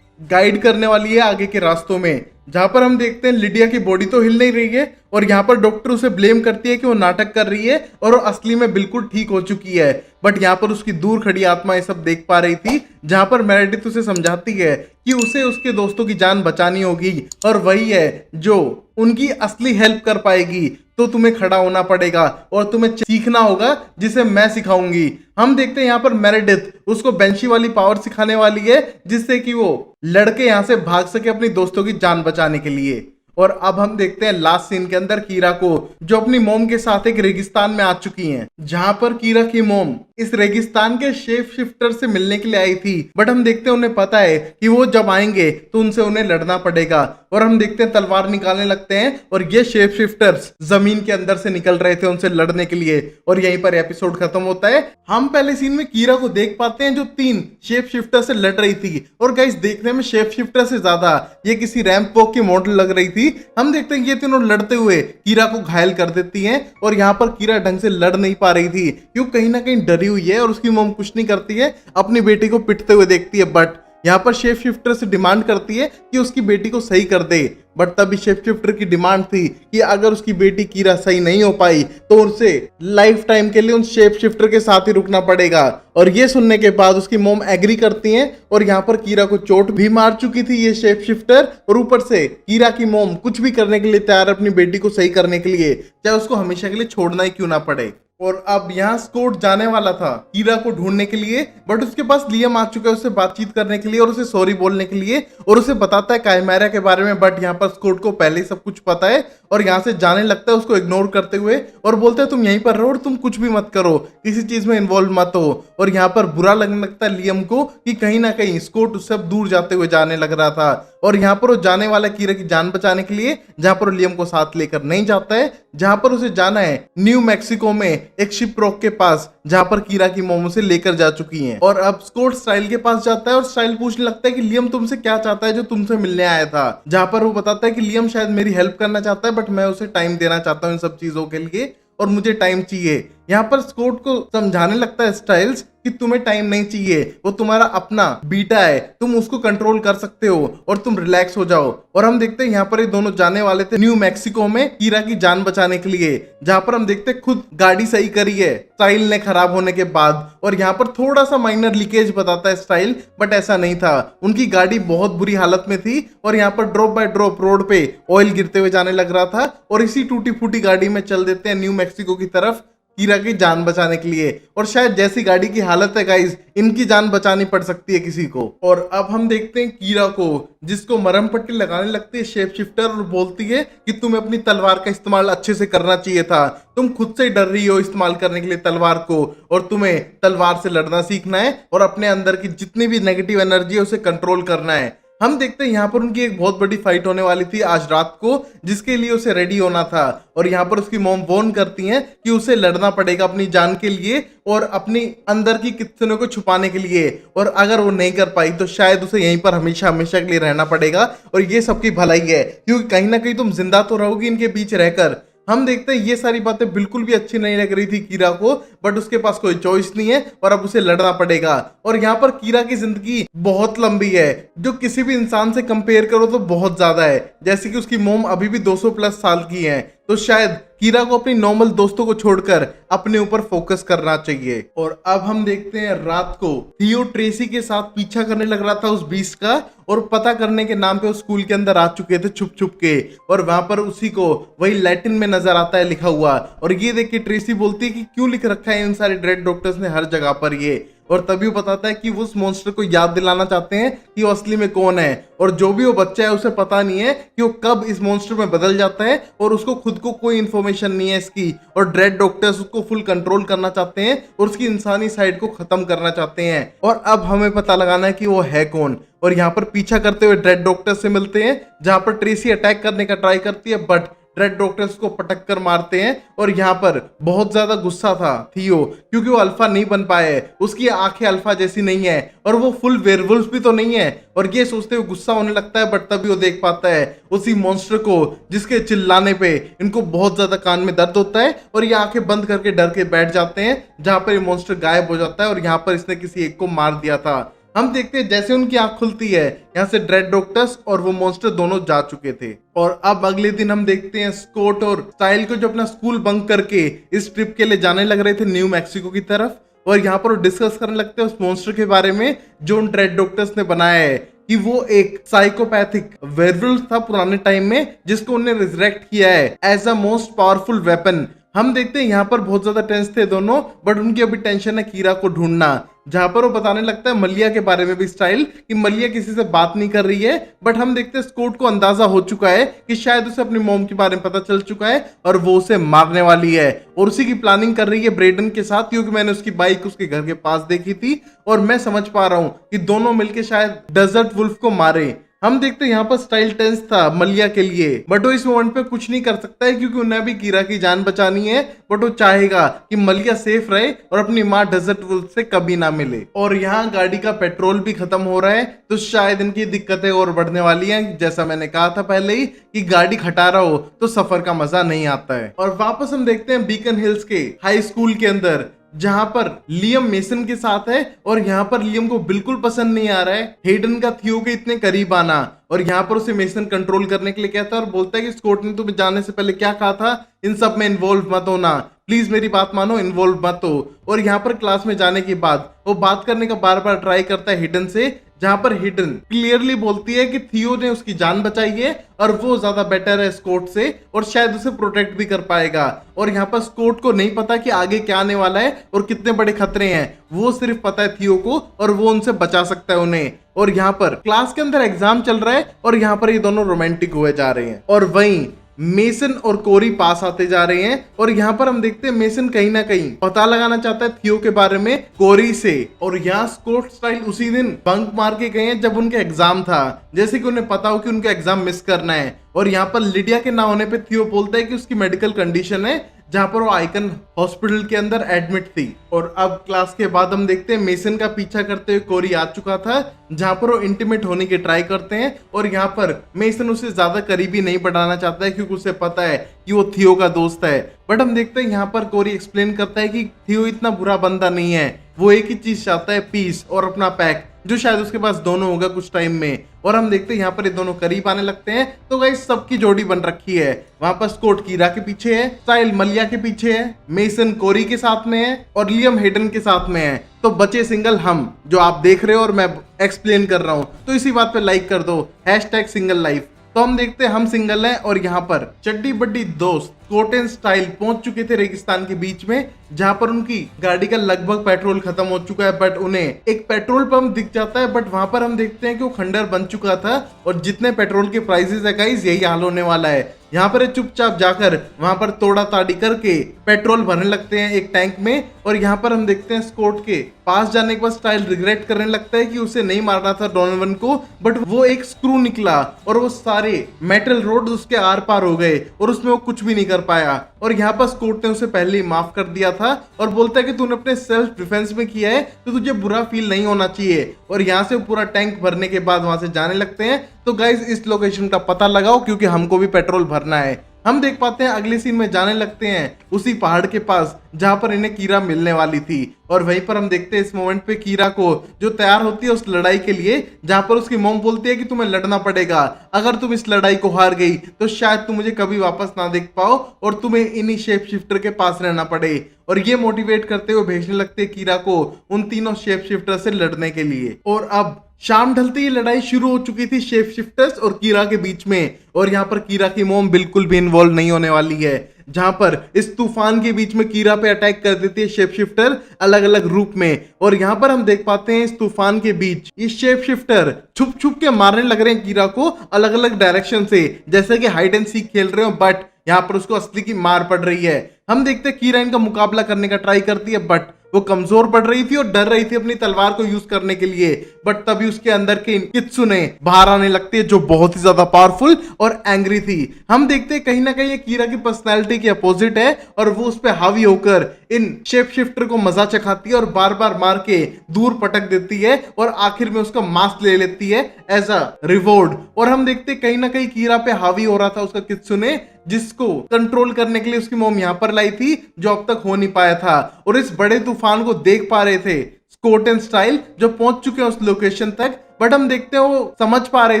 S1: गाइड करने वाली है आगे के रास्तों में। जहां पर हम देखते हैं लिडिया की बॉडी तो हिल नहीं रही है और यहाँ पर डॉक्टर उसे ब्लेम करती है कि वो नाटक कर रही है और वो असली में बिल्कुल ठीक हो चुकी है। बट यहाँ पर उसकी दूर खड़ी आत्मा ये सब देख पा रही थी, जहां पर मेरेडिथ उसे समझाती है कि उसे उसके दोस्तों की जान बचानी होगी और वही है जो उनकी असली हेल्प कर पाएगी। तो तुम्हें खड़ा होना पड़ेगा और तुम्हें सीखना होगा जिसे मैं सिखाऊंगी। हम देखते हैं यहाँ पर मेरेडिथ उसको बेंशी वाली पावर सिखाने वाली है जिससे कि वो लड़के यहाँ से भाग सके अपनी दोस्तों की जान बचाने के लिए। और अब हम देखते हैं लास्ट सीन के अंदर कीरा को जो अपनी मोम के साथ एक रेगिस्तान में आ चुकी हैं, जहां पर कीरा की मोम इस रेगिस्तान के शेप शिफ्टर से मिलने के लिए आई थी। बट हम देखते हैं उन्हें पता है कि वो जब आएंगे तो उनसे उन्हें लड़ना पड़ेगा। और हम देखते हैं तलवार निकालने लगते हैं और ये शेप शिफ्टर्स जमीन के अंदर से निकल रहे थे उनसे लड़ने के लिए। और यहीं पर एपिसोड खत्म होता है। हम पहले सीन में कीरा को देख पाते हैं जो 3 शेप शिफ्टर से लड़ रही थी और गाइस देखने में शेप शिफ्टर से ज्यादा ये किसी रैम्प वॉक की मॉडल लग रही थी। हम देखते हैं ये तीनों लड़ते हुए कीरा को घायल कर देती हैं और यहाँ पर कीरा ढंग से लड़ नहीं पा रही थी क्यों कहीं ना कहीं डरी हुई है और उसकी मॉम कुछ नहीं करती है, अपनी बेटी को पिटते हुए देखती है। बट यहाँ पर शेप शिफ्टर से डिमांड करती है कि उसकी बेटी को सही कर दे। बट तभी शेप शिफ्टर की डिमांड थी कि अगर उसकी बेटी कीरा सही नहीं हो पाई तो उसे लाइफ टाइम के लिए उन शेप शिफ्टर के साथ ही रुकना पड़ेगा। और ये सुनने के बाद उसकी मॉम एग्री करती हैं और यहाँ पर कीरा को चोट भी मार चुकी थी ये शेप शिफ्टर, और ऊपर से कीरा की मॉम कुछ भी करने के लिए तैयार है अपनी बेटी को सही करने के लिए, चाहे उसको हमेशा के लिए छोड़ना ही क्यों ना पड़े। और अब यहाँ स्कॉट जाने वाला था कीरा को ढूंढने के लिए, बट उसके पास लियम आ चुका है उससे बातचीत करने के लिए और उसे सॉरी बोलने के लिए, और उसे बताता है काइमेरा के बारे में। बट यहाँ पर स्कॉट को पहले ही सब कुछ पता है और यहाँ से जाने लगता है उसको इग्नोर करते हुए, और बोलता है तुम यहीं पर रहो और तुम कुछ भी मत करो, किसी चीज में इन्वॉल्व मत हो। और यहाँ पर बुरा लगने लगता है लियम को कि कहीं ना कहीं स्कॉट उससे अब दूर जाते हुए जाने लग रहा था। और यहाँ पर वो जाने वाला कीरा की जान बचाने के लिए, जहां पर लियम को साथ लेकर नहीं जाता है, जहां पर उसे जाना है न्यू मैक्सिको में एक शिप रॉक के पास, जहां पर कीरा की मॉम उसे लेकर जा चुकी हैं। और अब स्कॉट स्टाइल के पास जाता है और स्टाइल पूछने लगता है कि लियम तुमसे क्या चाहता है जो तुमसे मिलने आया था, जहां पर वो बताता है कि लियम शायद मेरी हेल्प करना चाहता है बट मैं उसे टाइम देना चाहता हूँ इन सब चीजों के लिए और मुझे टाइम चाहिए। यहाँ पर स्कॉट को समझाने लगता है स्टाइल्स कि तुम्हें टाइम नहीं चाहिए, वो तुम्हारा अपना बीटा है, तुम उसको कंट्रोल कर सकते हो और तुम रिलैक्स हो जाओ। और हम देखते हैं यहाँ पर ये दोनों जाने वाले थे न्यू मैक्सिको में कीरा की जान बचाने के लिए, जहां पर हम देखते हैं खुद गाड़ी सही करी है स्टाइल ने खराब होने के बाद। और यहाँ पर थोड़ा सा माइनर लीकेज बताता है स्टाइल, बट ऐसा नहीं था, उनकी गाड़ी बहुत बुरी हालत में थी और यहाँ पर ड्रॉप बाय ड्रॉप रोड पे ऑयल गिरते हुए जाने लग रहा था। और इसी टूटी फूटी गाड़ी में चल देते हैं न्यू मैक्सिको की तरफ कीरा की जान बचाने के लिए। और शायद जैसी गाड़ी की हालत है गाइस, इनकी जान बचानी पड़ सकती है किसी को। और अब हम देखते हैं कीरा को, जिसको मरहम पट्टी लगाने लगती है शेप शिफ्टर और बोलती है कि तुम्हें अपनी तलवार का इस्तेमाल अच्छे से करना चाहिए था, तुम खुद से डर रही हो इस्तेमाल करने के लिए तलवार को, और तुम्हें तलवार से लड़ना सीखना है और अपने अंदर की जितनी भी नेगेटिव एनर्जी है उसे कंट्रोल करना है। हम देखते हैं यहाँ पर उनकी एक बहुत बड़ी फाइट होने वाली थी आज रात को, जिसके लिए उसे रेडी होना था। और यहाँ पर उसकी मॉम वॉर्न करती हैं कि उसे लड़ना पड़ेगा अपनी जान के लिए और अपनी अंदर की किस्मों को छुपाने के लिए, और अगर वो नहीं कर पाई तो शायद उसे यहीं पर हमेशा हमेशा के लिए रहना पड़ेगा। और ये सबकी भलाई है क्योंकि कहीं ना कहीं तुम जिंदा तो रहोगी इनके बीच रहकर। हम देखते हैं ये सारी बातें बिल्कुल भी अच्छी नहीं लग रही थी कीरा को, बट उसके पास कोई चॉइस नहीं है और अब उसे लड़ना पड़ेगा। और यहाँ पर कीरा की जिंदगी बहुत लंबी है, जो किसी भी इंसान से कंपेयर करो तो बहुत ज्यादा है। जैसे कि उसकी मोम अभी भी 200 प्लस साल की है, तो शायद कीरा को अपनी नॉर्मल दोस्तों को छोड़कर अपने ऊपर फोकस करना चाहिए। और अब हम देखते हैं रात को थियो ट्रेसी के साथ पीछा करने लग रहा था उस बीस्ट का, और पता करने के नाम पे उस स्कूल के अंदर आ चुके थे छुप छुप के, और वहां पर उसी को वही लैटिन में नजर आता है लिखा हुआ। और ये देख के ट्रेसी बोलती है कि क्यों लिख रखा है इन सारे ड्रेड डॉक्टर्स ने हर जगह पर ये, और तभी वो बताता है कि वो उस मॉन्स्टर को याद दिलाना चाहते हैं कि वो असली में कौन है। और जो भी वो बच्चा है उसे पता नहीं है कि वो कब इस मॉन्स्टर में बदल जाता है, और उसको खुद को कोई इन्फॉर्मेशन नहीं है इसकी। और ड्रेड डॉक्टर्स उसको फुल कंट्रोल करना चाहते हैं और उसकी इंसानी साइड को खत्म करना चाहते हैं। और अब हमें पता लगाना है कि वो है कौन। और यहाँ पर पीछा करते हुए ड्रेड डॉक्टर से मिलते हैं, जहां पर ट्रेसी अटैक करने का ट्राई करती है, बट ड्रेड डॉक्टर्स को पटक कर मारते हैं। और यहाँ पर बहुत ज्यादा गुस्सा था थियो, क्योंकि वो अल्फा नहीं बन पाए, उसकी आंखें अल्फा जैसी नहीं है और वो फुल वेयरवुल्फ भी तो नहीं है। और ये सोचते हुए गुस्सा होने लगता है, बट तभी वो देख पाता है उसी मॉन्स्टर को जिसके चिल्लाने पे इनको बहुत ज्यादा कान में दर्द होता है, और ये आंखें बंद करके डर के बैठ जाते हैं, जहां पर ये मॉन्स्टर गायब हो जाता है। और यहाँ पर इसने किसी एक को मार दिया था। हम देखते हैं जैसे उनकी आंख खुलती है, यहाँ से ड्रेड डॉक्टर्स और वो मॉन्स्टर दोनों जा चुके थे। और अब अगले दिन हम देखते हैं स्कॉट और स्टाइल को जो अपना स्कूल बंक करके इस ट्रिप के लिए जाने लग रहे थे न्यू मैक्सिको की तरफ, और यहाँ पर वो डिस्कस करने लगते हैं उस मॉन्स्टर के बारे में जो उन ड्रेड डॉक्टर्स ने बनाया है, कि वो एक साइकोपैथिक वेयरवुल्फ था पुराने टाइम में, जिसको उन्हें रिजरेक्ट किया है as a most powerful weapon. हम देखते हैं यहाँ पर बहुत ज्यादा टेंस थे दोनों, बट उनकी अभी टेंशन है कीरा को ढूंढना, जहां पर वो बताने लगता है मलिया के बारे में भी स्टाइल, कि मलिया किसी से बात नहीं कर रही है। बट हम देखते हैं स्कॉट को अंदाजा हो चुका है कि शायद उसे अपनी मॉम के बारे में पता चल चुका है और वो उसे मारने वाली है, और उसी की प्लानिंग कर रही है ब्रेडन के साथ, क्योंकि मैंने उसकी बाइक उसके घर के पास देखी थी और मैं समझ पा रहा हूं कि दोनों मिलकर शायद डेजर्ट वुल्फ को मारे। हम देखते हैं यहाँ पर स्टाइल टेंस था मलिया के लिए, बट वो इस मोमेंट पे कुछ नहीं कर सकता है क्योंकि उन्हें भी कीरा की जान बचानी है। बट वो चाहेगा कि मलिया सेफ रहे और अपनी माँ डेजर्ट वुल्फ से कभी ना मिले। और यहाँ गाड़ी का पेट्रोल भी खत्म हो रहा है, तो शायद इनकी दिक्कतें और बढ़ने वाली हैं। जैसा मैंने कहा था पहले ही कि गाड़ी खटारा हो तो सफर का मजा नहीं आता है। और वापस हम देखते हैं बीकन हिल्स के हाई स्कूल के अंदर, जहां पर लियम मेसन के साथ है और यहाँ पर लियम को बिल्कुल पसंद नहीं आ रहा है हेडन का थियो के इतने करीब आना। और यहाँ पर उसे मेसन कंट्रोल करने के लिए कहता है और बोलता है कि स्कॉट ने तुम्हें जाने से पहले क्या कहा था, इन सब में इन्वॉल्व मत होना, प्लीज मेरी बात मानो, इन्वॉल्व मत हो। और यहाँ पर क्लास में जाने के बाद वो बात करने का बार बार ट्राई करता है हिडन से, जहां पर हिडन क्लियरली बोलती है कि थियो ने उसकी जान बचाई है और वो ज्यादा बेटर है स्कॉट से और शायद उसे प्रोटेक्ट भी कर पाएगा। और यहाँ पर स्कॉट को नहीं पता कि आगे क्या आने वाला है और कितने बड़े खतरे हैं, वो सिर्फ पता है थियो को और वो उनसे बचा सकता है उन्हें। और यहाँ पर क्लास के अंदर एग्जाम चल रहा है और यहाँ पर ये दोनों रोमांटिक हुए जा रहे हैं और वहीं मेसन और कोरी पास आते जा रहे हैं। और यहाँ पर हम देखते हैं मेसन कहीं ना कहीं पता लगाना चाहता है थियो के बारे में कोरी से। और यहाँ स्कॉट स्टाइल उसी दिन बंक मार के गए हैं जब उनका एग्जाम था, जैसे कि उन्हें पता हो कि उनका एग्जाम मिस करना है। और यहाँ पर लिडिया के ना होने पे थियो बोलता है कि उसकी मेडिकल कंडीशन है, जहां पर वो आइकन हॉस्पिटल के अंदर एडमिट थी। और अब क्लास के बाद हम देखते हैं मेसन का पीछा करते हुए कोरी आ चुका था, जहां पर वो इंटीमेट होने की ट्राई करते हैं। और यहाँ पर मेसन उसे ज्यादा करीबी नहीं बढ़ाना चाहता है क्योंकि उसे पता है कि वो थियो का दोस्त है। बट हम देखते हैं यहाँ पर कोरी एक्सप्लेन करता है कि थियो इतना बुरा बंदा नहीं है, वो एक ही चीज चाहता है, पीस और अपना पैक, जो शायद उसके पास दोनों होगा कुछ टाइम में। और हम देखते हैं यहाँ पर ये दोनों करीब आने लगते हैं। तो गाइस सबकी जोड़ी बन रखी है, वहां पर स्कॉट कीरा के पीछे है, साइल मलिया के पीछे है, मेसन कोरी के साथ में है और लियम हेडन के साथ में है। तो बचे सिंगल हम, जो आप देख रहे हो और मैं एक्सप्लेन कर रहा हूं। तो इसी बात पे लाइक कर दो, #सिंगल लाइफ। तो हम देखते हैं हम सिंगल हैं और यहाँ पर चड्डी बड्डी दोस्त स्कॉट एंड स्टाइल पहुंच चुके थे रेगिस्तान के बीच में, जहां पर उनकी गाड़ी का लगभग पेट्रोल खत्म हो चुका है। बट उन्हें एक पेट्रोल पंप दिख जाता है, बट वहां पर हम देखते हैं कि वो खंडर बन चुका था और जितने पेट्रोल के प्राइसेस है गाइस यही हाल होने वाला है। यहाँ पर चुपचाप जाकर वहां पर तोड़ा ताड़ी करके पेट्रोल भरने लगते हैं एक टैंक में। और यहाँ पर हम देखते हैं स्कॉट के पास जाने के बाद स्टाइल रिग्रेट करने लगता है कि उसे नहीं मारना था डोनोवन को, बट वो एक स्क्रू निकला और वो सारे मेटल रोड उसके आर पार हो गए और उसमें वो कुछ भी नहीं कर पाया। और यहाँ पर स्कॉट ने उसे पहले ही माफ कर दिया था और बोलता है कि तूने अपने सेल्फ डिफेंस में किया है तो तुझे बुरा फील नहीं होना चाहिए। और यहाँ से पूरा टैंक भरने के बाद वहां से जाने लगते हैं। तो गाइस इस लोकेशन का पता लगाओ क्योंकि हमको भी पेट्रोल भरना है। हम देख पाते हैं अगले सीन में जाने लगते हैं उसी पहाड़ के पास जहां पर इन्हें कीरा मिलने वाली थी। और वहीं पर हम देखते हैं इस मोमेंट पे कीरा को जो तैयार होती है उस लड़ाई के लिए, जहां पर उसकी मॉम बोलती है कि तुम्हें लड़ना पड़ेगा, अगर तुम इस लड़ाई को हार गई तो शायद तुम मुझे कभी वापस ना देख पाओ और तुम्हें इन्हीं शेप शिफ्टर के पास रहना पड़े। और ये मोटिवेट करते हुए भेजने लगते हैं कीरा को उन तीनों शेप शिफ्टर से लड़ने के लिए। और अब शाम ढलते ही लड़ाई शुरू हो चुकी थी शेप शिफ्टर्स और कीरा के बीच में। और यहाँ पर कीरा की मॉम बिल्कुल भी इन्वॉल्व नहीं होने वाली है, जहां पर इस तूफान के बीच में कीरा पे अटैक कर देती है शेप शिफ्टर अलग अलग रूप में। और यहाँ पर हम देख पाते हैं इस तूफान के बीच ये शेप शिफ्टर छुप छुप के मारने लग रहे हैं कीरा को अलग अलग डायरेक्शन से, जैसे कि हाइड एंड सीक खेल रहे हो। बट यहाँ पर उसको असली की मार पड़ रही है। हम देखते हैं कीरा इनका मुकाबला करने का ट्राई करती है, बट वो कमजोर पड़ रही थी और डर रही थी अपनी तलवार को यूज करने के लिए। बट तभी उसके अंदर के कित्सुने बाहर आने लगती है जो बहुत ही ज्यादा पावरफुल और एंग्री थी। हम देखते हैं कहीं ना कहीं ये कीरा की पर्सनैलिटी के अपोजिट है और वो उस पर हावी होकर इन शेप शिफ्टर को मजा चखाती है और बार बार मार के दूर पटक देती है और आखिर में उसका मास्क ले लेती है एज अ रिवॉर्ड। और हम देखते हैं कहीं ना कहीं कीरा पे हावी हो रहा था उसका कित्सुने, जिसको कंट्रोल करने के लिए उसकी मॉम यहां पर लाई थी जो अब तक हो नहीं पाया था। और इस बड़े तूफान को देख पा रहे थे स्कॉट एंड स्टाइल जो पहुंच चुके हैं उस लोकेशन तक। बट हम देखते हैं वो समझ पा रहे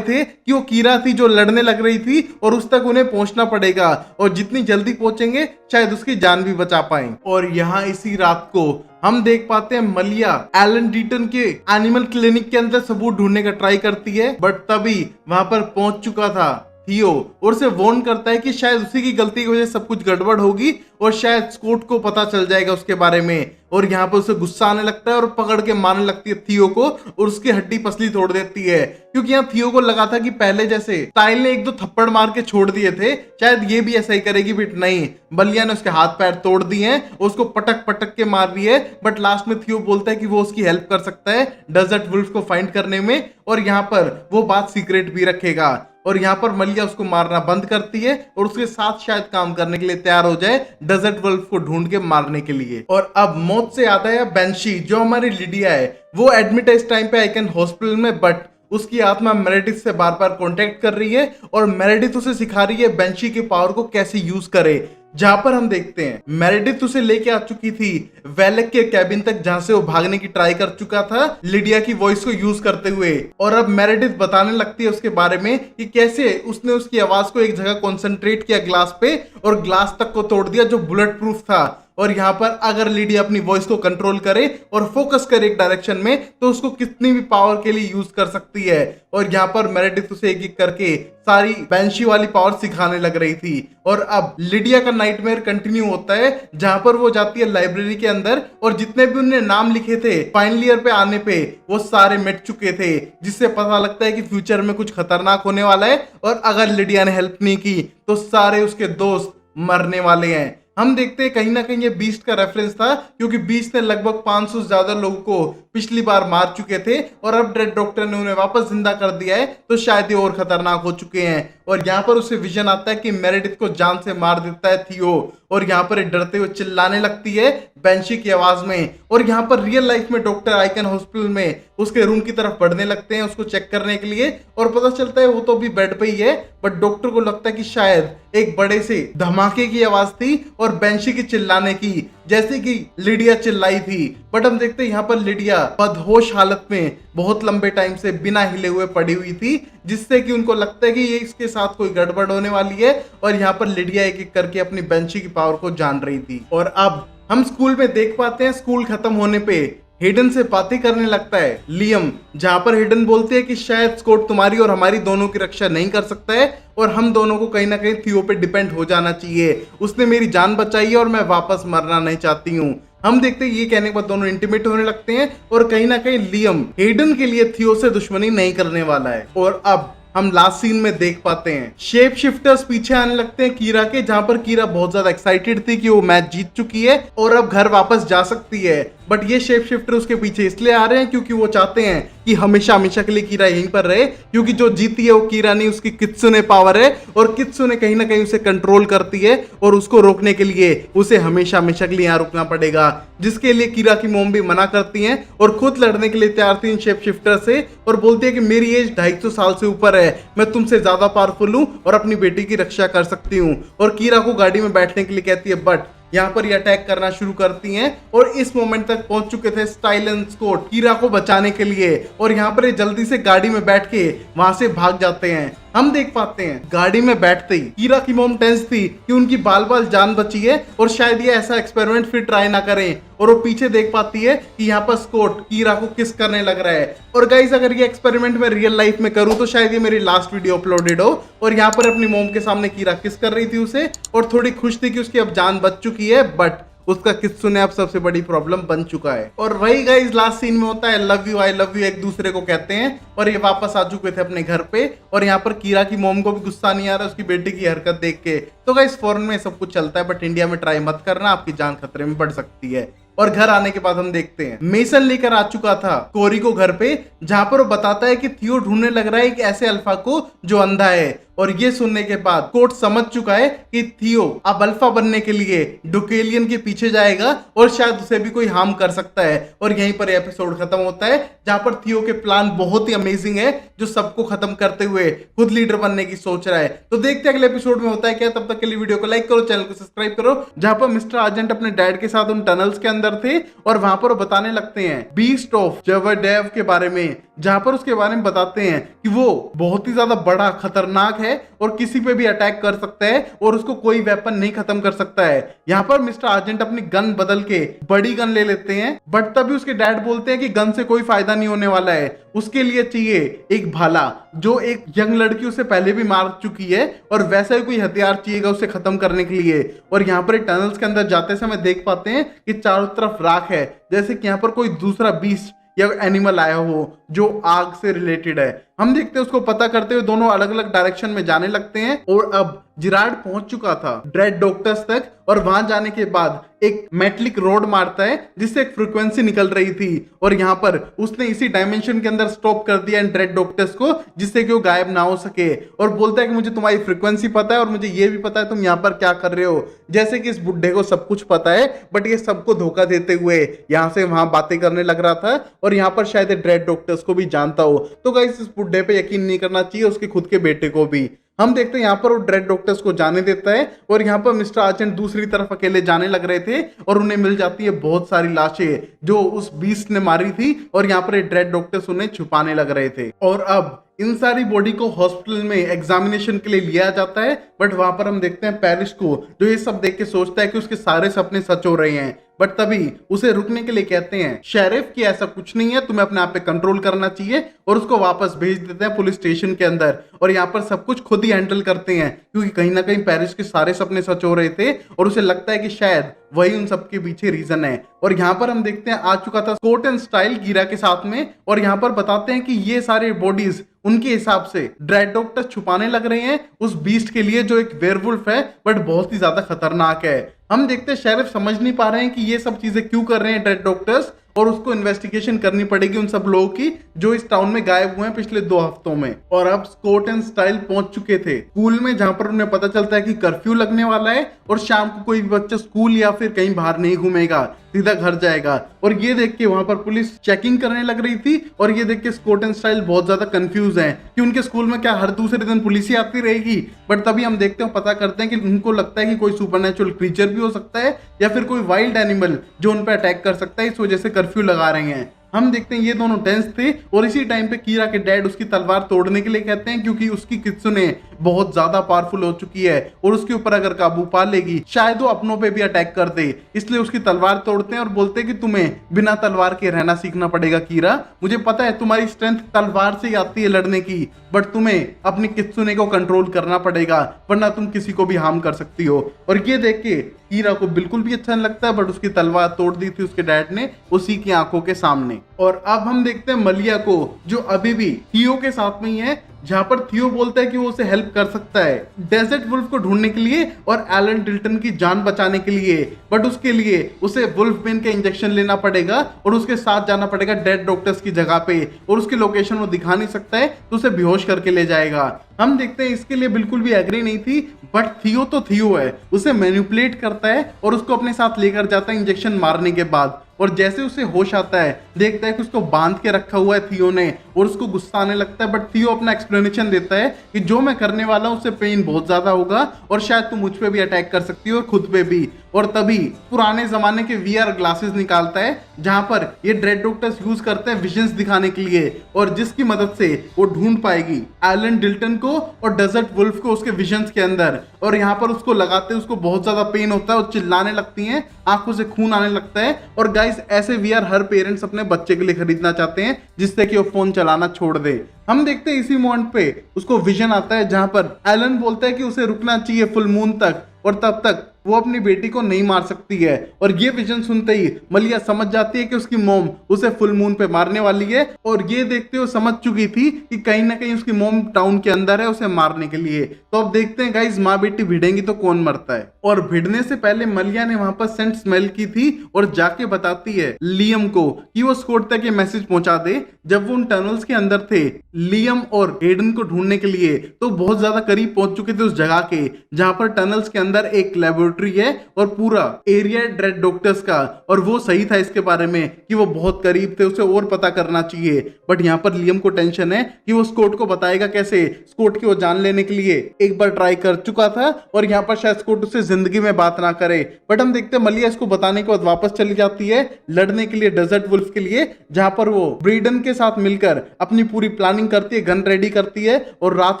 S1: थे कि वो कीरा थी जो लड़ने लग रही थी और उस तक उन्हें पहुंचना पड़ेगा और जितनी जल्दी पहुंचेंगे शायद उसकी जान भी बचा पाए। और यहाँ इसी रात को हम देख पाते हैं मलिया एलन डीटन के एनिमल क्लिनिक के अंदर सबूत ढूंढने का ट्राई करती है, बट तभी वहां पर पहुंच चुका था थियो और उसे वार्न करता है कि शायद उसी की गलती की वजह से सब कुछ गड़बड़ होगी और शायद स्कॉट को पता चल जाएगा उसके बारे में। और यहाँ पर उसे गुस्सा आने लगता है और पकड़ के मारने लगती है थियो को और उसकी हड्डी पसली तोड़ देती है। क्योंकि यहाँ थियो को लगा था कि पहले जैसे स्टाइल ने एक दो थप्पड़ मार के छोड़ दिए थे, शायद ये भी ऐसा ही करेगी, बट नहीं, बलिया ने उसके हाथ पैर तोड़ दिए हैं, उसको पटक पटक के मार रही है। बट लास्ट में थियो बोलता है कि वो उसकी हेल्प कर सकता है डेजर्ट वुल्फ को फाइंड करने में और यहाँ पर वो बात सीक्रेट भी रखेगा। और यहाँ पर मलिया उसको मारना बंद करती है और उसके साथ शायद काम करने के लिए तैयार हो जाए डेजर्ट वुल्फ को ढूंढ के मारने के लिए। और अब मौत से आता है बेंशी जो हमारी लिडिया है, वो एडमिट है इस टाइम पे आइकन हॉस्पिटल में, बट उसकी आत्मा मेरेडिथ से बार बार कांटेक्ट कर रही है और मेरेडिथ उसे सिखा रही है बेंशी के पावर को कैसे यूज करे। जहां पर हम देखते हैं मेरेडिथ उसे लेके आ चुकी थी वेलेक के कैबिन तक, जहां से वो भागने की ट्राई कर चुका था लिडिया की वॉइस को यूज करते हुए। और अब मेरेडिथ बताने लगती है उसके बारे में कि कैसे उसने उसकी आवाज को एक जगह कॉन्सेंट्रेट किया ग्लास पे और ग्लास तक को तोड़ दिया जो बुलेट प्रूफ था। और यहाँ पर अगर लिडिया अपनी वॉइस को कंट्रोल करे और फोकस करे एक डायरेक्शन में तो उसको कितनी भी पावर के लिए यूज कर सकती है। और यहाँ पर मेरेडिथ उसे एक एक करके सारी बैंशी वाली पावर सिखाने लग रही थी। और अब लिडिया का नाइटमेयर कंटिन्यू होता है जहां पर वो जाती है लाइब्रेरी के अंदर और जितने भी उन्होंने नाम लिखे थे फाइनल ईयर पे आने पे वो सारे मिट चुके थे, जिससे पता लगता है कि फ्यूचर में कुछ खतरनाक होने वाला है और अगर लिडिया ने हेल्प नहीं की तो सारे उसके दोस्त मरने वाले हैं। हम देखते हैं कहीं ना कहीं ये बीस्ट का रेफरेंस था क्योंकि बीस्ट ने लगभग 500 से ज्यादा लोगों को पिछली बार मार चुके थे और अब ड्रेड डॉक्टर ने उन्हें वापस जिंदा कर दिया है तो शायद ये और खतरनाक हो चुके हैं। और यहाँ पर उसे विजन आता है कि मेरेडिथ को जान से मार देता है थियो और यहाँ पर डरते हुए चिल्लाने लगती है बेंशी की आवाज में। और यहाँ पर रियल लाइफ में डॉक्टर आइकन हॉस्पिटल में उसके रूम की तरफ बढ़ने लगते हैं उसको चेक करने के लिए और पता चलता है वो तो अभी बेड पे ही है, बट डॉक्टर को लगता है कि शायद एक बड़े से धमाके की आवाज थी और बेंशी की चिल्लाने की, जैसे कि लिडिया चिल्लाई थी। बट हम देखते हैं यहाँ पर लिडिया बदहोश हालत में बहुत लंबे टाइम से बिना हिले हुए पड़ी हुई थी, जिससे कि उनको लगता है कि ये इसके साथ कोई गड़बड़ होने वाली है। और यहाँ पर लिडिया एक एक करके अपनी बेंशी की पावर को जान रही थी। और अब हम स्कूल में देख पाते हैं स्कूल खत्म होने पे हेडन से बातें करने लगता है लियम, जहां पर हेडन बोलते हैं कि शायद स्कॉट तुम्हारी और हमारी दोनों की रक्षा नहीं कर सकता है और हम दोनों को कहीं ना कहीं थियो पे डिपेंड हो जाना चाहिए। उसने मेरी जान बचाई है और मैं वापस मरना नहीं चाहती हूँ। हम देखते हैं ये कहने के बाद दोनों इंटीमेट होने लगते हैं और कहीं ना कहीं लियम हेडन के लिए थियो से दुश्मनी नहीं करने वाला है। और अब हम लास्ट सीन में देख पाते हैं शेप शिफ्टर्स पीछे आने लगते हैं कीरा के, जहां पर कीरा बहुत ज्यादा एक्साइटेड थी कि वो मैच जीत चुकी है और अब घर वापस जा सकती है। बट ये शेप शिफ्टर उसके पीछे इसलिए आ रहे हैं क्योंकि वो चाहते हैं कि हमेशा हमेशा के लिए कीरा यहीं पर रहे, क्योंकि जो जीती है वो कीरा नहीं उसकी कित्सुने पावर है और कित्सुने कहीं ना कहीं उसे कंट्रोल करती है और उसको रोकने के लिए उसे हमेशा हमेशा के लिए यहाँ रुकना पड़ेगा, जिसके लिए कीरा की मोम भी मना करती हैं और खुद लड़ने के लिए तैयार थी इन शेप शिफ्टर से और बोलती है कि मेरी एज 250 साल से ऊपर है, मैं तुमसे ज्यादा पावरफुल हूँ और अपनी बेटी की रक्षा कर सकती हूँ। और कीरा को गाड़ी में बैठने के लिए कहती है, बट यहाँ पर ये अटैक करना शुरू करती हैं और इस मोमेंट तक पहुंच चुके थे स्टाइल एंड स्कॉट कीरा को बचाने के लिए और यहाँ पर ये जल्दी से गाड़ी में बैठ के वहां से भाग जाते हैं। हम देख पाते हैं गाड़ी में बैठते ही कीरा की मॉम टेंस थी कि उनकी बाल बाल जान बची है और शायद ये ऐसा एक्सपेरिमेंट फिर ट्राई ना करें और वो पीछे देख पाती है कि यहाँ पर स्कॉट कीरा को किस करने लग रहा है। और गाइस अगर ये एक्सपेरिमेंट मैं रियल लाइफ में करूं तो शायद ये मेरी लास्ट वीडियो अपलोडेड हो। और यहाँ पर अपनी मॉम के सामने कीरा किस कर रही थी उसे और थोड़ी खुश थी कि उसकी अब जान बच चुकी है, बट उसका कित्सुने अब सबसे बड़ी प्रॉब्लम बन चुका है। और वही गाइस लास्ट सीन में होता है love you I love you एक दूसरे को कहते हैं और ये वापस आ चुके थे अपने घर पे। और यहाँ पर कीरा की मॉम को भी गुस्सा नहीं आ रहा उसकी बेटी की हरकत देख के। तो गाइस फॉरेन में सब कुछ चलता है बट इंडिया में ट्राई मत करना, आपकी जान खतरे में पड़ सकती है। और घर आने के बाद हम देखते हैं मेसन लेकर आ चुका था कोरी को घर पे, जहां पर वो बताता है कि थियो ढूंढने लग रहा है एक ऐसे अल्फा को जो अंधा है। और ये सुनने के बाद कोर्ट समझ चुका है कि थियो अब अल्फा बनने के लिए डुकेलियन के पीछे जाएगा और शायद उसे भी कोई हार्म कर सकता है। और यहीं पर एपिसोड खत्म होता है जहां पर थियो के प्लान बहुत ही अमेजिंग है, जो सबको खत्म करते हुए खुद लीडर बनने की सोच रहा है। तो देखते हैं अगले एपिसोड में होता है क्या। तब तक के लिए वीडियो को लाइक करो, चैनल को सब्सक्राइब करो। जहां पर मिस्टर आर्जेंट अपने डैड के साथ उन टनल्स के अंदर थे और वहां पर वो बताने लगते हैं बीस्ट ऑफ जबरडेव के बारे में, जहां पर उसके बारे में बताते हैं कि वो बहुत ही ज्यादा बड़ा खतरनाक है और किसी पे भी अटैक कर सकता है और उसको कोई वेपन नहीं खत्म कर सकता है। यहाँ पर मिस्टर आर्जेंट अपनी गन बदल के बड़ी गन ले लेते हैं, बट तभी उसके डैड बोलते हैं कि गन से कोई फायदा नहीं होने वाला है, उसके लिए चाहिए एक भाला जो एक यंग लड़की उसे पहले भी मार चुकी है और वैसा ही कोई हथियार चाहिएगा उसे खत्म करने के लिए। और यहाँ पर टनल्स के अंदर जाते समय देख पाते हैं कि चारों तरफ राख है, जैसे कि यहाँ पर कोई दूसरा बीस्ट या एनिमल आया हो जो आग से रिलेटेड है। हम देखते हैं उसको पता करते हुए दोनों अलग अलग डायरेक्शन में जाने लगते हैं और अब जिराड पहुंच चुका था ड्रेड डॉक्टर्स तक और वहां जाने के बाद एक मेटलिक रोड मारता है जिससे एक फ्रीक्वेंसी निकल रही थी और यहाँ पर उसने इसी डायमेंशन के अंदर स्टॉप कर दिया ड्रेड डॉक्टर्स को, जिससे कि वो गायब ना हो सके। और बोलता है कि मुझे तुम्हारी फ्रीक्वेंसी पता है और मुझे ये भी पता है तुम यहाँ पर क्या कर रहे हो। जैसे कि इस बुड्ढे को सब कुछ पता है बट ये सबको धोखा देते हुए यहाँ से वहां बातें करने लग रहा था और यहाँ पर शायद ड्रेड डॉक्टर्स को भी जानता हो। तो गाइस इस बुड्ढे पे यकीन नहीं करना चाहिए, उसके खुद के बेटे को भी। हम देखते हैं यहाँ पर वो ड्रेड डॉक्टर्स को जाने देता है और यहाँ पर मिस्टर आर्जेंट दूसरी तरफ अकेले जाने लग रहे थे और उन्हें मिल जाती है बहुत सारी लाशें जो उस बीस्ट ने मारी थी और यहाँ पर ड्रेड डॉक्टर्स उन्हें छुपाने लग रहे थे। और अब इन सारी बॉडी को हॉस्पिटल में एग्जामिनेशन के लिए लिया जाता है, बट वहां पर हम देखते हैं पेरिस को, जो ये सब देख के सोचता है कि उसके सारे सपने सच हो रहे हैं। बट तभी उसे रुकने के लिए कहते हैं शेरिफ कि ऐसा कुछ नहीं है, तुम्हें अपने आप पे कंट्रोल करना चाहिए, और उसको वापस भेज देते हैं पुलिस स्टेशन के अंदर। और यहाँ पर सब कुछ खुद ही हैंडल करते हैं क्योंकि कहीं ना कहीं पेरिस के सारे सपने सच हो रहे थे और उसे लगता है कि शायद वही उन सबके पीछे रीजन है। और यहाँ पर हम देखते हैं आ चुका था स्कॉट एंड स्टाइल कीरा के साथ में, और यहाँ पर बताते हैं कि ये सारे बॉडीज उनके हिसाब से ड्रेड डॉक्टर्स छुपाने लग रहे हैं उस बीस्ट के लिए जो एक वेयरवुल्फ है बट बहुत ही ज्यादा खतरनाक है। हम देखते हैं शेरिफ समझ नहीं पा रहे हैं कि ये सब चीजें क्यों कर रहे हैं ड्रेड डॉक्टर्स, और उसको इन्वेस्टिगेशन करनी पड़ेगी उन सब लोगों की जो इस टाउन में गायब हुए हैं पिछले 2 हफ्तों में। और अब स्कॉट एंड स्टाइल पहुंच चुके थे स्कूल में, जहां पर उन्हें पता चलता है कि कर्फ्यू लगने वाला है और शाम को कोई भी बच्चा स्कूल या फिर कहीं बाहर नहीं घूमेगा, सीधा घर जाएगा। और ये देख के वहां पर पुलिस चेकिंग करने लग रही थी और ये देख के स्कॉट एंड स्टाइल बहुत ज्यादा कंफ्यूज हैं कि उनके स्कूल में क्या हर दूसरे दिन पुलिस ही आती रहेगी। बट तभी हम देखते हैं, पता करते हैं कि उनको लगता है कि कोई सुपरनैचुरल क्रीचर भी हो सकता है या फिर कोई वाइल्ड एनिमल जो उन पर अटैक कर सकता है, इस वजह से कर्फ्यू लगा रहे हैं। हम देखते हैं ये दोनों टेंस थे और इसी टाइम पे कीरा के डैड उसकी तलवार तोड़ने के लिए कहते हैं क्योंकि उसकी कित्सुने बहुत ज्यादा पावरफुल हो चुकी है और उसके ऊपर अगर काबू पा लेगी शायद वो अपनों पे भी अटैक कर दे, इसलिए उसकी तलवार तोड़ते हैं और बोलते हैं कि तुम्हें बिना तलवार के रहना सीखना पड़ेगा कीरा। मुझे पता है तुम्हारी स्ट्रेंथ तलवार से ही आती है लड़ने की, बट तुम्हें अपनी कित्सुने को कंट्रोल करना पड़ेगा वरना तुम किसी को भी हार्म कर सकती हो। और ये देख के कीरा को बिल्कुल भी अच्छा नहीं लगता है, बट उसकी तलवार तोड़ दी थी उसके डैड ने उसी की आंखों के सामने। और अब हम देखते हैं मलिया को जो अभी भी थियो के साथ में ही है, जहां पर थियो बोलता है कि वो उसे हेल्प कर सकता है डेजर्ट वुल्फ को ढूंढने के लिए और एलन डिल्टन की जान बचाने के लिए, बट उसके लिए उसे वुल्फ पेन के इंजेक्शन लेना पड़ेगा और उसके साथ जाना पड़ेगा डेड डॉक्टर्स की जगह पे, और उसकी लोकेशन वो दिखा नहीं सकता है तो उसे बेहोश करके ले जाएगा। हम देखते हैं इसके लिए बिल्कुल भी एग्री नहीं थी, बट थियो तो थियो है, उसे मैनिपुलेट करता है और उसको अपने साथ लेकर जाता है इंजेक्शन मारने के बाद। और जैसे उसे होश आता है देखता है कि उसको बांध के रखा हुआ है थियो ने और उसको गुस्सा आने लगता है, बट थियो अपना एक्सप्लेनेशन देता है कि जो मैं करने वाला हूं उससे पेन बहुत ज्यादा होगा और शायद तुम मुझ पे भी अटैक कर सकती हो और खुद पे भी। और तभी पुराने जमाने के वीआर ग्लासेस निकालता है जहां पर ये ड्रेड डॉक्टर्स यूज करते हैं विजन्स दिखाने के लिए, और जिसकी मदद से वो ढूंढ पाएगी एलन डिल्टन को और डेजर्ट वुल्फ को उसके विजन्स के अंदर। और यहाँ पर उसको लगाते उसको बहुत ज्यादा पेन होता है और चिल्लाने लगती हैं, आंखों से खून आने लगता है। और गाइस ऐसे वीआर हर पेरेंट्स अपने बच्चे के लिए खरीदना चाहते हैं जिससे कि वो फोन चलाना छोड़ दे। हम देखते हैं इसी मोमेंट पे उसको विजन आता है जहां पर एलन बोलता है कि उसे रुकना चाहिए फुल मून तक और तब तक वो अपनी बेटी को नहीं मार सकती है। और ये विजन सुनते ही मलिया समझ जाती है कि उसकी मॉम उसे फुल मून पे मारने वाली है, और ये देखते हुए समझ चुकी थी कि कहीं ना कहीं उसकी मॉम टाउन के अंदर है उसे मारने के लिए। तो अब देखते हैं गाइस माँ बेटी भिड़ेंगी तो कौन मरता है। और भिड़ने से पहले मलिया ने वहां पर सेंट स्मेल की थी और जाके बताती है लियम को कि वो स्कॉट तक ये मैसेज पहुंचा दे। जब वो उन टनल्स के अंदर थे लियम और हेडन को ढूंढने के लिए तो बहुत ज्यादा करीब पहुंच चुके थे उस जगह के जहां पर टनल्स के अंदर एक लेबोरेटरी है और पूरा एरिया ड्रेड डॉक्टर्स का, और वो सही था इसके बारे में कि वो बहुत करीब थे, उसे और पता करना चाहिए। बट यहाँ पर लियम को टेंशन है कि वो स्कॉट को बताएगा कैसे। स्कॉट की वो जान लेने के लिए एक बार ट्राई कर चुका था और यहाँ पर शायद स्कॉट उससे जिंदगी में बात ना करे। बट हम देखते हैं मलिया इसको बताने के बाद वापस चली जाती है लड़ने के लिए डेजर्ट वुल्फ के लिए, जहां पर वो ब्रीडन के साथ मिलकर अपनी पूरी प्लानिंग करती है, गन रेडी करती है और रात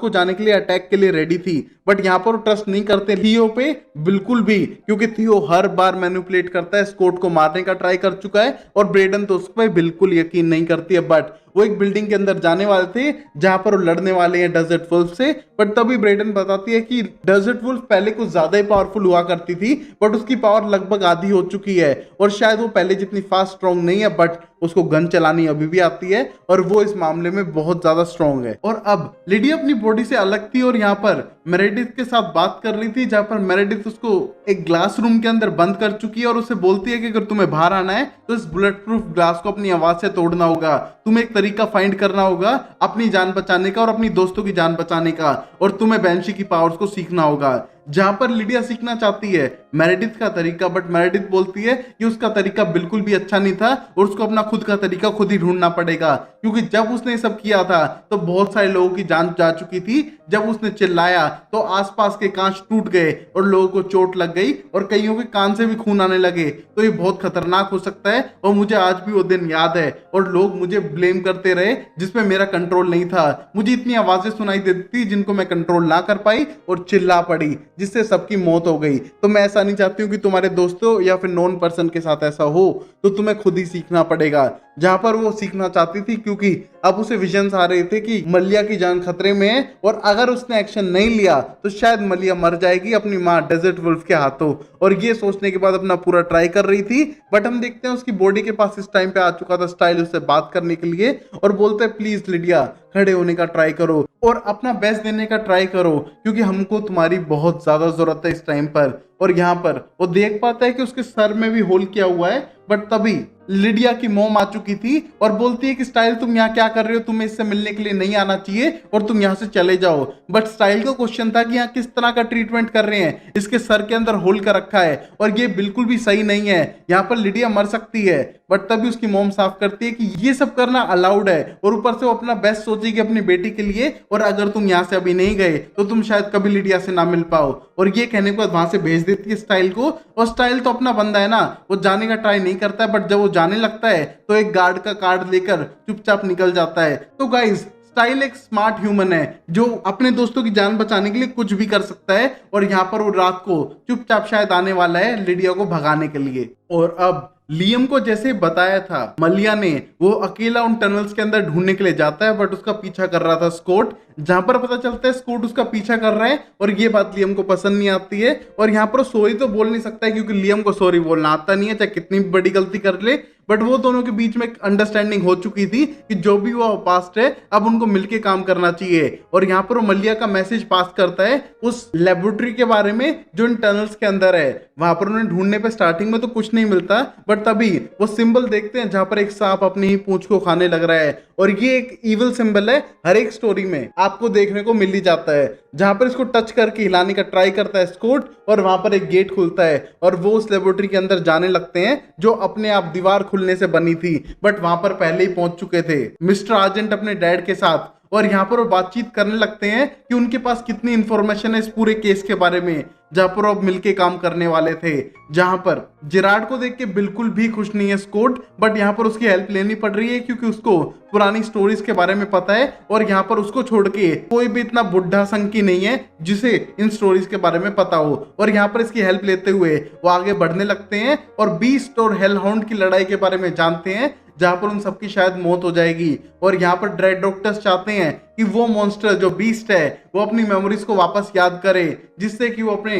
S1: को जाने के लिए अटैक के लिए रेडी थी। बट यहाँ पर ट्रस्ट नहीं करते थियो पे बिल्कुल भी, क्योंकि थियो हर बार मैनिपुलेट करता है, स्कॉट को मारने का ट्राई कर चुका है और ब्रेडन तो उस पर बिल्कुल यकीन नहीं करती है। बट वो एक बिल्डिंग के अंदर जाने वाले थे जहां पर वो लड़ने वाले हैं डेजर्ट वुल्फ से। बट तभी ब्रेडन बताती है कि डेजर्ट वुल्फ पहले कुछ ज्यादा ही पावरफुल हुआ करती थी, बट उसकी पावर लगभग आधी हो चुकी है और शायद वो पहले जितनी फास्ट स्ट्रॉन्ग नहीं है, बट उसको गन चलानी अभी भी आती है और वो इस मामले में बहुत ज्यादा स्ट्रॉन्ग है। और अब लिडी अपनी बॉडी से अलग थी और यहाँ पर मेरेडिथ के साथ बात कर रही थी, जहां पर मेरेडिथ उसको एक ग्लास रूम के अंदर बंद कर चुकी है और उसे बोलती है कि अगर तुम्हें बाहर आना है तो इस बुलेट प्रूफ ग्लास को अपनी आवाज से तोड़ना होगा, तुम्हें एक तरीका फाइंड करना होगा अपनी जान बचाने का और अपनी दोस्तों की जान बचाने का, और तुम्हें बैंशी की पावर्स को सीखना होगा। जहां पर लिडिया सीखना चाहती है मेरेडिथ का तरीका, बट मेरेडिथ बोलती है कि उसका तरीका बिल्कुल भी अच्छा नहीं था और उसको अपना खुद का तरीका खुद ही ढूंढना पड़ेगा, क्योंकि जब उसने सब किया था तो बहुत सारे लोगों की जान जा चुकी थी। जब उसने चिल्लाया तो आसपास के कांच टूट गए और लोगों को चोट लग गई और कईयों के कान से भी खून आने लगे। तो ये बहुत खतरनाक हो सकता है और मुझे आज भी वो दिन याद है और लोग मुझे ब्लेम करते रहे जिसमें मेरा कंट्रोल नहीं था। मुझे इतनी आवाजें सुनाई देती थी जिनको मैं कंट्रोल ना कर पाई और चिल्ला पड़ी, जिससे सबकी मौत हो गई। तो मैं ऐसा नहीं चाहती हूँ कि तुम्हारे दोस्तों या फिर नॉन पर्सन के साथ ऐसा हो, तो तुम्हें खुद ही सीखना पड़ेगा। जहां पर वो सीखना चाहती थी, क्योंकि अब उसे विजन्स आ रहे थे कि मलिया की जान खतरे में है और अगर उसने एक्शन नहीं लिया तो शायद मलिया मर जाएगी अपनी माँ डेजर्ट वुल्फ के हाथों। और ये सोचने के बाद अपना पूरा ट्राई कर रही थी, बट हम देखते हैं उसकी बॉडी के पास इस टाइम पे आ चुका था स्टाइल उससे बात करने के लिए और बोलते हैं प्लीज लिडिया खड़े होने का ट्राई करो और अपना बेस्ट देने का ट्राई करो, क्योंकि हमको तुम्हारी बहुत ज्यादा जरूरत है इस टाइम पर। और यहाँ पर वो देख पाता है कि उसके सर में भी होल किया हुआ है, बट तभी लिडिया की मॉम आ चुकी थी और बोलती है कि स्टाइल तुम यहाँ क्या कर रहे हो, तुम्हें इससे मिलने के लिए नहीं आना चाहिए और तुम यहाँ से चले जाओ। बट स्टाइल का क्वेश्चन था कि यहाँ किस तरह का ट्रीटमेंट कर रहे हैं, इसके सर के अंदर होल कर रखा है और ये बिल्कुल भी सही नहीं है, यहाँ पर लिडिया मर सकती है। बट तभी उसकी मॉम साफ करती है कि ये सब करना अलाउड है और ऊपर से वो अपना बेस्ट सोचेगी अपनी बेटी के लिए, और अगर तुम यहाँ से अभी नहीं गए तो तुम शायद कभी लिडिया से ना मिल पाओ। और ये कहने के बाद वहां से भेज देती है स्टाइल को, और स्टाइल तो अपना बंदा है ना, वो जाने का ट्राई नहीं करता है, बट जब वो जाने लगता है तो एक गार्ड का कार्ड लेकर चुपचाप निकल जाता है। तो गाइज स्टाइल एक स्मार्ट ह्यूमन है जो अपने दोस्तों की जान बचाने के लिए कुछ भी कर सकता है, और यहाँ पर वो रात को चुपचाप शायद आने वाला है लिडिया को भगाने के लिए। और अब लियम को जैसे बताया था मलिया ने, वो अकेला उन टनल्स के अंदर ढूंढने के लिए जाता है, बट उसका पीछा कर रहा था स्कॉट। जहां पर पता चलता है स्कॉट उसका पीछा कर रहा है और ये बात लियम को पसंद नहीं आती है। और यहाँ पर सॉरी तो बोल नहीं सकता है क्योंकि लियम को सॉरी बोलना आता नहीं है, चाहे कितनी भी बड़ी गलती कर ले। बट वो दोनों के बीच में एक अंडरस्टैंडिंग हो चुकी थी कि जो भी वो पास्ट है अब उनको मिलके काम करना चाहिए। और यहाँ पर वो मलिया का मैसेज पास करता है उस लेबोरेटरी के बारे में जो इन टनल्स के अंदर है। वहां पर उन्हें ढूंढने पे स्टार्टिंग में तो कुछ नहीं मिलता, बट तभी वो सिंबल देखते हैं जहां पर एक सांप अपनी ही पूंछ को खाने लग रहा है। और ये एक इविल सिंबल है, हर एक स्टोरी में आपको देखने को मिल ही जाता है। जहां पर इसको टच करके हिलाने का ट्राई करता है स्कॉट और वहां पर एक गेट खुलता है और वो उस लेबोरेटरी के अंदर जाने लगते हैं जो अपने आप दीवार खुलने से बनी थी, बट वहां पर पहले ही पहुंच चुके थे मिस्टर आर्जेंट अपने डैड के साथ। और यहाँ पर वो बातचीत करने लगते हैं कि उनके पास कितनी इंफॉर्मेशन है इस पूरे केस के बारे में, जहां पर वो अब मिलके काम करने वाले थे। जहां पर जिराड को देख के बिल्कुल भी खुश नहीं है स्कॉट, बट यहाँ पर उसकी हेल्प लेनी पड़ रही है क्योंकि उसको पुरानी स्टोरीज के बारे में पता है और यहाँ पर उसको छोड़ के कोई भी इतना बुढ़ा संकी नहीं है जिसे इन स्टोरीज के बारे में पता हो। और यहाँ पर इसकी हेल्प लेते हुए वो आगे बढ़ने लगते हैं और बीस्ट और हेलहाउंड की लड़ाई के बारे में जानते हैं, जहां पर उन सबकी शायद मौत हो जाएगी। और यहाँ पर ड्रेड डॉक्टर्स चाहते हैं कि वो मॉन्स्टर जो बीस्ट है वो अपनी मेमोरीज को वापस याद करे, जिससे कि वो अपने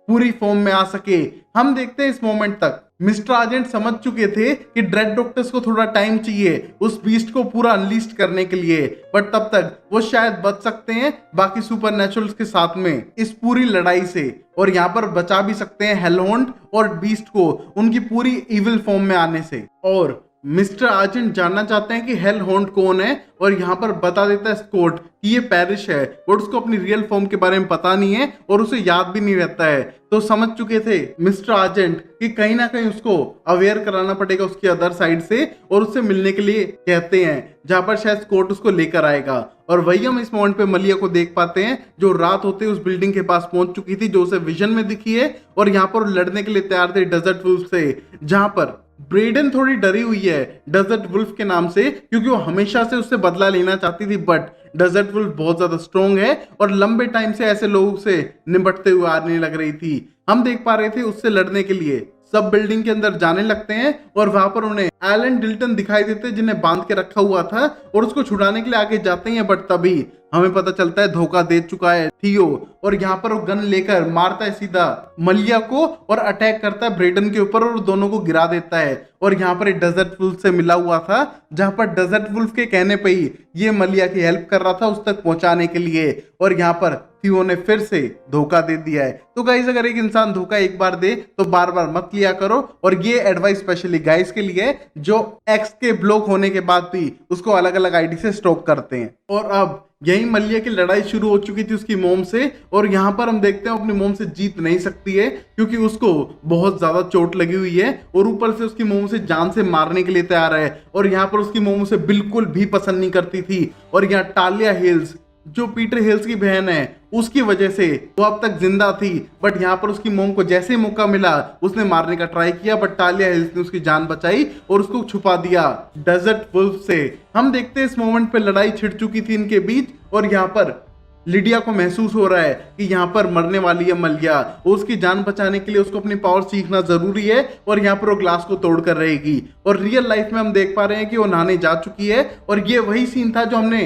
S1: पूरी फॉर्म में आ सके। हम देखते हैं इस मोमेंट तक मिस्टर आर्जेंट समझ चुके थे कि ड्रेड डॉक्टर्स को थोड़ा टाइम चाहिए उस बीस्ट को पूरा अनलिस्ट करने के लिए, बट तब तक वो शायद बच सकते हैं बाकी सुपरनैचुरल्स के साथ में इस पूरी लड़ाई से, और यहाँ पर बचा भी सकते हैं हेलहाउंड और बीस्ट को उनकी पूरी इविल फॉर्म में आने से। और मिस्टर आर्जेंट जानना चाहते हैं कि हेलहाउंड कौन है, और यहाँ पर बता देता है स्कॉट कि ये पैरिश है और उसको अपनी रियल फॉर्म के बारे में पता नहीं है और उसे याद भी नहीं रहता है। तो समझ चुके थे मिस्टर आर्जेंट कि कहीं ना कहीं उसको अवेयर कराना पड़ेगा उसकी अदर साइड से, और उससे मिलने के लिए कहते हैं, जहां पर शायद स्कॉट उसको लेकर आएगा। और वही हम इस मोमेंट पे मलिया को देख पाते हैं जो रात होते उस बिल्डिंग के पास पहुंच चुकी थी जो उसे विजन में दिखी है, और यहाँ पर लड़ने के लिए तैयार थे डेजर्ट वुल्फ से। जहां पर ब्रेडन थोड़ी डरी हुई है डेजर्ट वुल्फ के नाम से क्योंकि वो हमेशा से उससे बदला लेना चाहती थी, बट डेजर्ट वुल्फ बहुत ज्यादा स्ट्रॉन्ग है और लंबे टाइम से ऐसे लोगों से निपटते हुए आने लग रही थी। हम देख पा रहे थे उससे लड़ने के लिए सब बिल्डिंग के अंदर जाने लगते हैं और वहां पर उन्हें एलन डिल्टन दिखाई देते हैं जिन्हें बांध के रखा हुआ था और उसको छुड़ाने के लिए आगे जाते हैं, बट तभी हमें पता चलता है धोखा दे चुका है थियो, और यहाँ पर वो गन लेकर मारता है सीधा मलिया को और अटैक करता है ब्रेडन के ऊपर और दोनों को गिरा देता है। और यहाँ पर एक डेजर्ट वुल्फ से मिला हुआ था जहां पर डेजर्ट वुल्फ के कहने पे ही ये मलिया की हेल्प कर रहा था उस तक पहुंचाने के लिए, और यहाँ पर थियो ने फिर से धोखा दे दिया है। तो गाइस अगर एक इंसान धोखा एक बार दे तो बार बार मत लिया करो, और ये एडवाइस स्पेशली गाइस के लिए है जो एक्स के ब्लॉक होने के बाद भी उसको अलग अलग आईडी से स्टॉक करते हैं। और अब यही मल्लिया की लड़ाई शुरू हो चुकी थी उसकी मोम से, और यहाँ पर हम देखते हैं अपनी मोम से जीत नहीं सकती है क्योंकि उसको बहुत ज्यादा चोट लगी हुई है, और ऊपर से उसकी मोम से जान से मारने के लिए तैयार है। और यहाँ पर उसकी मोम उसे बिल्कुल भी पसंद नहीं करती थी, और यहाँ टालिया हिल्स जो पीटर हिल्स की बहन है उसकी वजह से वो अब तक जिंदा थी, बट यहाँ पर उसकी मोम को जैसे ही मौका मिला उसने मारने का ट्राई किया, बट टालिया हिल्स ने उसकी जान बचाई और उसको छुपा दिया डेजर्ट वुल्फ से। हम देखते हैं इस मोमेंट पे लड़ाई छिड़ चुकी थी इनके बीच, और यहाँ पर लिडिया को महसूस हो रहा है कि यहाँ पर मरने वाली है मल्लिया, और उसकी जान बचाने के लिए उसको अपनी पावर सीखना जरूरी है, और यहाँ पर वो ग्लास को तोड़ कर रहेगी। और रियल लाइफ में हम देख पा रहे हैं कि वो नहाने जा चुकी है, और ये वही सीन था जो हमने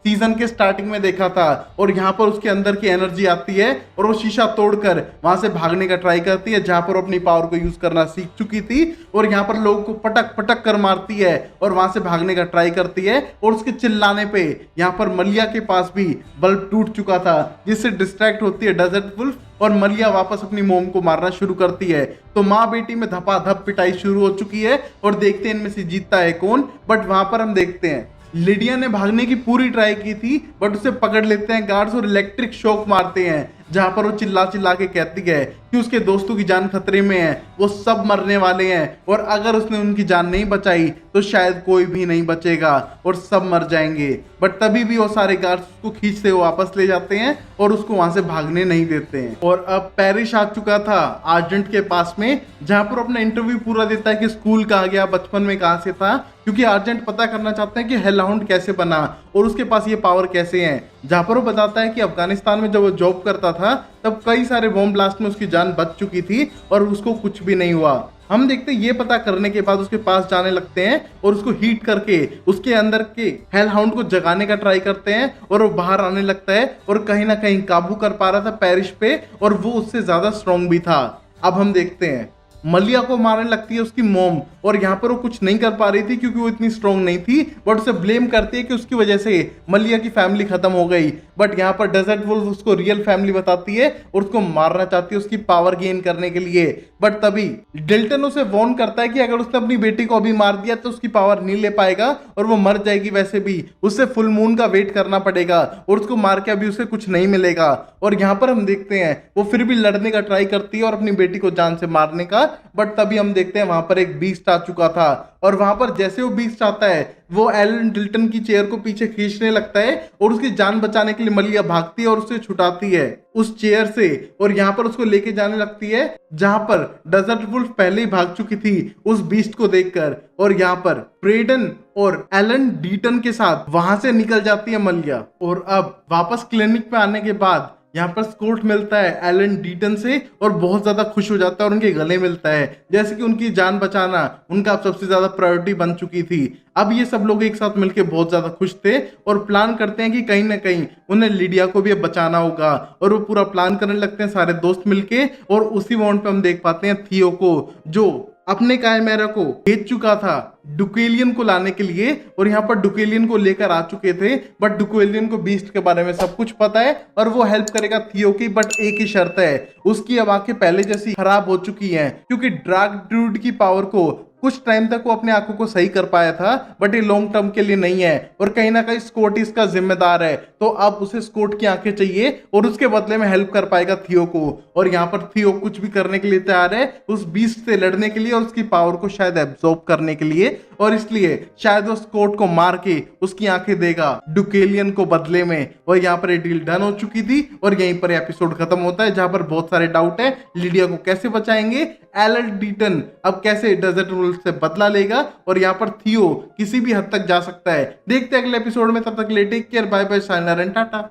S1: सीजन के स्टार्टिंग में देखा था। और यहाँ पर उसके अंदर की एनर्जी आती है और वो शीशा तोड़कर वहां से भागने का ट्राई करती है, जहां पर वो अपनी पावर को यूज करना सीख चुकी थी, और यहाँ पर लोगों को पटक पटक कर मारती है और वहां से भागने का ट्राई करती है। और उसके चिल्लाने पे यहाँ पर मल्लिया के पास भी बल्ब टूट चुका था, जिससे डिस्ट्रैक्ट होती है डेजर्ट वुल्फ, और मल्लिया वापस अपनी मोम को मारना शुरू करती है। तो माँ बेटी में धपाधप पिटाई शुरू हो चुकी है, और देखते हैं इनमें से जीतता है कौन। बट वहां पर हम देखते हैं लिडिया ने भागने की पूरी ट्राई की थी, बट उसे पकड़ लेते हैं गार्ड्स और इलेक्ट्रिक शॉक मारते हैं, जहां पर वो चिल्ला चिल्ला के कहती है कि उसके दोस्तों की जान खतरे में है, वो सब मरने वाले हैं, और अगर उसने उनकी जान नहीं बचाई तो शायद कोई भी नहीं बचेगा और सब मर जाएंगे। बट तभी भी वो सारे गार्ड्स उसको खींचते हुए वापस ले जाते हैं और उसको वहां से भागने नहीं देते हैं। और अब पेरिस आ चुका था आर्जेंट के पास में, जहां पर अपना इंटरव्यू पूरा देता है कि स्कूल कहाँ गया, बचपन में कहाँ से था, क्योंकि आर्जेंट पता करना चाहते हैं कि हेलहाउंड कैसे बना और उसके पास ये पावर कैसे है। जहां पर वो बताता है कि अफगानिस्तान में जब वो जॉब करता था तब कई सारे बॉम्ब ब्लास्ट में उसकी जान बच चुकी थी और उसको कुछ भी नहीं हुआ। हम देखते हैं ये पता करने के बाद उसके पास जाने लगते हैं और उसको हीट करके उसके अंदर के हेलहाउंड को जगाने का ट्राई करते हैं, और वो बाहर आने लगता है और कहीं ना कहीं काबू कर पा रहा था पेरिस पे, और वो उससे ज्यादा स्ट्रॉन्ग भी था। अब हम देखते हैं मल्लिया को मारने लगती है उसकी मॉम, और यहाँ पर वो कुछ नहीं कर पा रही थी क्योंकि वो इतनी स्ट्रॉन्ग नहीं थी, बट उसे ब्लेम करती है कि उसकी वजह से मल्लिया की फैमिली खत्म हो गई। बट यहाँ पर डेजर्ट वुल्फ उसको रियल फैमिली बताती है और उसको मारना चाहती है उसकी पावर गेन करने के लिए। बट तभी डिल्टन उसे वार्न करता है कि अगर उसने अपनी बेटी को अभी मार दिया तो उसकी पावर नहीं ले पाएगा और वो मर जाएगी, वैसे भी उससे फुल मून का वेट करना पड़ेगा और उसको मार के अभी उसे कुछ नहीं मिलेगा। और यहाँ पर हम देखते हैं वो फिर भी लड़ने का ट्राई करती है और अपनी बेटी को जान से मारने का, बट तभी हम देखते हैं वहां पर एक बीस्ट आ चुका था, और वहां पर जैसे वो बीस्ट आता है वो एलन डिल्टन की चेयर को पीछे खींचने लगता है और उसकी जान बचाने के लिए मल्लिया भागती है और उसे छुटाती है उस चेयर से, और यहाँ पर उसको लेके जाने लगती है जहां पर डेजर्ट वुल्फ पहले ही भाग चुकी थी उस बीस्ट को देखकर। और यहाँ पर ब्रेडन और एलन डीटन के साथ वहां से निकल जाती है मल्लिया। और अब वापस क्लिनिक पे आने के बाद यहाँ पर स्कॉट मिलता है एलन डीटन से और बहुत ज्यादा खुश हो जाता है और उनके गले मिलता है, जैसे कि उनकी जान बचाना उनका सबसे ज्यादा प्रायोरिटी बन चुकी थी। अब ये सब लोग एक साथ मिलकर बहुत ज्यादा खुश थे और प्लान करते हैं कि कहीं ना कहीं उन्हें लिडिया को भी अब बचाना होगा, और वो पूरा प्लान करने लगते हैं सारे दोस्त मिलके। और उसी मोमेंट पे हम देख पाते हैं थियो को, जो अपने कायमेरा को भेज चुका था डुकेलियन को लाने के लिए, और यहाँ पर डुकेलियन को लेकर आ चुके थे, बट डुकेलियन को बीस्ट के बारे में सब कुछ पता है और वो हेल्प करेगा थियो की, बट एक ही शर्त है, उसकी अब आंखें पहले जैसी खराब हो चुकी हैं, क्योंकि ड्राग ड्रूड की पावर को कुछ टाइम तक वो अपने आंखों को सही कर पाया था, बट ये लॉन्ग टर्म के लिए नहीं है, और कहीं ना कहीं स्कॉट इसका जिम्मेदार है। तो अब उसे स्कॉट की आंखें चाहिए और उसके बदले में हेल्प कर पाएगा थियो को। और यहाँ पर थियो कुछ भी करने के लिए तैयार है उस बीस्ट से लड़ने के लिए और उसकी पावर को शायद एब्जॉर्ब करने के लिए, और इसलिए शायद वो स्कॉट को मार के उसकी आंखें देगा डुकेलियन को बदले में। और यहाँ पर ये डील डन हो चुकी थी और यहीं पर एपिसोड खत्म होता है, जहां पर बहुत सारे डाउट है लिडिया को कैसे बचाएंगे, एलन डीटन अब कैसे डेजर्ट वुल्फ से बदला लेगा, और यहाँ पर थियो किसी भी हद तक जा सकता है। देखते हैं अगले एपिसोड में, तब तक ले टेक केयर, बाय बाय, साइनर एंड टाटा।